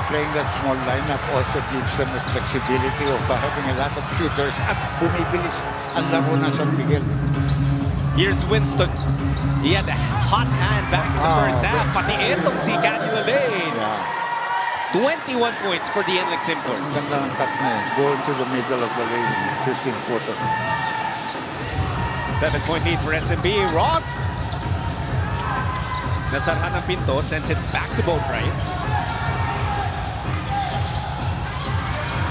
Playing that small lineup also gives them the flexibility of having a lot of shooters at bumibilis ang laro na San Miguel. Here's Winston. He had a hot hand back in the first half. Pati etong si Caddy Lane. 21 points for the NLEX import. Ang ganda ng cut na going to the middle of the lane, 15th quarter. 7-point lead for SMB. Ross. Nasarhan ng pinto, sends it back to Boatwright.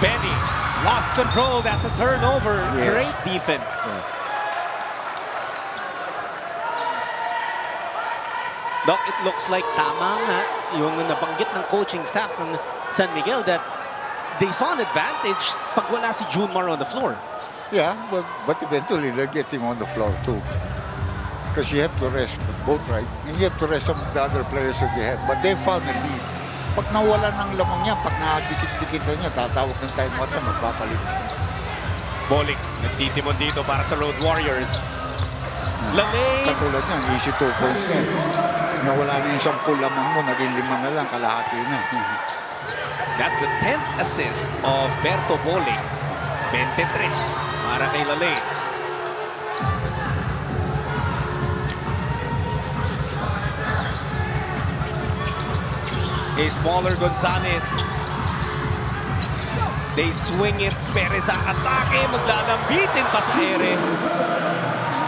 Benny lost control. That's a turnover. Great defense. Doc, it looks like tama nga yung nabanggit ng coaching staff ng San Miguel that they saw an advantage pag wala si Junmar on the floor. Yeah, but eventually they'll get him on the floor too. Because you have to rest Boatwright and you have to rest some of the other players that they have. But they found a lead. Pag nawala ng lamang niya, pag nakadikit-dikitan niya, tatawag ng timeout na magpapalit. Bolick, nagtitimon dito para sa Road Warriors. Lane. Katulad niyan, easy 2 points na. Nawala na yung 10 lamang mo, naging 5 na lang, kalahati na. That's the 10th assist of Berto Bolick. 23 para kay Lane. A smaller Gonzalez. They swing it. Perez ang atake. Maglalambitin pa sa ere.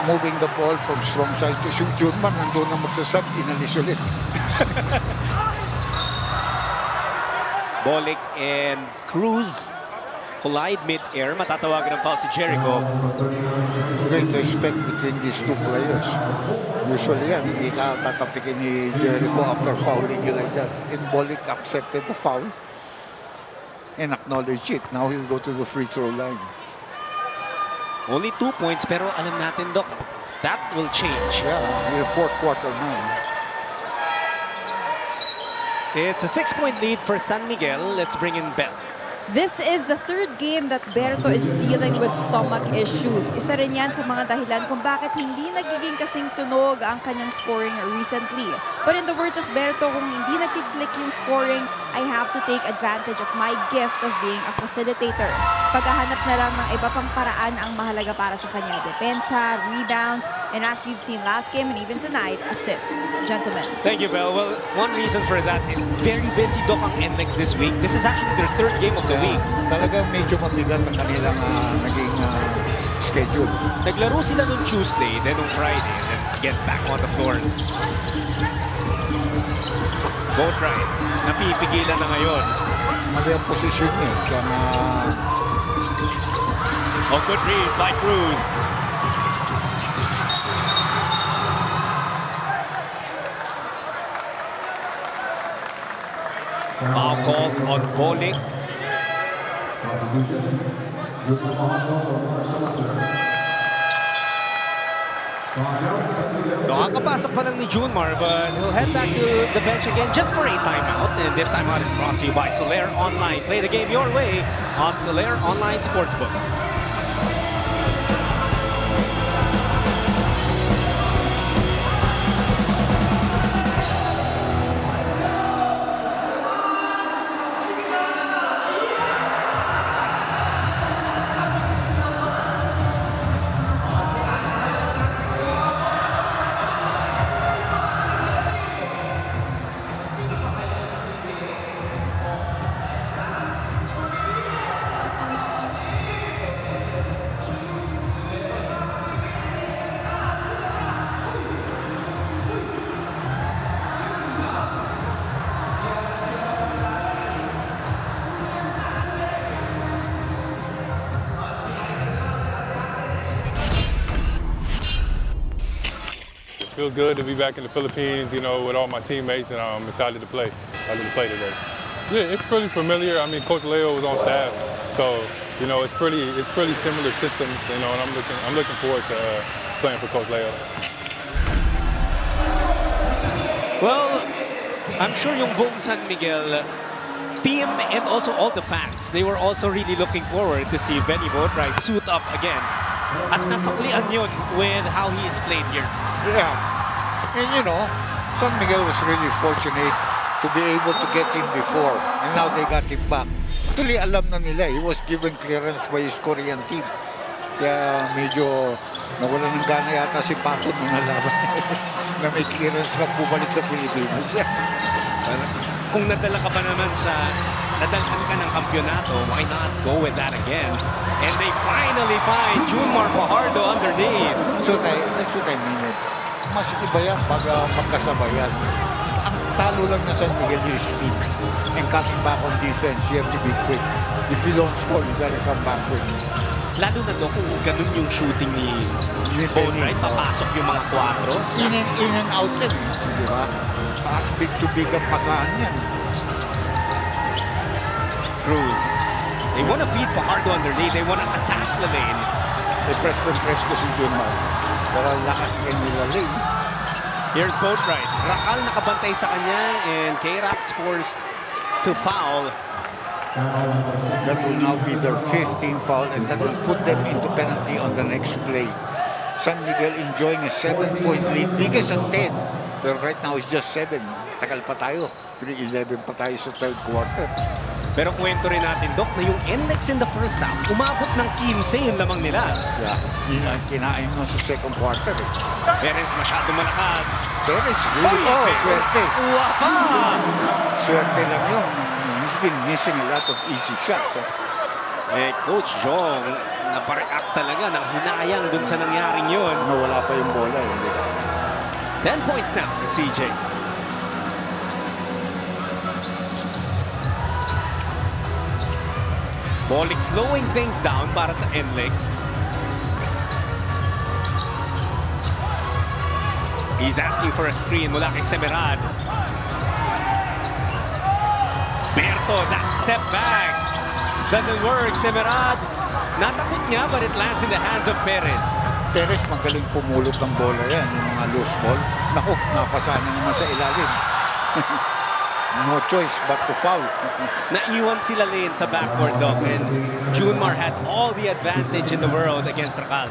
Moving the ball from strong side to shoot. Junman, nandun na magsasab, inalis ulit. Bolick and Cruz collide mid-air. Matatawagan ng foul si Jericho. Great respect between these two players. Usually yan, hindi ka tatapikin ni Jericho after fouling you like that. And Bolick accepted the foul and acknowledged it. Now he'll go to the free throw line. Only 2 points, pero alam natin, Doc, that will change. Yeah, we're fourth quarter now. It's a 6-point lead for San Miguel. Let's bring in Bell. This is the third game that Berto is dealing with stomach issues. Isa rin yan sa mga dahilan kung bakit hindi nagiging kasing tunog ang kanyang scoring recently. But in the words of Berto, kung hindi nagkiklik yung scoring, I have to take advantage of my gift of being a facilitator. Paghahanap na lang ng iba pang paraan ang mahalaga para sa kanya. Depensa, rebounds, and as we've seen last game and even tonight, assists. Gentlemen. Thank you, Bell. Well, one reason for that is very busy, Doc, ang NLEX this week. This is actually their third game of the week. Talagang medyo mabigat ang kanilang naging schedule. Naglaro sila nung Tuesday, then nung Friday, and then get back on the floor. Boat ride, napipigilan na ngayon. Mali ang posisyon niya. Kaya na... Oh, good read by Cruz. Foul called on bowling. Nakakapasok pa lang ni Junmar, but he'll head back to the bench again just for a timeout. And this timeout is brought to you by Solaire Online. Play the game your way on Solaire Online Sportsbook. Feels good to be back in the Philippines, you know, with all my teammates, and I'm excited to play. Excited to play today. Yeah, it's pretty familiar. I mean, Coach Leo was on staff, so you know, it's pretty similar systems, you know, and I'm looking forward to playing for Coach Leo. Well, I'm sure yung buong San Miguel team and also all the fans, they were also really looking forward to see Benny Boatwright suit up again. At nasuklian yun with how he is played here. Yeah. And you know, San Miguel was really fortunate to be able to get him before. And now they got him back. Actually, alam na nila. He was given clearance by his Korean team. Kaya medyo nawala ng gana yata si Pato nung nalaman na may clearance na bumalik sa Pilipinas. Kung nadala ka pa naman nadalhan ka ng kampyonato, why not go with that again? And they finally find Junmar Fajardo underneath. That's what I mean. Mas iba yan pag magkasabayan. Ang talo lang na San Miguel is speed. And coming back on defense, you have to be quick. If you don't score, you gotta come back quick. Lalo na doon kung ganun yung shooting ni Boatwright, papasok yung mga 4. In and out yan. Di ba? Big to big ang pasahan yan. Cruz. They want to feed Fajardo underneath. They want to attack the lane. Press ko si Junmar. Pero lakas yan nila lane. Here's Boatwright. Rakal nakabantay sa kanya and K-Rax forced to foul. That will now be their 15th foul and that will put them into penalty on the next play. San Miguel enjoying a 7-point lead. Biggest at 10. Pero right now it's just 7. Tagal pa tayo. 3-11 pa tayo sa third quarter. Pero kwento rin natin, Doc, na yung NLEX in the first half, umabot ng 15 yung lamang nila. Yeah, yun ang kinain mo sa second quarter. Perez masyado malakas. Perez, really? Swerte. Uwa pa! Swerte lang yun. He's been missing a lot of easy shots. Coach Jong, napareact talaga ng hinayang dun sa nangyaring yun. Nawala pa yung bola. 10 points now for CJ. Bolik slowing things down para sa NLEX. He's asking for a screen mula kay Semerad. Berto, that step back. Doesn't work. Semerad, natakot niya but it lands in the hands of Perez. Perez magaling pumulot ng bola yan, yung mga loose ball. Naku, napasa na naman sa ilalim. No choice but to foul. Naiwan sila lane sa backcourt, Doc, and Junmar had all the advantage in the world against Rakal.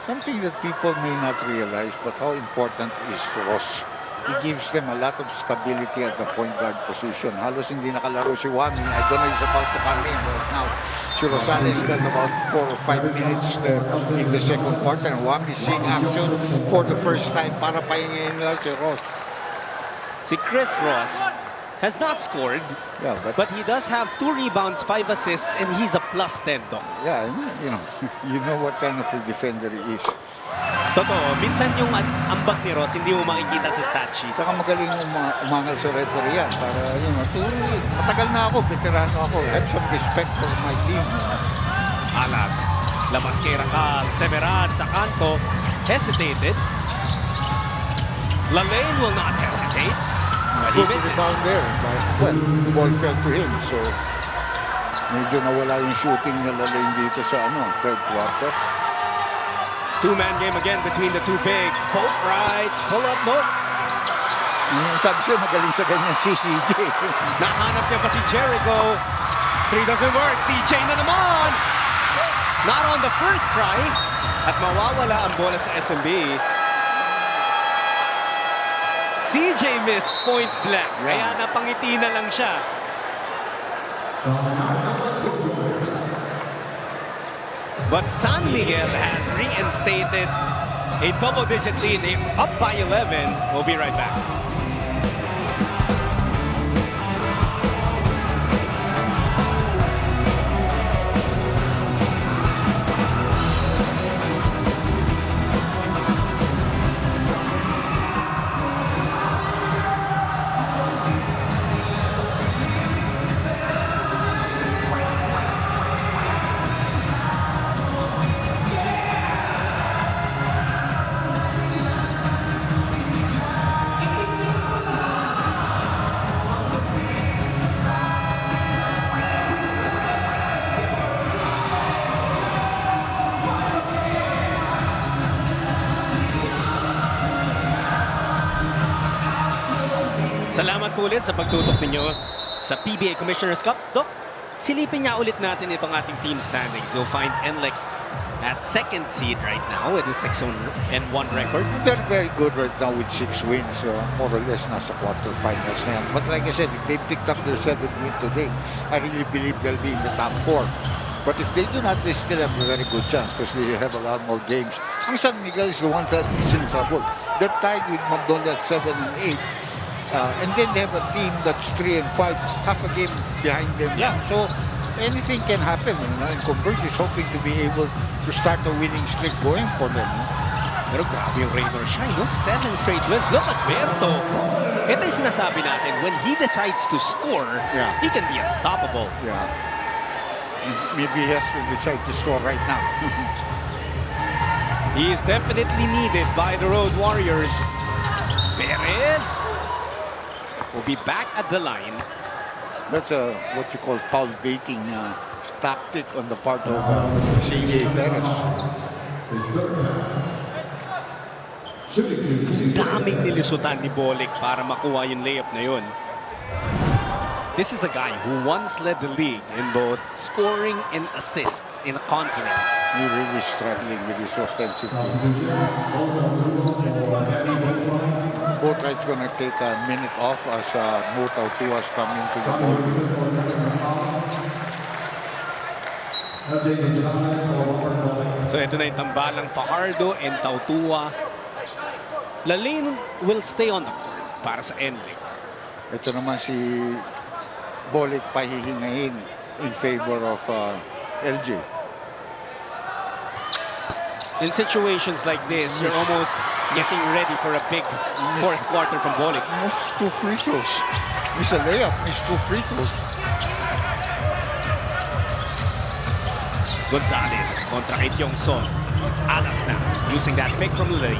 Something that people may not realize, but how important is Ross. He gives them a lot of stability at the point guard position. Halos hindi nakalaro si Wami. I don't know if he's about to come in right now. Si Rosales got about 4 or 5 minutes in the second quarter. And Wami seeing action for the first time para pahingin nila si Ross. Si Chris Ross, has not scored, Yeah, but he does have 2 rebounds, 5 assists, and he's a plus 10, Doc. yeah, you know what kind of a defender he is. Totoo, minsan yung ambag ni Ross, hindi mo makikita sa stat sheet. Saka magaling umangal sa referee yan para, matagal na ako, veterano ako. Have some respect for my team. Alas, labas kay Rakal, Semerad sa kanto, hesitated. Lalaine will not hesitate. But he Good misses. rebound there. Well, the ball fell to him, so medyo nawala yung shooting na Lalaine dito sa third quarter. 2-man game again between the two bigs. Poke right, pull up, no. Sabi siya, magaling sa ganyan si CJ. Nahanap niya pa si Jericho. 3 doesn't work. CJ na naman. Not on the first try. At mawawala ang bola sa SMB. CJ missed point blank. Kaya napangiti na lang siya. But San Miguel has reinstated a double-digit lead. They're up by 11. We'll be right back. Salamat po ulit sa pagtutok ninyo sa PBA Commissioner's Cup. Doc, silipin niya ulit natin itong ating team standings. You'll find NLEX at 2nd seed right now with a 6-1 record. They're very good right now with 6 wins. More or less nasa quarterfinals na yan. But like I said, if they picked up their 7th win today, I really believe they'll be in the top 4. But if they do not, they still have a very good chance because they have a lot more games. Ang San Miguel is the one that is in trouble. They're tied with Magnolia at 7 and 8. And then they have a team that's 3 and 5, half a game behind them. Yeah. So anything can happen. And Converge is hoping to be able to start a winning streak going for them. Pero grabe yung rain or shine, no? 7 straight wins. Look at Berto. Ito yung sinasabi natin, when he decides to score, he can be unstoppable. Yeah. Maybe he has to decide to score right now. He is definitely needed by the Road Warriors. Perez will be back at the line. That's what you call foul baiting tactic on the part of CJ Perez. Daming nilisutan ni Bolick para makuha yung layup na yun. This is a guy who once led the league in both scoring and assists in a conference. He's really struggling with his offensive team. Boatwright's going to take a minute off as Motau Tuas come into the ball. So ito na yung tambalang Fajardo and Tautua. Lalaine will stay on the court para sa NLEX. Ito naman si Bolick pahihingahin in favor of LJ. In situations like this, you're almost getting ready for a big fourth quarter from Bolick. Missed 2 free throws. Miss a layup, missed 2 free throws. Gonzalez kontra kay Tiongson. It's Alas now, using that pick from Lalaine.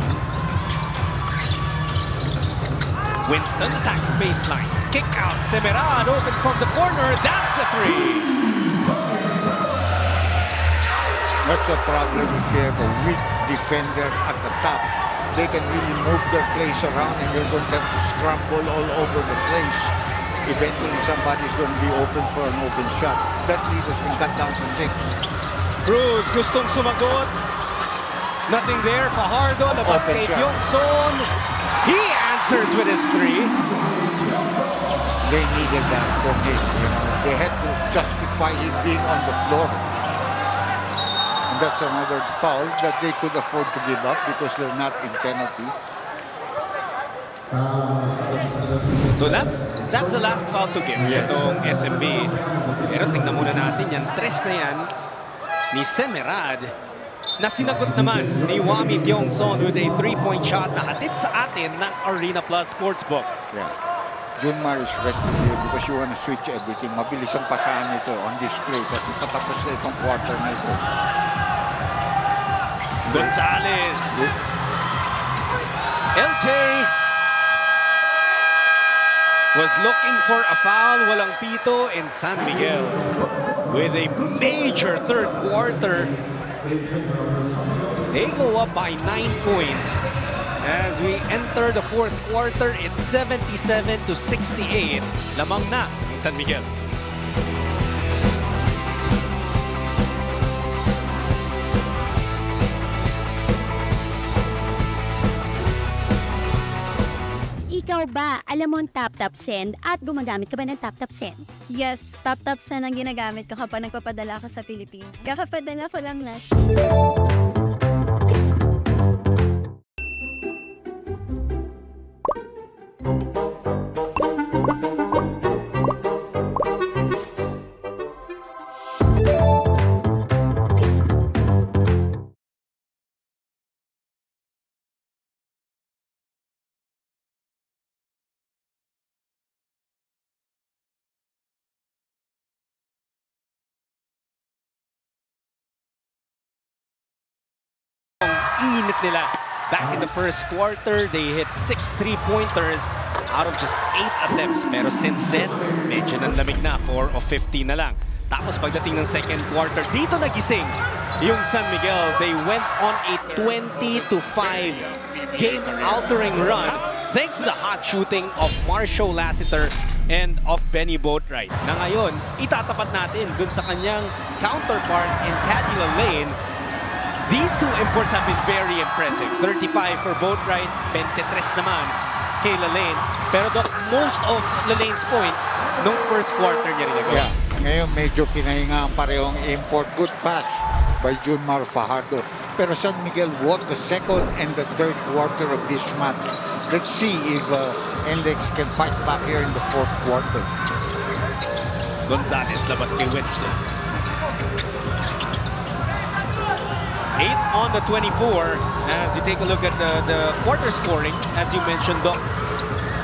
Winston attacks baseline. Kick out. Semerad open from the corner. That's a 3. That's the problem if you have a weak defender at the top. They can really move their plays around and they're going to have to scramble all over the place. Eventually somebody's going to be open for an open shot. That lead has been cut down to 6. Cruz gustong sumagot. Nothing there. Fajardo labas kay Tiongson. He answers with his 3. They needed that from him. They had to justify him being on the floor. And that's another foul that they could afford to give up because they're not in penalty. So that's the last foul to give itong SMB. Pero tingnan muna natin yan. Tres na yan ni Semerad na sinagot naman ni Wami Kyongson with a 3-point shot na hatid sa atin ng Arena Plus Sportsbook. Yeah. Junmar is resting here because you want to switch everything. Mabilis ang pasahan nito on this play kasi patapos na itong quarter na ito. Gonzalez. LJ was looking for a foul. Walang pito in San Miguel with a major third quarter. They go up by 9 points. As we enter the fourth quarter, it's 77-68. Lamang na ang San Miguel. Ikaw ba, alam mo ang tap-tap send at gumagamit ka ba ng tap-tap send? Yes, tap-tap send ang ginagamit ko kapag nagpapadala ako sa Pilipinas. Kakapadala ko lang last. Init nila. Back in the first quarter, they hit 6 3-pointers out of just 8 attempts. Pero since then, medyo nanlamig na, 4 of 15 na lang. Tapos pagdating ng second quarter, dito nagising yung San Miguel. They went on a 20-5 game-altering run thanks to the hot shooting of Marshall Lassiter and of Benny Boatwright. Na ngayon, itatapat natin dun sa kanyang counterpart in Cadila Lane. These two imports have been very impressive. 35 for Boatwright, 23 naman kay Lalaine. Pero most of Lalane's points nung first quarter niya rin nagawa. Yeah. Ngayon medyo pinahinga ang parehong import. Good pass by Junmar Fajardo. Pero San Miguel won the second and the third quarter of this match. Let's see if NLEX can fight back here in the fourth quarter. Gonzalez labas kay Winston. 8 on the 24. As you take a look at the quarter scoring, as you mentioned, Doc,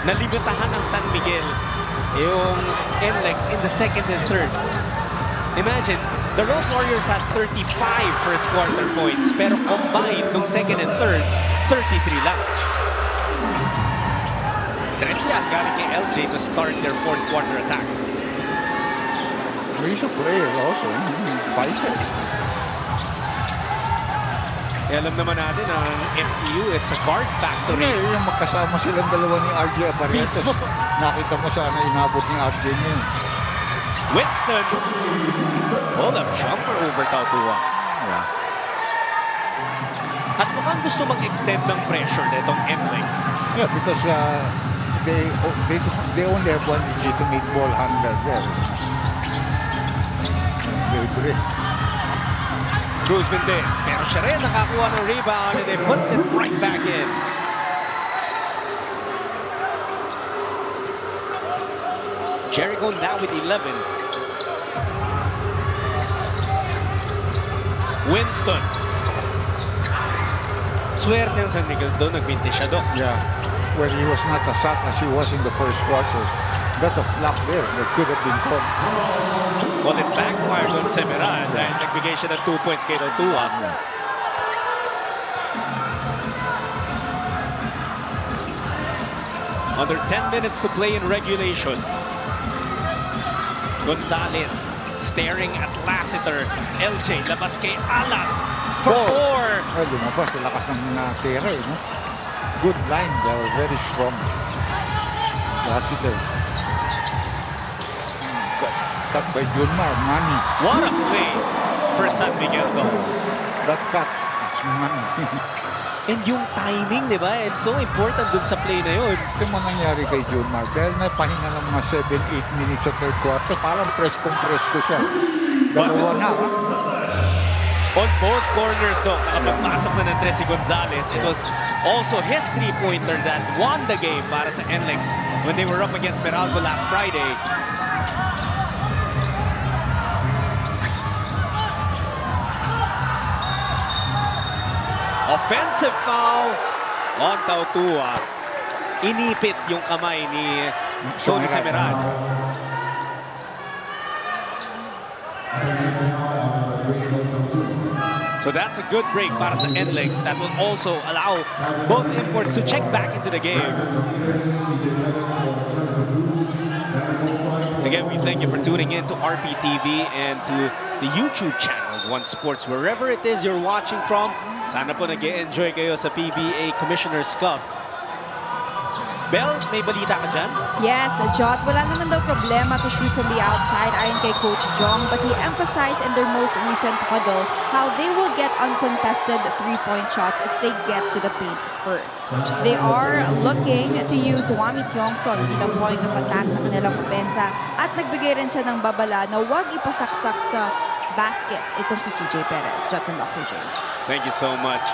nalimitahan ng San Miguel yung NLEX in the second and third. Imagine, the Road Warriors had 35 first quarter points, pero combined nung second and third, 33 lang. Tres yan galing kay LJ to start their fourth quarter attack. He's a player also. Fighter. Alam naman natin ang FEU, it's a guard factory. Yung magkasama silang dalawa ni RJ Aparietos. Nakita mo sana inabot ni RJ niya. Winston. Hold-up jumper over Tautua. Yeah. At mukhang gusto mag-extend ng pressure nitong NLEX. Yeah, because they only have one legitimate ball handler there. They break. Cruz Mendez, pero siya rin nakakuha ng rebound and it puts it right back in. Jericho now with 11. Winston. Swerte ng San Miguel doon, nagbinti siya doon. Yeah, well, he was not as hot as he was in the first quarter. That's a flop there that could have been caught. Well, it backfired on Semerad dahil nagbigay siya ng 2 points kay Tautua. Under 10 minutes to play in regulation. Gonzalez staring at Lassiter. LJ labas kay Alas for 4. Well, lumabas, lakas ng natira eh, no? Good line, they were very strong. Lassiter. Cut by Junmar, money. What a play for San Miguel though. That cut, it's money. And yung timing, di ba? It's so important dun sa play na yun. Ito mo nangyari kay Junmar. Dahil napahinga ng mga 7-8 minutes sa third quarter, parang presko siya. Dalawa na. On both corners, though, nakapagpasok na ng 3 si Gonzalez. It was Also, his three-pointer that won the game para sa NLEX when they were up against Meralco last Friday. Offensive foul on Tautua. Inipit yung kamay ni Tony Semeran. So that's a good break para sa NLEX that will also allow both imports to check back into the game. Again, we thank you for tuning in to RPTV and to the YouTube channel, One Sports, wherever it is you're watching from. Sana po nag-e-enjoy kayo sa PBA Commissioner's Cup. Belle, may balita ka dyan? Yes, Jot, wala naman daw problema to shoot from the outside ayon kay Coach Jong, but he emphasized in their most recent huddle how they will get uncontested three-point shots if they get to the paint first. They are looking to use Wami Tiongson bilang point of attack sa kanilang opensa at nagbigay rin siya ng babala na huwag ipasaksak sa basket itong si CJ Perez. Jot and Dr. J. Thank you so much,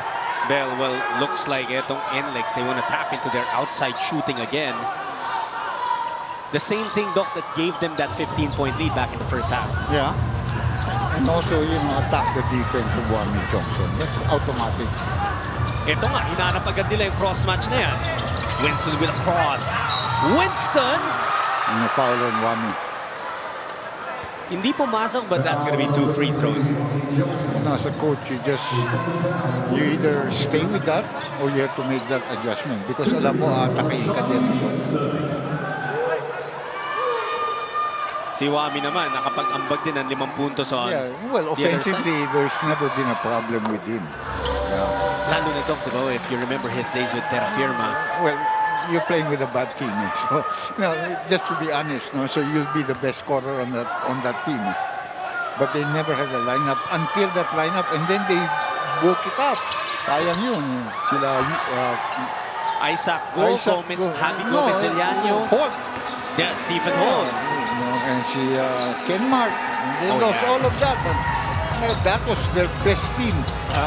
Bell. Well, looks like itong NLEX, they want to tap into their outside shooting again. The same thing, Doc, that gave them that 15-point lead back in the first half. Yeah. And also, attack the defense of Wami Johnson. That's automatic. Ito nga, hinanap agad nila yung cross-match na yan. Winston with a cross. Winston! And a foul on Wami. Hindi pumasok, but that's gonna be 2 free throws. As a coach, you either stay with that or you have to make that adjustment because alam mo, atake ka din. Si Wami naman, nakapag-ambag din ng 5 puntos on well, offensively, there's never been a problem with him. Lalo na, Doc, diba, if you remember his days with Terra Firma. Well, you're playing with a bad team, so just to be honest, so you'll be the best scorer on that team. But they never had a lineup until that lineup, and then they woke it up. Sayang yun. Sila Isaac Gomez, Javi Gomez Del Llano. Holt. Yeah, Stephen Holt. And si Ken Mark. And they lost all of that, but that was their best team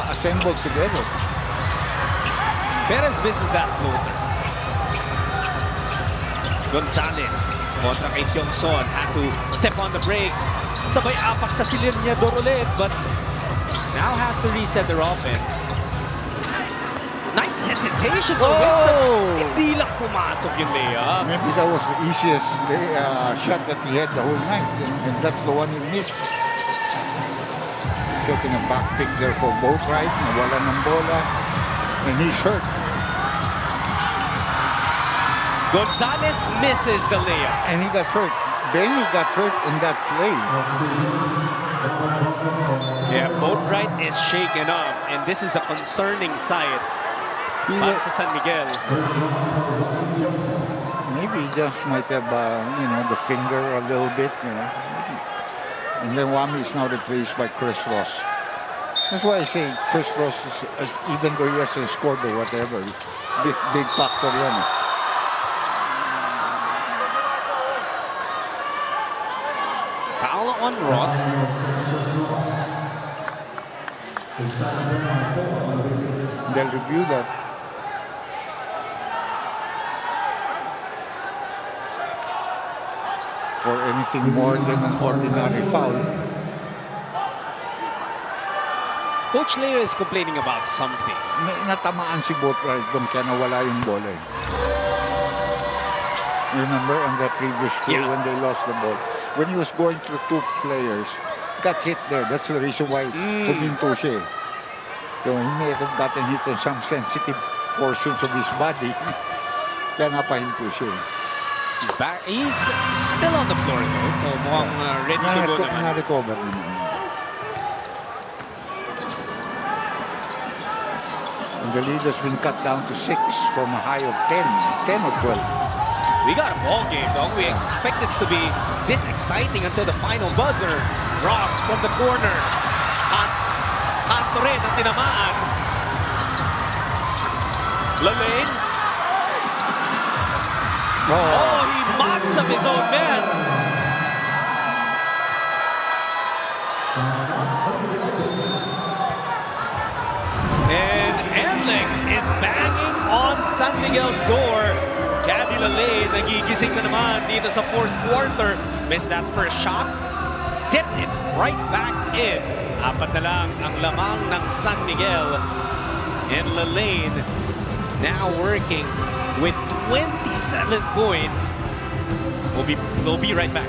assembled together. Perez misses that floater. Gonzalez kontra kay Tiongson, had to step on the brakes. Sabay apak sa Silirniador ulit, but now has to reset their offense. Nice hesitation for Winston. Hindi lang pumasok yung layup. Maybe that was the easiest shot that he had the whole night, and that's the one he missed. Taking a back pick there for Boatwright, nawala ng bola, and he's hurt. Gonzalez misses the layup. And he got hurt. Benny got hurt in that play. Yeah, Boatwright is shaken up, and this is a concerning sight para sa San Miguel. Maybe he just might have, the finger a little bit, And then Wami is now replaced by Chris Ross. That's why I say Chris Ross, even though he hasn't scored or whatever, big factor yan. Foul on Ross. They'll review that. For anything more than an ordinary foul. Coach Leo is complaining about something. Natamaan si Boatwright doon kaya nawala yung bola. Remember on that previous play when they lost the ball? When he was going through 2 players, got hit there. That's the reason why kuminto siya. So he may have gotten hit on some sensitive portions of his body. Kaya napahinto siya. He's back. He's still on the floor though, so mukhang ready to go naman. Na-recover naman. And the lead has been cut down to 6 from a high of 10 or 12. We got a ball game, dog. We expect it to be this exciting until the final buzzer. Ross from the corner. Kanto rin ang tinamaan. Lalaine. Oh, he mops up his own mess. And NLEX is banging on San Miguel's door. Caddy Lalay nagigising na naman dito sa fourth quarter. Missed that first shot. Tipped it right back in. Apat na lang ang lamang ng San Miguel. And Lalay now working with 27 points. We'll be right back.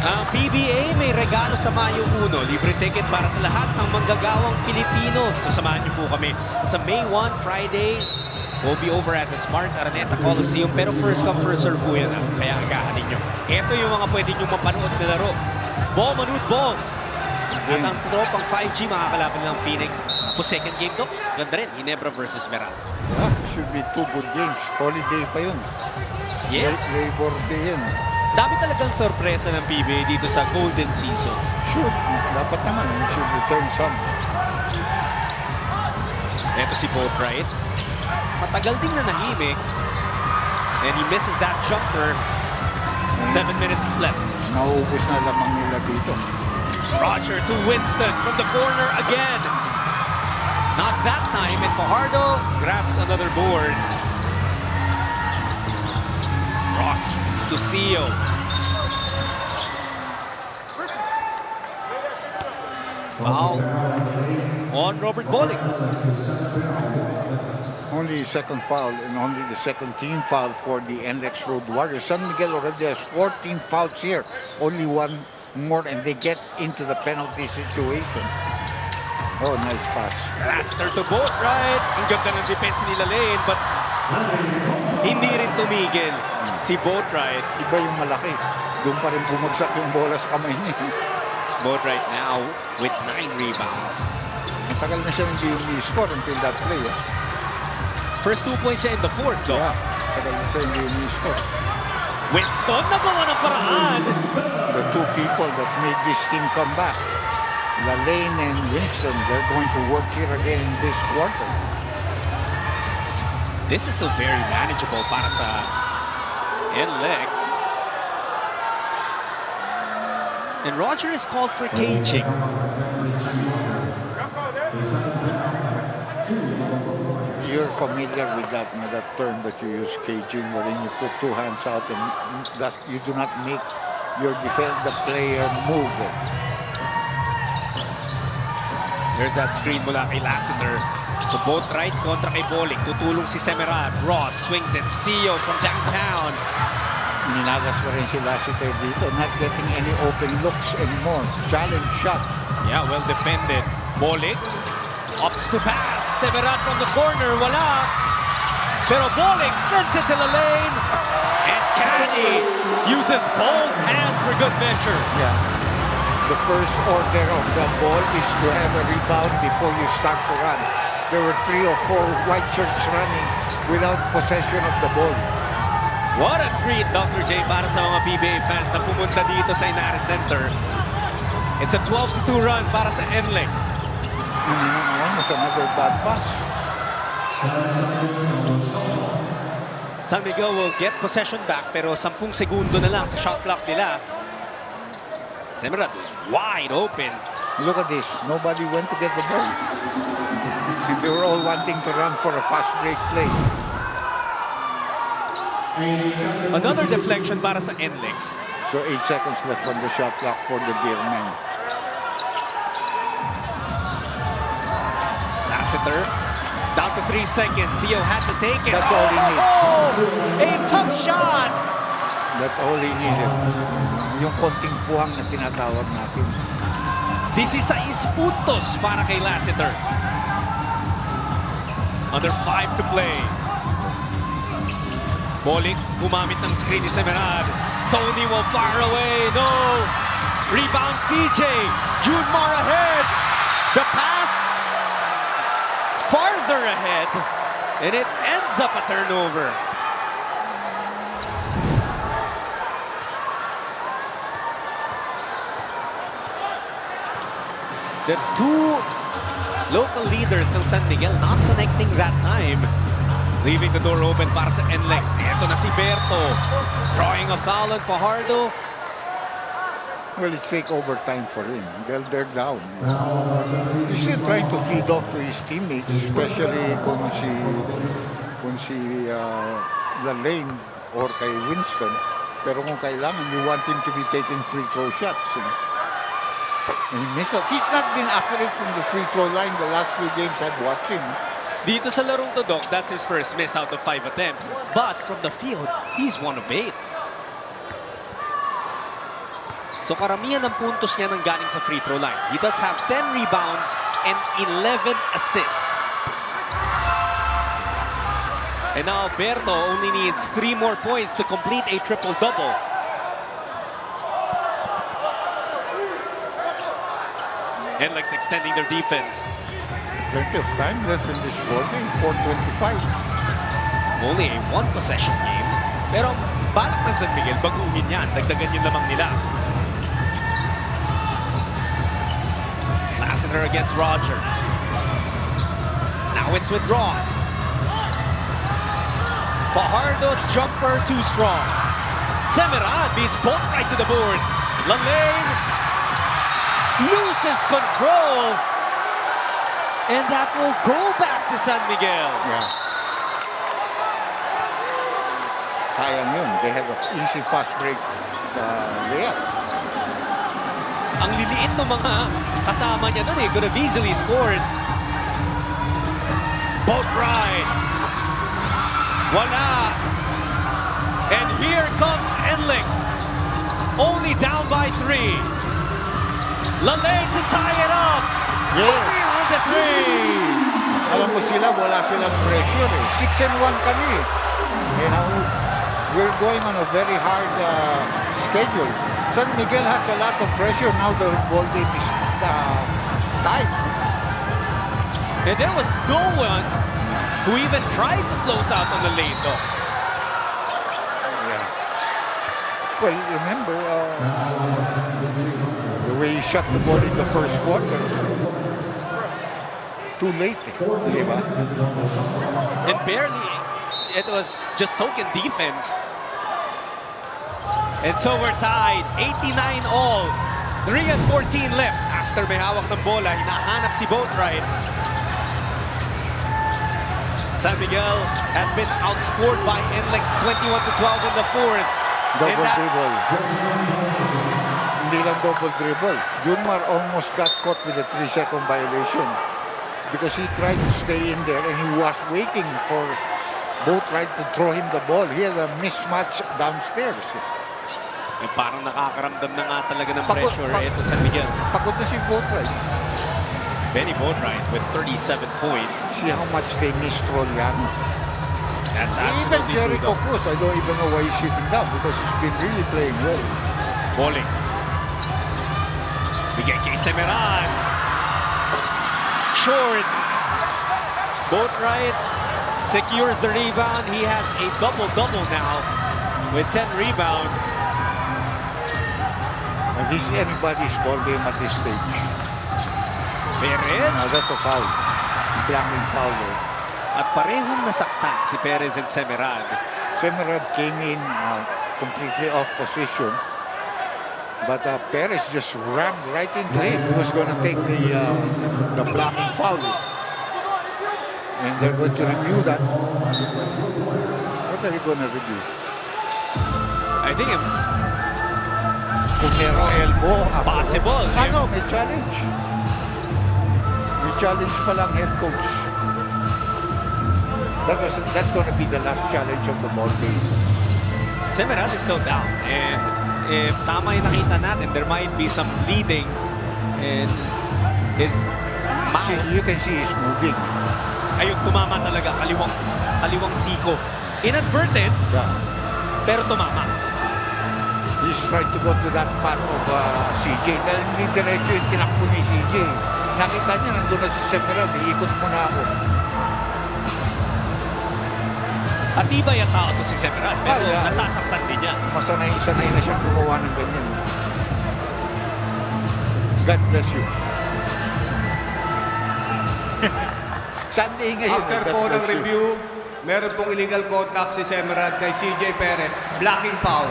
Ang PBA may regalo sa Mayo 1. Libre ticket para sa lahat ng manggagawang Pilipino. So samahan niyo po kami sa May 1, Friday. We'll be over at the Smart Araneta Coliseum. Pero first come, first serve po yan. Kaya agahan ninyo. Ito yung mga pwede nyo mapanood na laro. Bong Manut Bong. At ang tropang 5G makakalaban ng Phoenix. Po second game to, ganda rin. Ginebra versus Meralco. Yeah, should be 2 good games. Holiday pa yun. Yes. Labor Day yun. Dami talagang sorpresa ng PBA dito sa Golden Season. Should. Dapat naman. We should return some. Ito si Boatwright. Matagal ding nanahimik. And he misses that jumper. 7 minutes left. Nauubos na lamang nila dito. Roger to Winston from the corner again. Not that time, and Fajardo grabs another board. Ross to Sio. Foul on Robert Bolick. Only second foul and only the second team foul for the NLEX Road Warriors. San Miguel already has 14 fouls here. Only one more and they get into the penalty situation. Oh, nice pass. Laster to Boatwright. Ang ganda ng defense ni Lalain, but hindi rin tumigil si Boatwright. Iba yung malaki. Doon pa rin bumagsak yung bola sa kamay niya. Boatwright now with 9 rebounds. Matagal na siya hindi umi-score until that play. First 2 points siya in the fourth, though. Yeah, matagal na siya hindi umi-score. Winston nagawa ng paraan. The two people that made this team come back, Lalain and Winston, they're going to work here again in this quarter. This is still very manageable para sa NLEX. And Roger is called for caging. You're familiar with that term that you use, caging, wherein you put two hands out and you do not make the player move. There's that screen mula kay Lassiter. So Boatwright kontra kay Bolick. Tutulong si Semerad. Ross swings it. Sio from downtown. Minagas na rin si Lassiter dito. Not getting any open looks anymore. Challenge shot. Yeah, well defended. Bolick opts to pass. Semerad from the corner. Wala. Pero Bolick sends it to the lane. And Caddy uses both hands for good measure. Yeah. The first order of the ball is to have a rebound before you start to run. There were 3 or 4 white shirts running without possession of the ball. What a treat, Dr. J, para sa mga PBA fans na pumunta dito sa Inares Center. It's a 12-2 run para sa NLEX. Almost another bad pass. San Miguel will get possession back pero 10 segundo na lang sa shot clock nila. Semerad is wide open. Look at this. Nobody went to get the ball. They were all wanting to run for a fast break play. Another deflection para sa NLEX. So 8 seconds left on the shot clock for the Beermen. Lassiter down to 3 seconds. Sio had to take it. That's all he needs. Oh, a tough shot. That's all he needed. Yung konting puwang na tinatawag natin. 16 puntos para kay Lassiter. Under 5 to play. Bowling, gumamit ng screen ni Semerad. Tony will fire away. No! Rebound CJ. Junmar ahead. The pass farther ahead. And it ends up a turnover. The two local leaders ng San Miguel not connecting that time. Leaving the door open para sa NLEX. Ito na si Berto. Drawing a foul on Fajardo. Well, it's take overtime for him. They're down. He's still trying to feed off to his teammates, especially kung si Lane or kay Winston. Pero kung kailangan, you want him to be taking free throw shots. He's not been accurate from the free throw line the last 3 games I've watched him. Dito sa larong to, Doc, that's his first miss out of 5 attempts. But from the field, he's 1 of 8. So karamihan ng puntos niya nang galing sa free throw line. He does have 10 rebounds and 11 assists. And now Berto only needs 3 more points to complete a triple-double. NLEX extending their defense. Plenty of time left in this ball game, 4:25. Only a 1-possession game. Pero balak ng San Miguel, baguhin yan. Dagdagan yung lamang nila. Lassiter against Roger. Now it's with Ross. Fajardo's jumper too strong. Semerad beats both right to the board. Lane loses control. And that will go back to San Miguel. Yeah. Sayang yun. They have an easy fast break layup. Ang liliit ng mga kasama niya doon could have easily scored. Boat ride. Wala. And here comes NLEX. Only down by 3. Lane to tie it up. Yeah. On the 3. Alam mo sila, wala silang pressure. 6-1 kami. You know, we're going on a very hard schedule. San Miguel has a lot of pressure. Now the ball game is tight. And there was no one who even tried to close out on the lane, though. Yeah. Well, remember the way he shot the ball in the first quarter. Too late, di ba? And barely, it was just token defense. And so we're tied, 89 all. 3 and 14 left. Aster may hawak ng bola, hinahanap si Boatwright. San Miguel has been outscored by NLEX 21-12 in the 4th. Double dribble. Hindi lang double dribble. Junmar almost got caught with a 3-second violation because he tried to stay in there and he was waiting for Boatwright to throw him the ball. He had a mismatch downstairs. Eh, parang nakakaramdam na nga talaga ng pressure ito San Miguel. Pagod na si Boatwright. Benny Boatwright with 37 points. See how much they miss Trollano. That's Even absolutely Jericho true, Cruz, I don't even know why he's sitting down because he's been really playing well. Bowling. Bigay kay Semerad. Short. Boatwright secures the rebound. He has a double-double now with 10 rebounds. And this is anybody's ball game at this stage. Perez. No, that's a foul. Blocking foul there. At parehong nasaktan si Perez and Semerad. Semerad came in completely off position. But Perez just rammed right into him. He was going to take the blocking foul. And they're going to review that. What are you going to review? I think Kung merong elbow. possible. Ano, may challenge. May challenge pa lang head coach. That's going to be the last challenge of the ball game. Semerad is still down. And if tama yung nakita natin, there might be some bleeding in his mouth. You can see he's moving. Ayun, tumama talaga. Kaliwang siko. Inadvertent, Yeah. pero tumama. He's trying to go to that part of CJ. Dahil hindi diretso yung tinakbo ni CJ. Nakita niya, nandun na si Semerad. Iikot mo na ako. At iba yung tao to si Semerad, pero yeah. nasasaktan din niya. Masanay na siyang gumawa ng ganyan. God bless you. Sunday ngayon. After God po bless ng you. review, meron pong illegal contact si Semerad kay CJ Perez, blocking foul.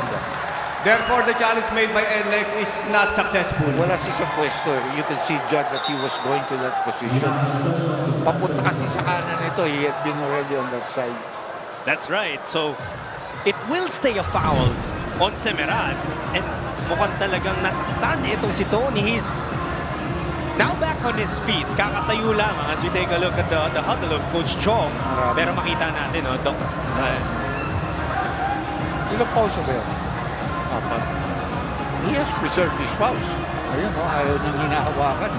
Therefore, the challenge made by NLEX is not successful. Wala siya sa pwesto. You can see, Judd, that he was going to that position. Papunta kasi sa kanan ito. He had been already on that side. That's right. So, it will stay a foul on Semerad. And mukhang talagang nasaktan itong si Tony. He's now back on his feet. Kakatayo lamang as we take a look at the huddle of Coach Chong. Pero makita natin, no, Ilang pausa ba yan? Apat. He has preserved his fouls. Ayun, no? Ayaw niyang hinahawakan.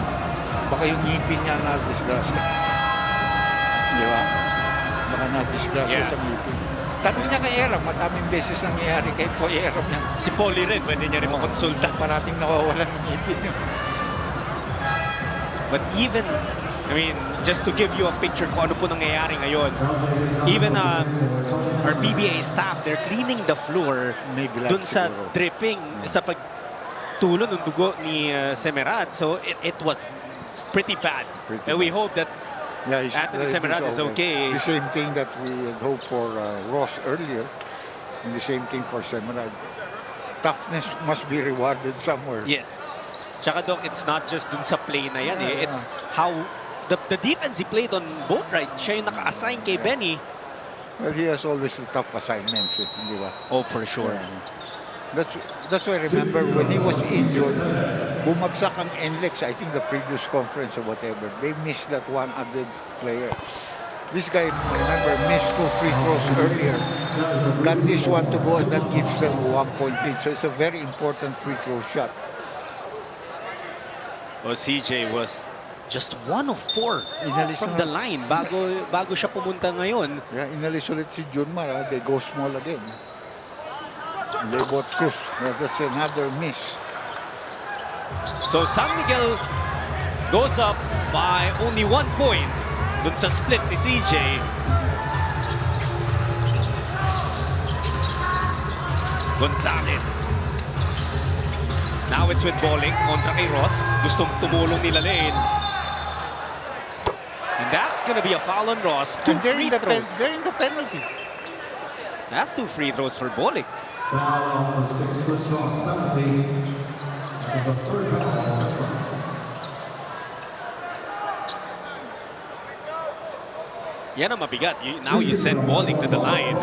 Baka yung ngipin niya na-disgrasya. Di ba? Baka na-disgrasya sa ngipin. Tanong niya kay Eram, mataming beses nangyayari kay Eram niya. Si Paulie rin, pwede niya rin makonsulta. Parating nawawalan ng ngipin niya. But even, I mean, just to give you a picture kung ano po nangyayari ngayon, even our PBA staff, they're cleaning the floor dun sa dripping, sa pagtulo ng dugo ni Semerad. So it was pretty bad. And we hope that Anthony Semerad is okay. The same thing that we had hoped for Ross earlier, and the same thing for Semerad. Toughness must be rewarded somewhere. Yes. Tsaka Doc, it's not just dun sa play na yan eh. It's how the defense he played on both right. Siya yung naka-assign kay Benny. Well, he has always the tough assignments, di ba? Oh, for sure. That's why I remember when he was injured, bumagsak ang NLEX, I think the previous conference or whatever, they missed that one other player. This guy, remember, missed 2 free throws earlier. Got this one to go and that gives them a 1-point lead. So it's a very important free throw shot. Well, CJ was just 1 of 4 from the line bago siya pumunta ngayon. Yeah, inalis ulit si Junmar. They go small again. They both cruise. That's another miss. So San Miguel goes up by only 1 point dun sa split ni CJ. Gonzalez. Now it's with Bowling kontra kay Ross. Gustong tumulong nila Lane. And that's gonna be a foul on Ross. 2 free throws. They're in the penalty. That's 2 free throws for Bowling. Yan ang mabigat. Now you send Bowling to the line.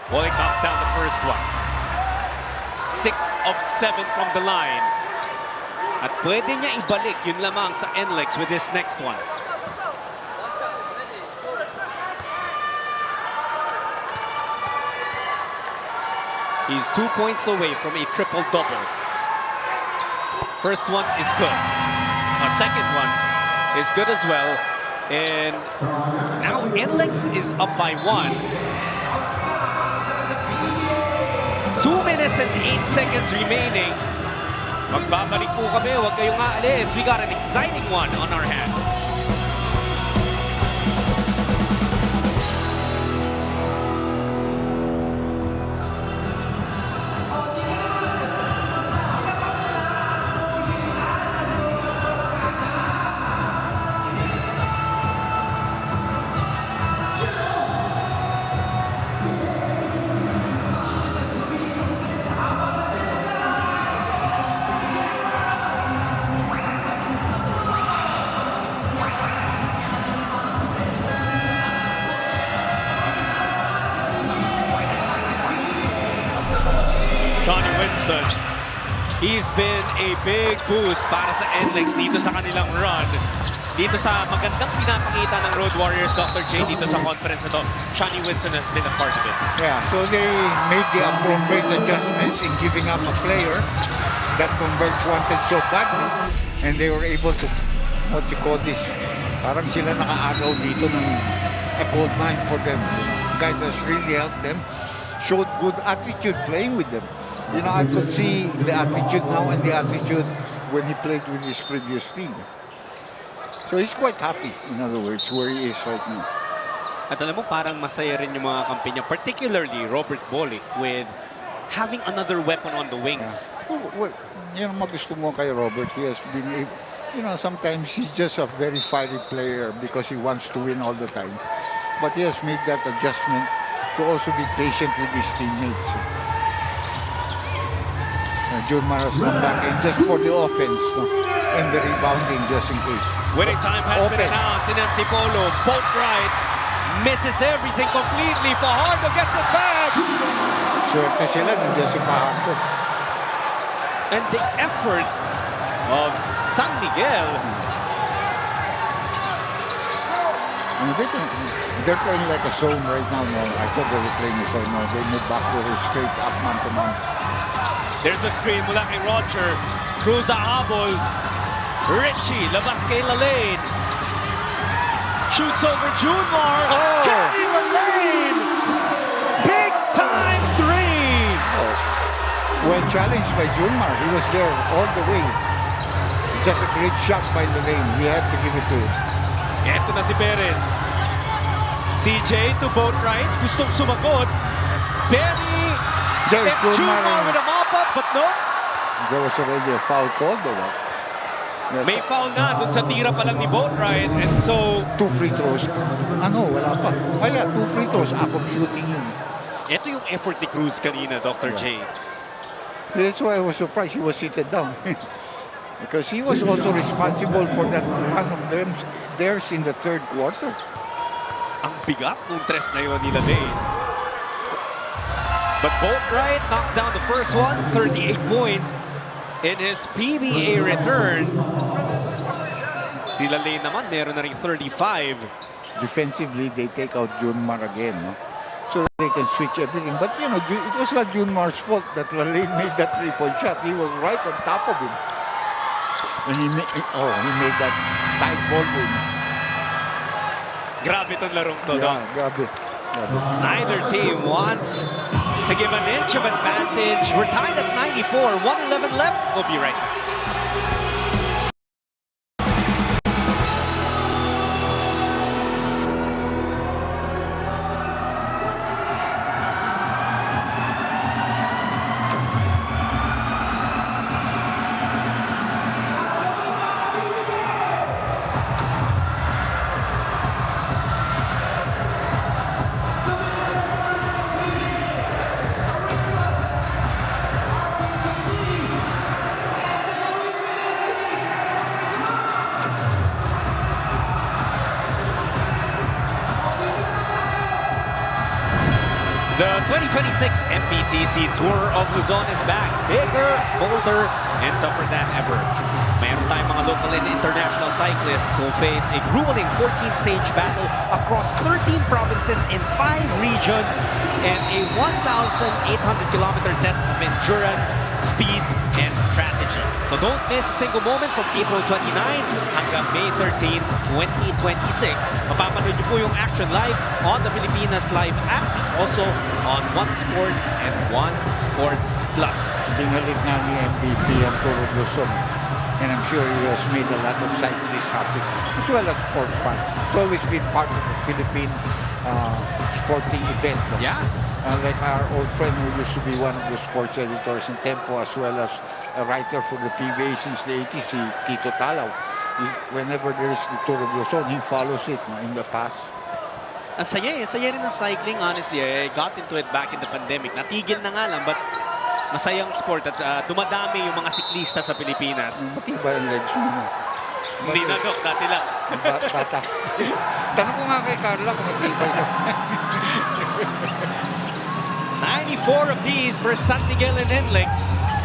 Bowling knocks down the first one. 6 of 7 from the line. At pwede niya ibalik yun lamang sa NLEX with this next one. He's 2 points away from a triple-double. First one is good. A second one is good as well. And now NLEX is up by 1. 2 minutes and 8 seconds remaining. Magbabalik po kami. Huwag kayong aalis. We got an exciting one on our hands. Johnny Winston. He's been a big boost para sa NLEX dito sa kanilang run. dito sa magandang pinapakita ng Road Warriors, Dr. J, dito sa conference na to. Shawnee Winston has been a part of it. Yeah, so they made the appropriate adjustments in giving up a player that Converge wanted so badly. And they were able to, what you call this, parang sila nakaagaw dito ng a gold mine for them. Guys that's really helped them, showed good attitude playing with them. You know, I could see the attitude now and the attitude when he played with his previous team. So he's quite happy, in other words, where he is right now. At alam mo, parang masaya rin yung mga kampi niya, particularly Robert Bolick with having another weapon on the wings. Well, you know, magusto mo kay Robert, he has been, you know, sometimes he's just a very fiery player because he wants to win all the time. But he has made that adjustment to also be patient with his teammates. Jurmar has come back in just for the offense, no? And the rebounding just in case. Winning time has been announced in Antipolo. Boat right, misses everything completely. Fajardo gets it back. Swerte sila, nandiyan si Fajardo. And the effort of San Miguel. They're playing like a zone right now. No? I thought they were playing a zone. No, they move back to straight up man to man. There's a screen mula kay Roger. Cruz habol. Richie, labas kay Lalaine. Shoots over Junmar. Oh! Gary Lalaine! Big time three! Oh. When challenged by Junmar, he was there all the way. Just a great shot by Lalaine. We have to give it to him. Eto na si Perez. CJ to boat right. Gustong sumagot. Benny. There's It's Junmar with a mop-up, but no. There was already a foul called, though. Yes. May foul na dun sa tira pa lang ni Boatwright, and so... 2 free throws. Ano, wala pa. Ah, yeah, 2 free throws. Akop shooting yun. Ito yung effort ni Cruz kanina, Dr. J. That's why I was surprised he was seated down. Because he was also responsible for that one of them theirs in the third quarter. Ang bigat nung tres na yun ni Lalaine. But Boatwright knocks down the first one, 38 points in his PBA return. Si Lalaine naman, meron na rin 35. Defensively, they take out Junmar again, no? So that they can switch everything. But, you know, it was not Junmar's fault that Lalaine made that three-point shot. He was right on top of him. And he made that tight ball win. Grabe itong larong to, Yeah, grabe. Neither team wants to give an inch of advantage. We're tied at 94, 1:11 left. We'll be right back. The 2026 MBTC Tour of Luzon is back. Bigger, bolder, and tougher than ever. Mayroon tayong mga local and international cyclists who face a grueling 14-stage battle across 13 provinces in 5 regions and a 1,800-kilometer test of endurance, speed, and strategy. So don't miss a single moment from April 29 hanggang May 13, 2026. Mapapanood niyo po yung action live on the Pilipinas Live app, also on One Sports and One Sports Plus. Binalik na ni MVP ang Tour of Luzon. And I'm sure he has made a lot of cyclists happy, as well as sports fans. It's always been part of the Philippine sporting event. No? Yeah. Like our old friend who used to be one of the sports editors in Tempo, as well as a writer for the PBA since the 80s, si Tito Talaw. Whenever there is the Tour of Luzon, he follows it, no, in the past. Ang saya rin ng cycling, honestly. I got into it back in the pandemic. Natigil na nga lang, but masayang sport at dumadami yung mga siklista sa Pilipinas. Matibay ang legs mo. Hindi na, Doc. Dati lang. Bata. Tanong ko nga kay Carla kung matibay ka. 94 apiece for San Miguel and NLEX.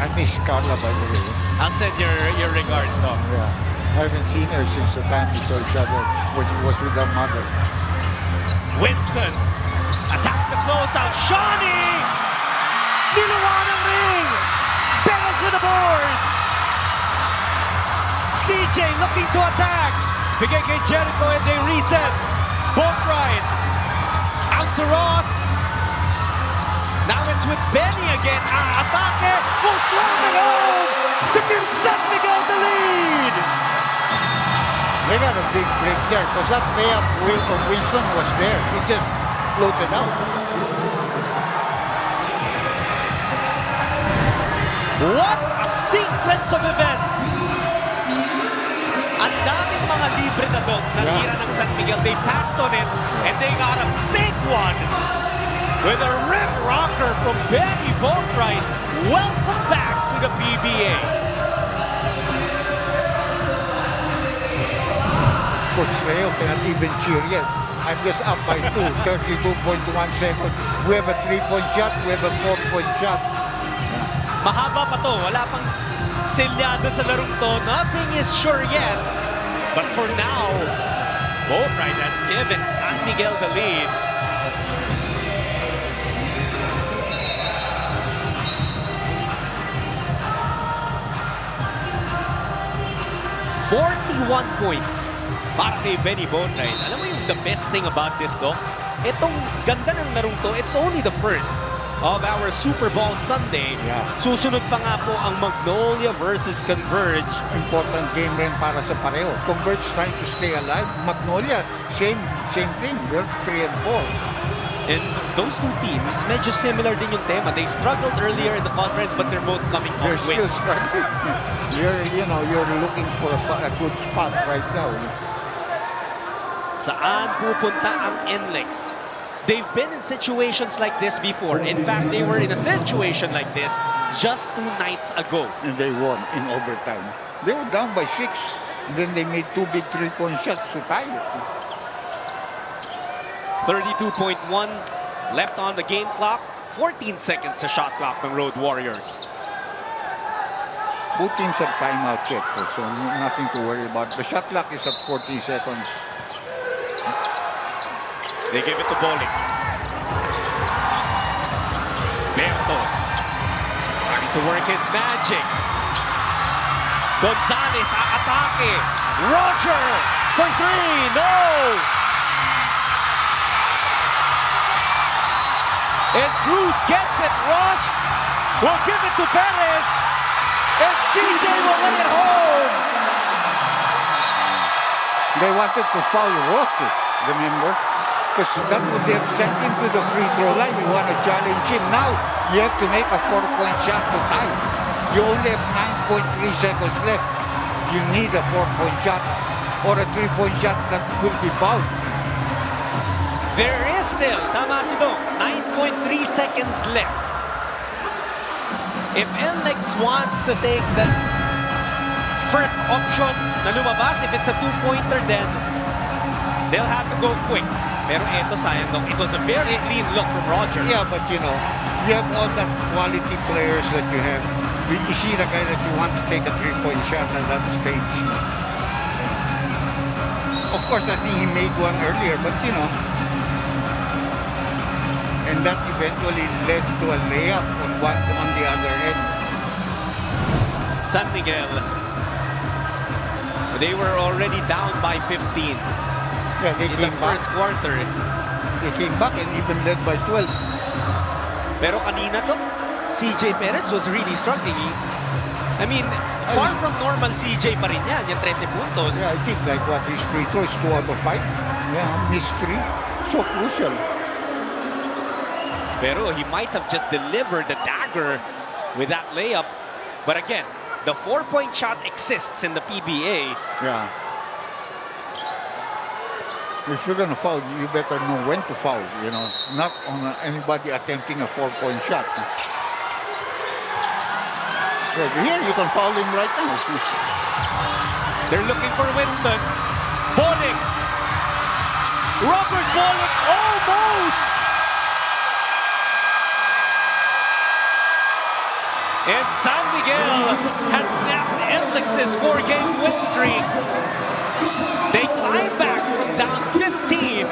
I miss Carla, by the way. I'll send your regards, Doc. Yeah. I haven't seen her since the time we saw each other when she was with her mother. Winston attacks the closeout. Shawnee! Niluwa ng ring! Beres with the board! CJ looking to attack. Bigay kay Jericho and they reset. Boatwright out to Ross. Now it's with Benny again. Atake will slam it home to give San Miguel the lead. They got a big break there because that layup of Winston was there. He just floated out. What a sequence of events! Ang daming mga libre na doon na tira ng San Miguel. They passed on it and they got a big one with a rim rocker from Benny Boatwright. Welcome back to the PBA. Coach Leo cannot even cheer yet. I'm just up by 2, 32.1 seconds. We have a 3-point shot, we have a 4-point shot. Mahaba pa to. Wala pang selyado sa larong to. Nothing is sure yet. But for now, Boatwright has given San Miguel the lead. "41 points para kay Benny Boatwright." Alam mo yung the best thing about this, Doc? Itong ganda ng larong to, it's only the first of our Super Bowl Sunday. Susunod pa nga po ang Magnolia versus Converge. Important game rin para sa pareho. Converge trying to stay alive. Magnolia, same thing. They're 3 and 4. And those two teams, medyo similar din yung tema. They struggled earlier in the conference, but they're both coming off They're wins. still struggling. You're looking for a good spot right now. Saan pupunta ang NLEX? They've been in situations like this before. In fact, they were in a situation like this just 2 nights ago. And they won in overtime. They were down by 6. Then they made 2 big 3-point shots to tie it. 32.1 left on the game clock. 14 seconds sa shot clock ng Road Warriors. Both teams have timeout set, so nothing to worry about. The shot clock is at 14 seconds. They give it to Bolick. Berto trying to work his magic. Gonzalez aatake. Roger for 3. No! And Cruz gets it. Ross will give it to Perez. And CJ will lay it home. They wanted to foul Rossi, remember? Because that would have sent him to the free throw line. You want to challenge him. Now, you have to make a 4-point shot to tie. You only have 9.3 seconds left. You need a 4-point shot or a 3-point shot that could be fouled. There is still, tama si Dong, 9.3 seconds left. If NLEX wants to take the first option na lumabas, if it's a 2-pointer, then they'll have to go quick. Pero eto sayang Dong, it was a very clean look from Roger. Yeah, but you have all the quality players that you have. You see the guy that you want to take a 3-point shot at that stage. Of course, I think he made one earlier, but and that eventually led to a layup on the other end. San Miguel, they were already down by 15. Yeah, they in came the first quarter. They came back and even led by 12. Pero kanina to, CJ Perez was really struggling. I mean, far from normal CJ pa rin yan, yung 13 puntos. Yeah, I think like what his free throw is 2 out of 5. Yeah, missed 3. So crucial. Pero he might have just delivered the dagger with that layup. But again, the 4-point shot exists in the PBA. Yeah. If you're going to foul, you better know when to foul, not on anybody attempting a 4-point shot. Right here, you can foul him right now. They're looking for Winston. Bolick. Robert Bolick almost. And San Miguel has snapped NLEX's 4-game win streak. They climb back from down 15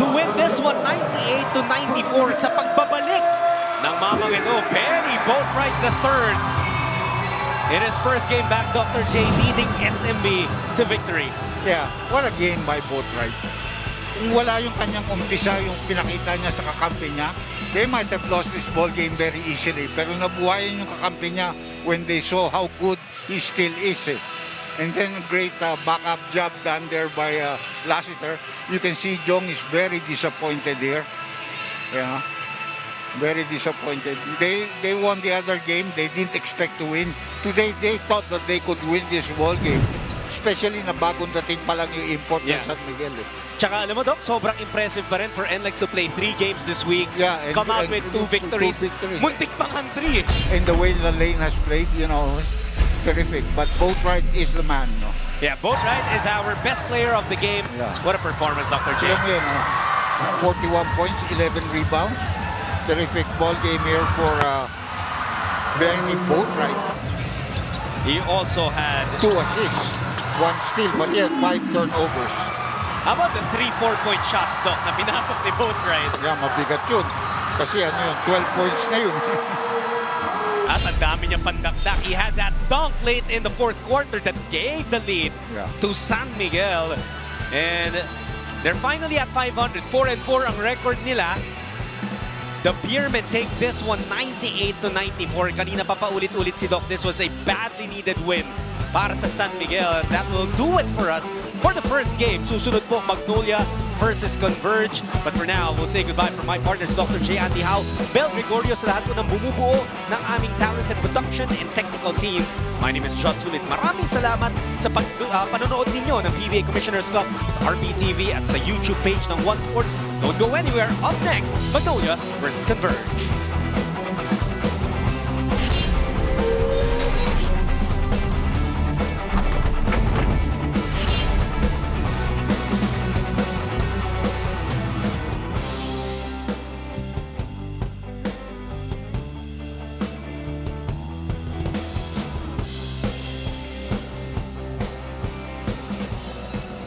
to win this one 98-94 sa pagbabalik ng mamang ito, Benny Boatwright III. In his first game back, Dr. J leading SMB to victory. Yeah, what a game by Boatwright. Kung wala yung kanyang umpisa, yung pinakita niya sa kakampi niya, they might have lost this ball game very easily. Pero nabuhayan yung kakampi niya when they saw how good he still is. And then a great backup job done there by Lassiter. You can see Jong is very disappointed here. Yeah, very disappointed. They won the other game. They didn't expect to win. Today, they thought that they could win this ball game. Especially na bagong dating pa lang yung import ng San Miguel. Tsaka alam mo, Doc, sobrang impressive pa rin for NLEX to play 3 games this week. Yeah, come out with 2 victories. Muntik pang ang 3. And the way the lane has played, you know, terrific. But Boatwright is the man, no? Yeah, Boatwright is our best player of the game. Yeah. What a performance, Dr. J. Alam mo yun, 41 points, 11 rebounds. Terrific ball game here for Benny Boatwright. He also had 2 assists, 1 steal, but he had 5 turnovers. How about the 3 4-point shots, Doc, na pinasok ni Boatwright? Yeah, mabigat yun. Kasi ano yun, 12 points na yun. At ang dami niyang pandakdak. He had that dunk late in the 4th quarter that gave the lead to San Miguel. And they're finally at 500. 4-4 ang record nila. The Beermen take this one 98-94. Kanina pa paulit-ulit si Doc. This was a badly needed win para sa San Miguel. That will do it for us for the first game. Susunod po Magnolia versus Converge. But for now, we'll say goodbye from my partners, Dr. J. Andy Howe, Bel Gregorio, sa lahat po ng bumubuo ng aming talented production and technical teams. My name is John Sulit. Maraming salamat sa panonood ninyo ng PBA Commissioner's Cup sa RBTV at sa YouTube page ng One Sports. Don't go anywhere. Up next, Magnolia versus Converge.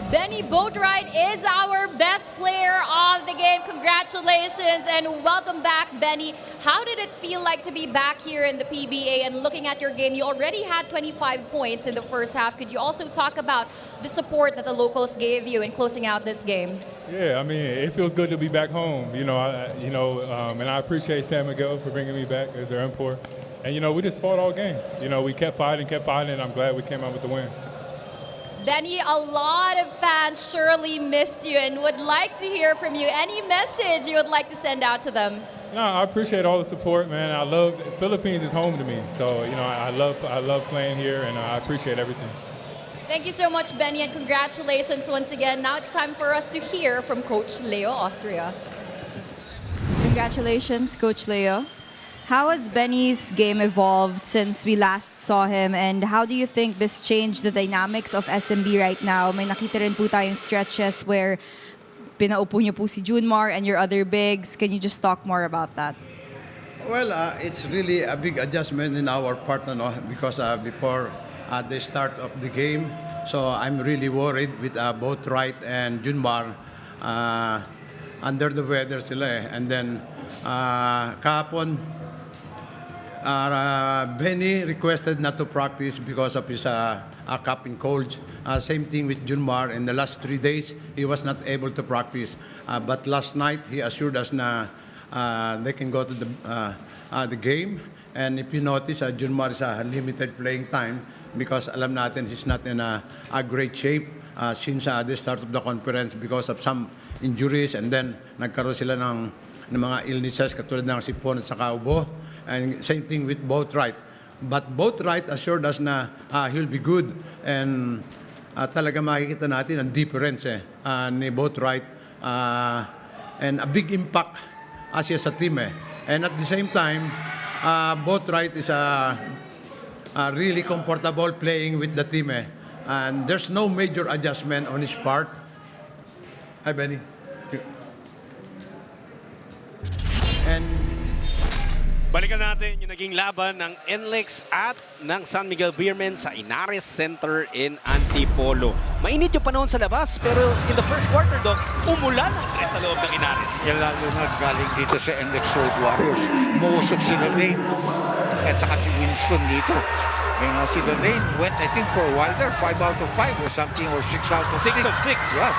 Benny Boatwright is our best player of the game. Congratulations and welcome back, Benny. How did it feel like to be back here in the PBA and looking at your game? You already had 25 points in the first half. Could you also talk about the support that the locals gave you in closing out this game? Yeah, I mean, it feels good to be back home. And I appreciate San Miguel for bringing me back as their import. And we just fought all game. We kept fighting, and I'm glad we came out with the win. Benny, a lot of fans surely missed you and would like to hear from you. Any message you would like to send out to them? No, I appreciate all the support, man. I love Philippines is home to me, so I love playing here, and I appreciate everything. Thank you so much, Benny, and congratulations once again. Now it's time for us to hear from Coach Leo Austria. Congratulations, Coach Leo. How has Benny's game evolved since we last saw him, and how do you think this changed the dynamics of SMB right now? May nakita rin po tayong stretches where pinaupo niyo po si Junmar and your other bigs. Can you just talk more about that? Well, it's really a big adjustment in our part, because before the start of the game, so I'm really worried with both Wright and Junmar under the weather sila. And then kahapon, Benny requested not to practice because of his coughing cold. Same thing with Junmar. In the last 3 days, he was not able to practice. But last night, he assured us na they can go to the game. And if you notice, Junmar is a limited playing time because alam natin he's not in a great shape since the start of the conference because of some injuries. And then nagkaroon sila ng mga illnesses katulad ng sipon at saka ubo. And same thing with Boatwright. But Boatwright assured us na he'll be good. And talaga makikita natin ang difference ni Boatwright. And a big impact siya sa team. And at the same time, Boatwright is really comfortable playing with the team. And there's no major adjustment on his part. Hi, Benny. And Balikan natin yung naging laban ng NLEX at ng San Miguel Beermen sa Inares Center in Antipolo. Mainit yung panahon sa labas, pero in the first quarter, Doc, umulan ang tres sa loob ng Inares. Yan lalo na galing dito sa NLEX Road Warriors. Muusok sila Lane at saka si Winston dito. You know, si Lane went, I think, for a while there, 5 out of 5 or something, or 6 out of 6. 6 of 6. Yeah,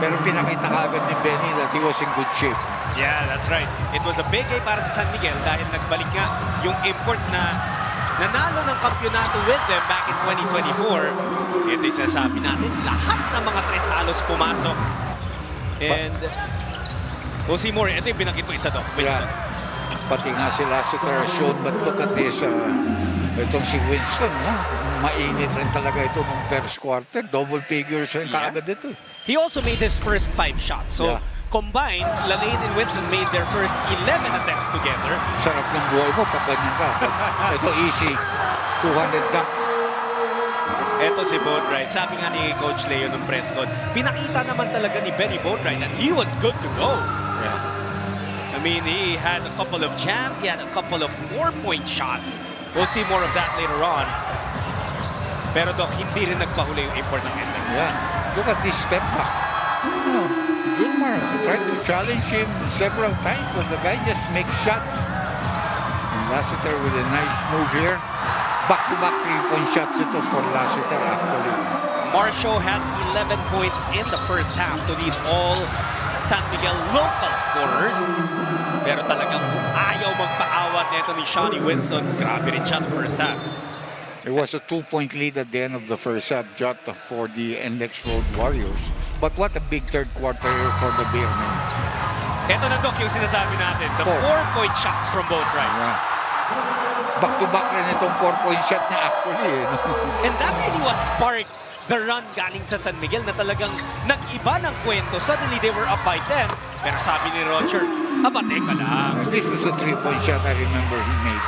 pero pinakita kaagad ni Benny that he was in good shape. Yeah, that's right. It was a big game para sa San Miguel dahil nagbalik nga yung import na nanalo ng kampyonato with them back in 2024. Ito yung sinasabi natin, lahat ng mga tres halos pumasok. And we'll see more. Ito yung binakit mo isa, Doc. Yeah. Pati nga si Lassiter showed, but look at this, itong si Winston, mainit rin talaga ito nung first quarter. Double figures rin kaagad ito. He also made his first 5 shots. So, combined, Lalaine and Winston made their first 11 attempts together. Sarap ng buhay mo pag ganyan ka. Ito easy, 200 dunk. Ito si Boatwright. Sabi nga ni Coach Leo ng press con, pinakita naman talaga ni Benny Boatwright that he was good to go. Yeah. I mean, he had a couple of jams. He had a couple of 4-point shots. We'll see more of that later on. Pero Doc, hindi rin nagpahuli yung import ng NLEX. Yeah. Look at this step back. Gilmar tried to challenge him several times, but the guy just makes shots. And Lassiter with a nice move here. Back-to-back 3-point shots ito for Lassiter actually. Marshall had 11 points in the first half to lead all San Miguel local scorers. Pero talagang ayaw magpaawat nito ni Shawnee Winston. Grabe rin siya the first half. It was a 2-point lead at the end of the first half, Jota, for the NLEX Road Warriors. But what a big third quarter for the Beermen. Ito na, Doc, yung sinasabi natin. The 4-point shots from Boatwright. Yeah. Back-to-back rin itong 4-point shot niya actually. And that really was sparked the run galing sa San Miguel na talagang nag-iba ng kwento. Suddenly, they were up by 10. Pero sabi ni Roger, aba, teka lang. This was a 3-point shot I remember he made.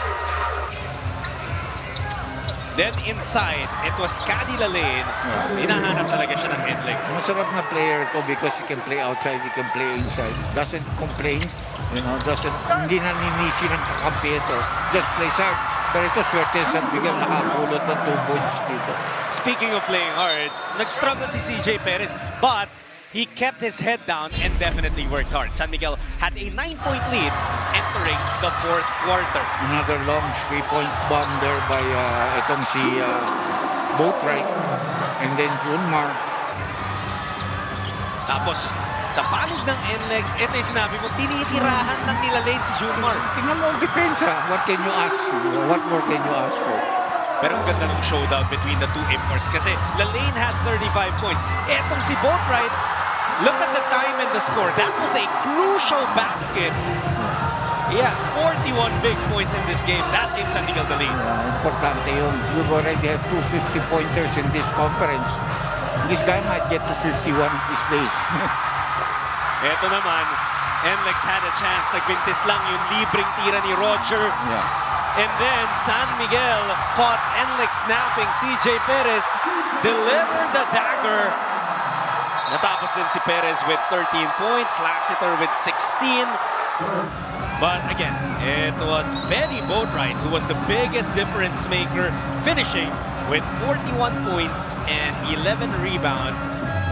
Then inside, it was Caddy Lalaine. Hinahanap talaga siya ng NLEX. Masarap na player ito because he can play outside, he can play inside. Doesn't complain, you know, hindi naninisi ng kakampi ito. Just plays hard. Pero ito, swerte San Miguel, nakapulot ng 2 points dito. Speaking of playing hard, nag-struggle si CJ Perez, but he kept his head down and definitely worked hard. San Miguel had a 9-point lead entering the fourth quarter. Another long 3-point bomb there by itong si Boatwright. And then Junmar. Tapos, sa panig ng NLEX, ito yung sinabi mo, tinitirahan ng nila Lane si Junmar. Tingnan mo ang depensa. What can you ask? What more can you ask for? Pero ang ganda ng showdown between the two imports kasi Lalaine had 35 points. Etong si Boatwright, look at the time and the score. That was a crucial basket. He had 41 big points in this game. That gave San Miguel the lead. Importante yun. You've already had 2 50-pointers in this conference. This guy might get to 51 these days. Ito naman, NLEX had a chance. Nagbintis lang yung libreng tira ni Roger. Yeah. And then San Miguel caught NLEX snapping. CJ Perez delivered the dagger. Natapos din si Perez with 13 points. Lassiter with 16. But again, it was Benny Boatwright who was the biggest difference maker, finishing with 41 points and 11 rebounds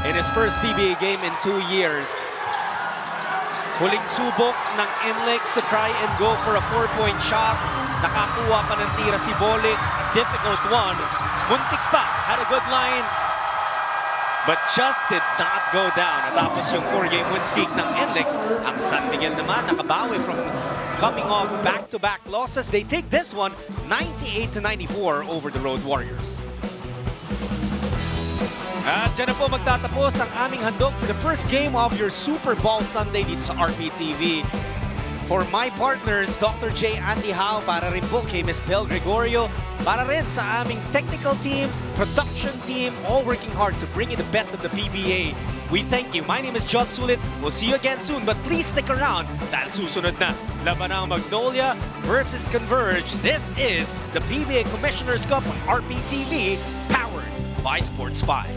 in his first PBA game in 2 years. Huling subok ng NLEX to try and go for a 4-point shot. Nakakuha pa ng tira si Bolik. Difficult one. Muntik pa. Had a good line. But just did not go down. Natapos yung 4-game win streak ng NLEX. Ang San Miguel naman nakabawi from coming off back-to-back losses. They take this one 98-94 over the Road Warriors. At dyan na po magtatapos ang aming handog for the first game of your Super Bowl Sunday dito sa RPTV. For my partners, Dr. J. Andy Howe, para rin po kay Ms. Bel Gregorio, para rin sa aming technical team, production team, all working hard to bring you the best of the PBA. We thank you. My name is John Sulit. We'll see you again soon, but please stick around dahil susunod na Labanang Magnolia versus Converge. This is the PBA Commissioner's Cup on RPTV, powered by Sports 5.